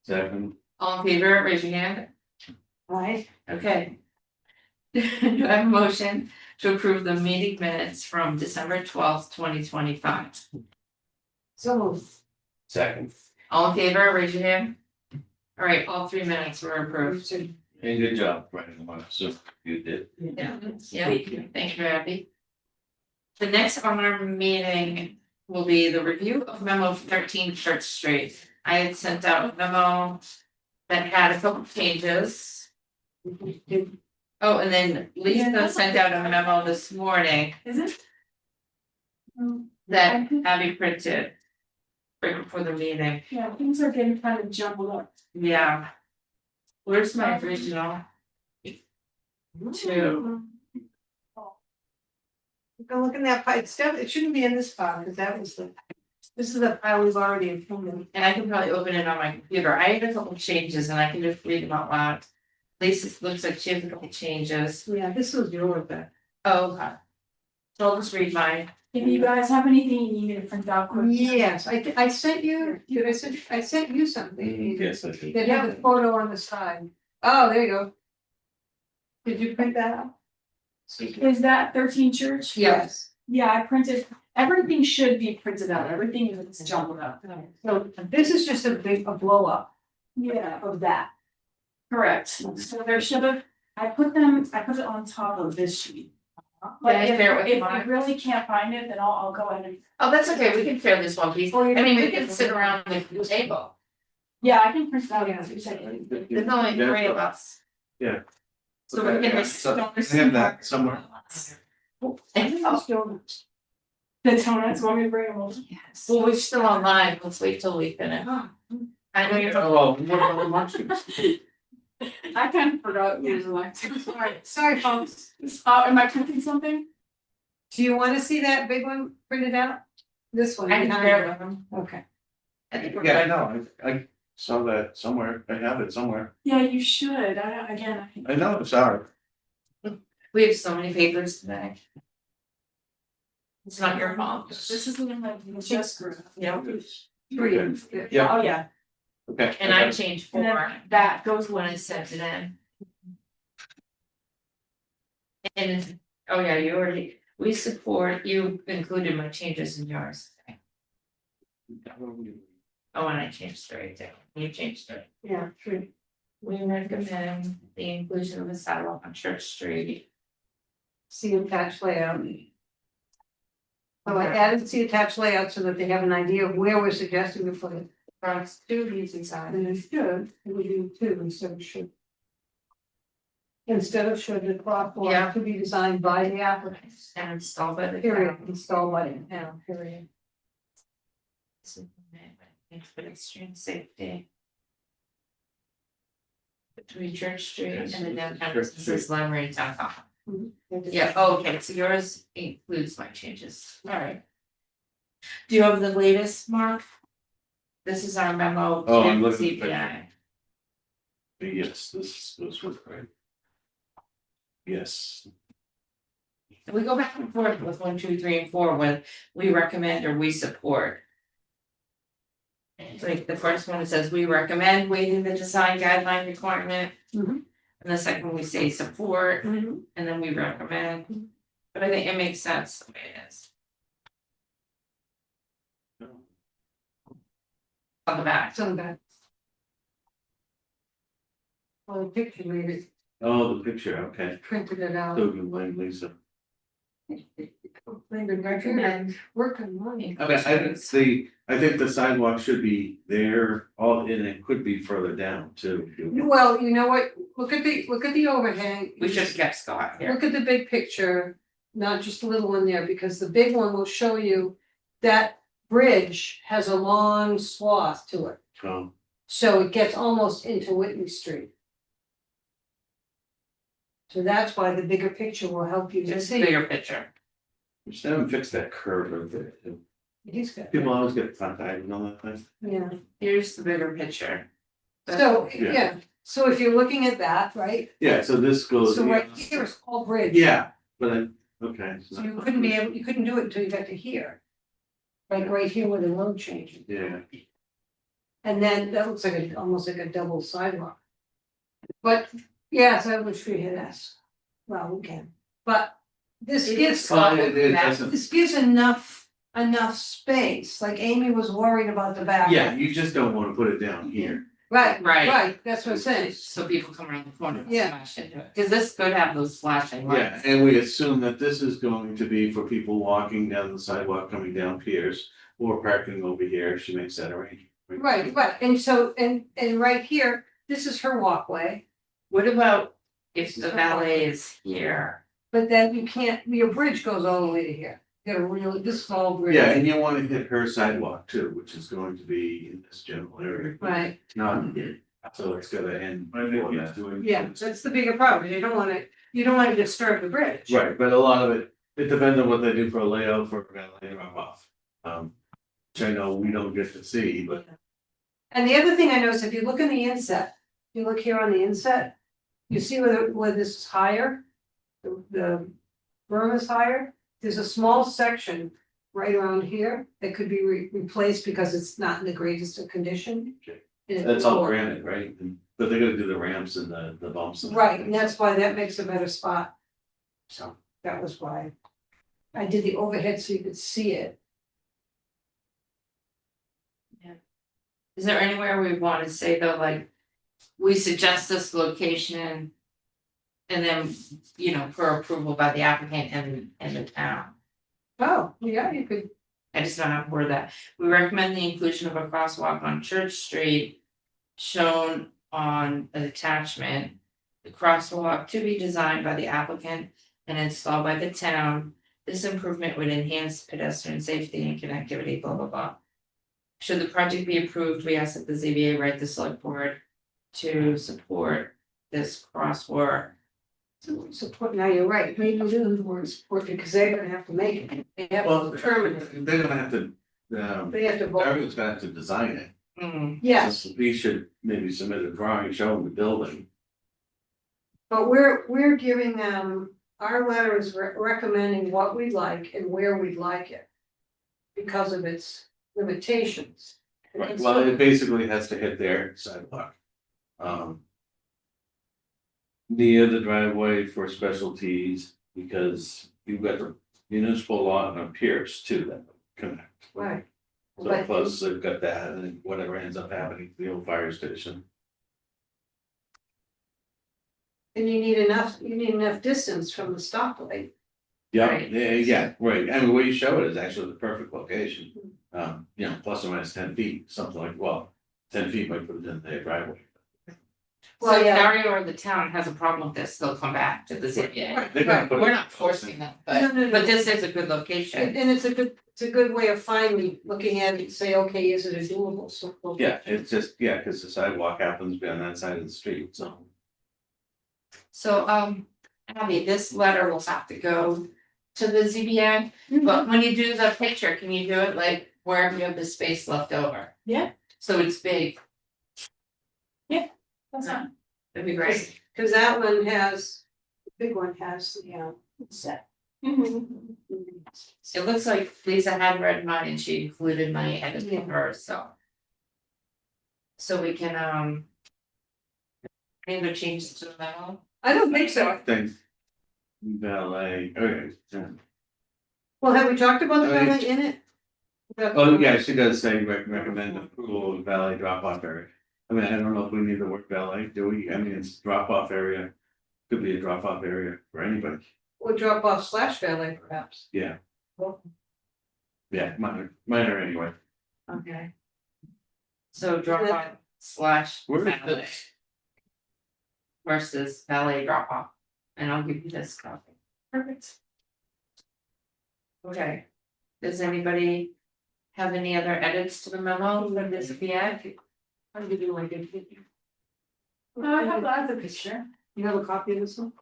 Second, All in favor, raise your hand. Right? Okay. Do I have a motion to approve the meeting minutes from December 12th, 2025? So moved. second, All in favor, raise your hand. All right, all 3 minutes were approved. and good job, writing them up, so you did. Yeah, thank you, Abby. The next on our meeting will be the review of memo 13 Church Street. I had sent out a memo that had a couple changes. Oh, and then Lisa sent out a memo this morning Is it? that Abby printed right before the meeting. Yeah, things are getting kind of jumbled up. Yeah. Where's my original? Two. Go look in that pile, it shouldn't be in this file, because that was this is the file we've already approved. And I can probably open it on my computer. I had a couple changes and I can just read them out loud. Lisa looks like she has a couple changes. Yeah, this was yours, but. Oh, okay. So I'll just read mine. If you guys have anything you need me to print out quick. Yes, I sent you, I sent you something. Yes, I did. That had the photo on the side. Oh, there you go. Did you print that out? Is that 13 Church? Yes. Yeah, I printed, everything should be printed out, everything is jumbled up. So this is just a blow up Yeah, of that. correct. So there should have, I put it on top of this sheet. Can But I if share with if mine? you really can't find it, then I'll go ahead and, Oh, that's okay. We can share this one piece. Or you I mean, can we make can it- sit around the table. yeah, I can print it out. Yeah. There's only 3 of us. Yeah. So we can Yeah, just. so I have that somewhere. And, The donuts, want me to bring them over? yes. Well, we're still online. Let's wait till we finish. I know you're. Oh, well, what about the munchies? I kind of forgot who was elected. Sorry, folks. Am I printing something? Do you wanna see that big one printed out? This one. I can behind share you. with them. Okay. I think we're Yeah, I good. know, I saw that somewhere, I have it somewhere, Yeah, you should. I know it's ours. We have so many papers today. It's not your fault. This is like just group. Yeah. Three. Yeah. Oh, yeah. Okay. And I changed 4. That goes when I sent it in. And, oh yeah, we support, you included my changes in yours. Oh, and I changed 3 too. You changed 3. Yeah, true. We recommend the inclusion of a sidewalk on Church Street. See attached layout. So I added the attached layout so that they have an idea of where we're suggesting to put it. Across 2 easy side. And it's good, it would do 2 instead of should. Instead of should, the crosswalk Yeah. to be designed by the applicant. And installed by the Period, town. installed by the town, period. Pedestrian safety. Between Church Street Yes, and the downtown Church businesses, library, town hall. Yeah. Yeah, oh, okay, so yours includes my changes, alright. Do you have the latest, Mark? This is our memo. Oh, I'm to looking at the CPI. Yes, this goes with, right? Yes, We go back and forth with 1, 2, 3, and 4 with we recommend or we support. Like the first one, it says we recommend waiving the design guideline requirement. Mhm. And the second one, we say support, Mhm. and then we recommend. But I think it makes sense the way it is. On the back. Some of that. Well, the picture made it, oh, the picture, okay, printed it out. so you blame Lisa. They would recommend working money. I mean, I think the sidewalk should be there, and it could be further down too. Well, you know what, look at the overhang. We should have kept Scott here. Look at the big picture, not just the little one there, because the big one will show you that bridge has a long swath to it. So it gets almost into Whitney Street. So that's why the bigger picture will help you to Just a see. bigger picture. We just haven't fixed that curve right there. He's got, People always get front eyed and all that thing. yeah. Here's the bigger picture. So, Yeah. yeah, so if you're looking at that, right, Yeah, so this goes. so right here is all bridge. Yeah, but I, okay. So you couldn't do it until you got to here. Like right here where the road changes. Yeah, And then that looks like almost like a double sidewalk. But, yeah, so which we hit us. Well, we can, but this It gives, is fine. it doesn't, this gives enough space, like Amy was worried about the back. yeah, you just don't wanna put it down here. Right, Right. right, that's what I'm saying. So people come around the corner and Yeah. smash into it, cause this could have those flashing Yeah, lights. and we assume that this is going to be for people walking down the sidewalk coming down Pierce or parking over here, she makes that arrangement. Right, and so, and right here, this is her walkway, What about if the valet is here? but then you can't, your bridge goes all the way to here. You gotta really, this is all bridge. Yeah, and you wanna hit her sidewalk too, which is going to be in this general area. Right, Not, so it's gotta end. I think before he's that. doing. yeah, that's the bigger problem, you don't wanna disturb the bridge. Right, but a lot of it depends on what they do for a layout for a valet drop off. Which I know we don't get to see, but And the other thing I noticed, if you look in the inset, if you look here on the inset, you see where this is higher? The berm is higher, there's a small section right around here that could be replaced because it's not in the greatest of condition. Okay. And it's that's all lower. granite, right? But they're gonna do the ramps and the bumps. Right, and that's why that makes a better spot. So that was why. I did the overhead so you could see it. Is there anywhere we wanna say though, like, we suggest this location? And then, for approval by the applicant and the town. Oh, yeah, you could, I just don't have to word that. We recommend the inclusion of a crosswalk on Church Street. Shown on an attachment. The crosswalk to be designed by the applicant and installed by the town. This improvement would enhance pedestrian safety and connectivity, blah, blah, blah. Should the project be approved, we ask that the ZBA write the select board to support this crosswalk. Support, now you're right, maybe we do the word support because they're gonna have to make it, they have Well, to determine it, they're gonna have to, they have to vote. everyone's gonna have to design it. Yes, So we should maybe submit a drawing showing the building. but we're giving them, our letter is recommending what we like and where we'd like it. Because of its limitations. Right, well, it basically has to hit their sidewalk. Near the driveway for specialties, because you've got the municipal lot and a Pierce too that connect. Right. So But- plus they've got that and then whatever ends up happening to the old fire station. And you need enough distance from the stoplight. Yeah, Right. yeah, right, I mean, where you show it is actually the perfect location. You know, plus or minus 10 feet, something like, well, 10 feet might put it in their driveway. So Well, if yeah. Barry or the town has a problem with this, they'll come back to the ZBA. They're gonna put it- We're not forcing them, No. but this is a good location. And it's a good way of finally looking at it and say, okay, is it a doable? Yeah, it's just, yeah, cause the sidewalk happens to be on that side of the street, so. So, Abby, this letter will have to go to the ZBA, but when you do the picture, can you do it like wherever you have the space left over? Yeah. So it's big, That's fine. that'd be great. Cause that one has, the big one has, set. It looks like Lisa had read mine and she included my edit in hers, so. So we can, any other changes to the memo? I don't think so. Thanks. Valet, okay, yeah. Well, have we talked about the I mean- valet in it? Oh, yeah, she does say recommend approval of valet drop off area. I mean, I don't know if we need the word valet, do we? I mean, it's drop off area. Could be a drop off area for anybody, Or drop off / valet perhaps. yeah, Well, yeah, minor anyway. Okay. So drop off / Where is valet this? versus valet drop off, and I'll give you this copy. Perfect. Okay. Does anybody have any other edits to the memo from this ZBA? I'll give you like a. I have the picture. You have a copy of this one?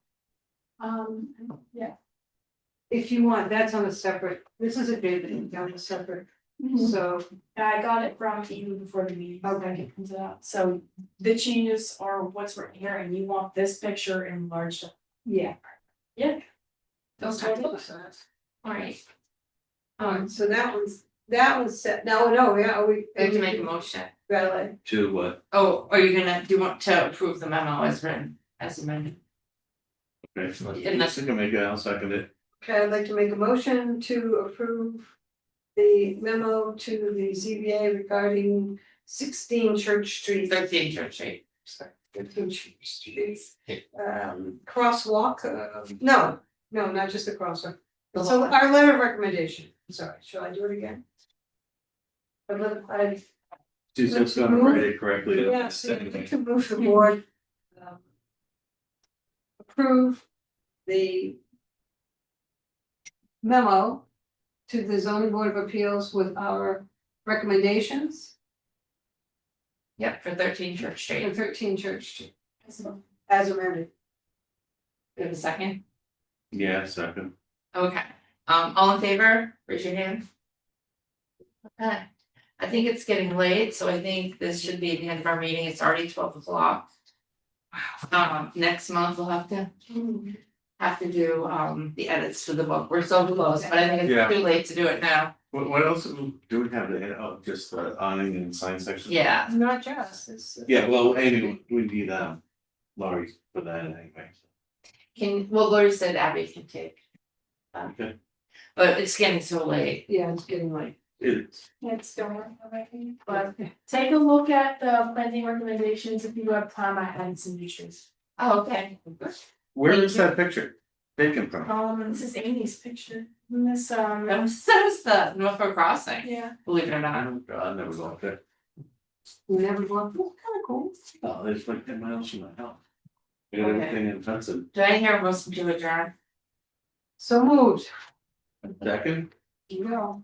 Yeah. If you want, that's on a separate, this is a bid that on a separate, so. I got it from even before the meeting. Okay. I can print it out. So the changes are what's written here and you want this picture enlarged. Yeah. Those types of. Alright. So that one's set, no, yeah, We have to make a motion. Valet. To what? Oh, are you gonna, do you want to approve the memo as written, as amended? Okay, so Unless- you can make it, I'll second it. Okay, I'd like to make a motion to approve the memo to the ZBA regarding 16 Church Street. 13 Church Street. Sorry, 13 Church Street. Crosswalk, no, not just the crosswalk. The So law. our letter of recommendation, sorry, shall I do it again? She's just gonna write it correctly. Yes, I'd like to move the board. Approve the. Memo to the zoning board of appeals with our recommendations Yep, for 13 Church for Street. 13 Church Street as amended. Do you have a second? Yeah, second. Okay, all in favor, raise your hand. Okay, I think it's getting late, so I think this should be the end of our meeting, it's already 12 o'clock. Next month we'll have to do the edits to the book, we're so close, but I think Yeah. it's too late to do it now. What else do we have to add? Oh, just the awning and sign section? Yeah, Not just, it's. Yeah, well, Amy, we need Laurie for that anyway. Lori said Abby can take. Okay. But it's getting so late. Yeah, it's getting late. It's, It's dark already, but take a look at the planting recommendations. If you have time, I added some new trees. Oh, okay. where is that picture taken from? This is Amy's picture. And this, That was the Northborough Crossing, yeah. believe it or not. Oh, God, I never go up there. We never go up, oh, kind of cool. Oh, it's like 10 miles from my house. I got Okay. everything in fencing. Do I hear a motion to adjourn? So moved. Second? You go.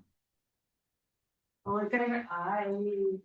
All in favor? Aye.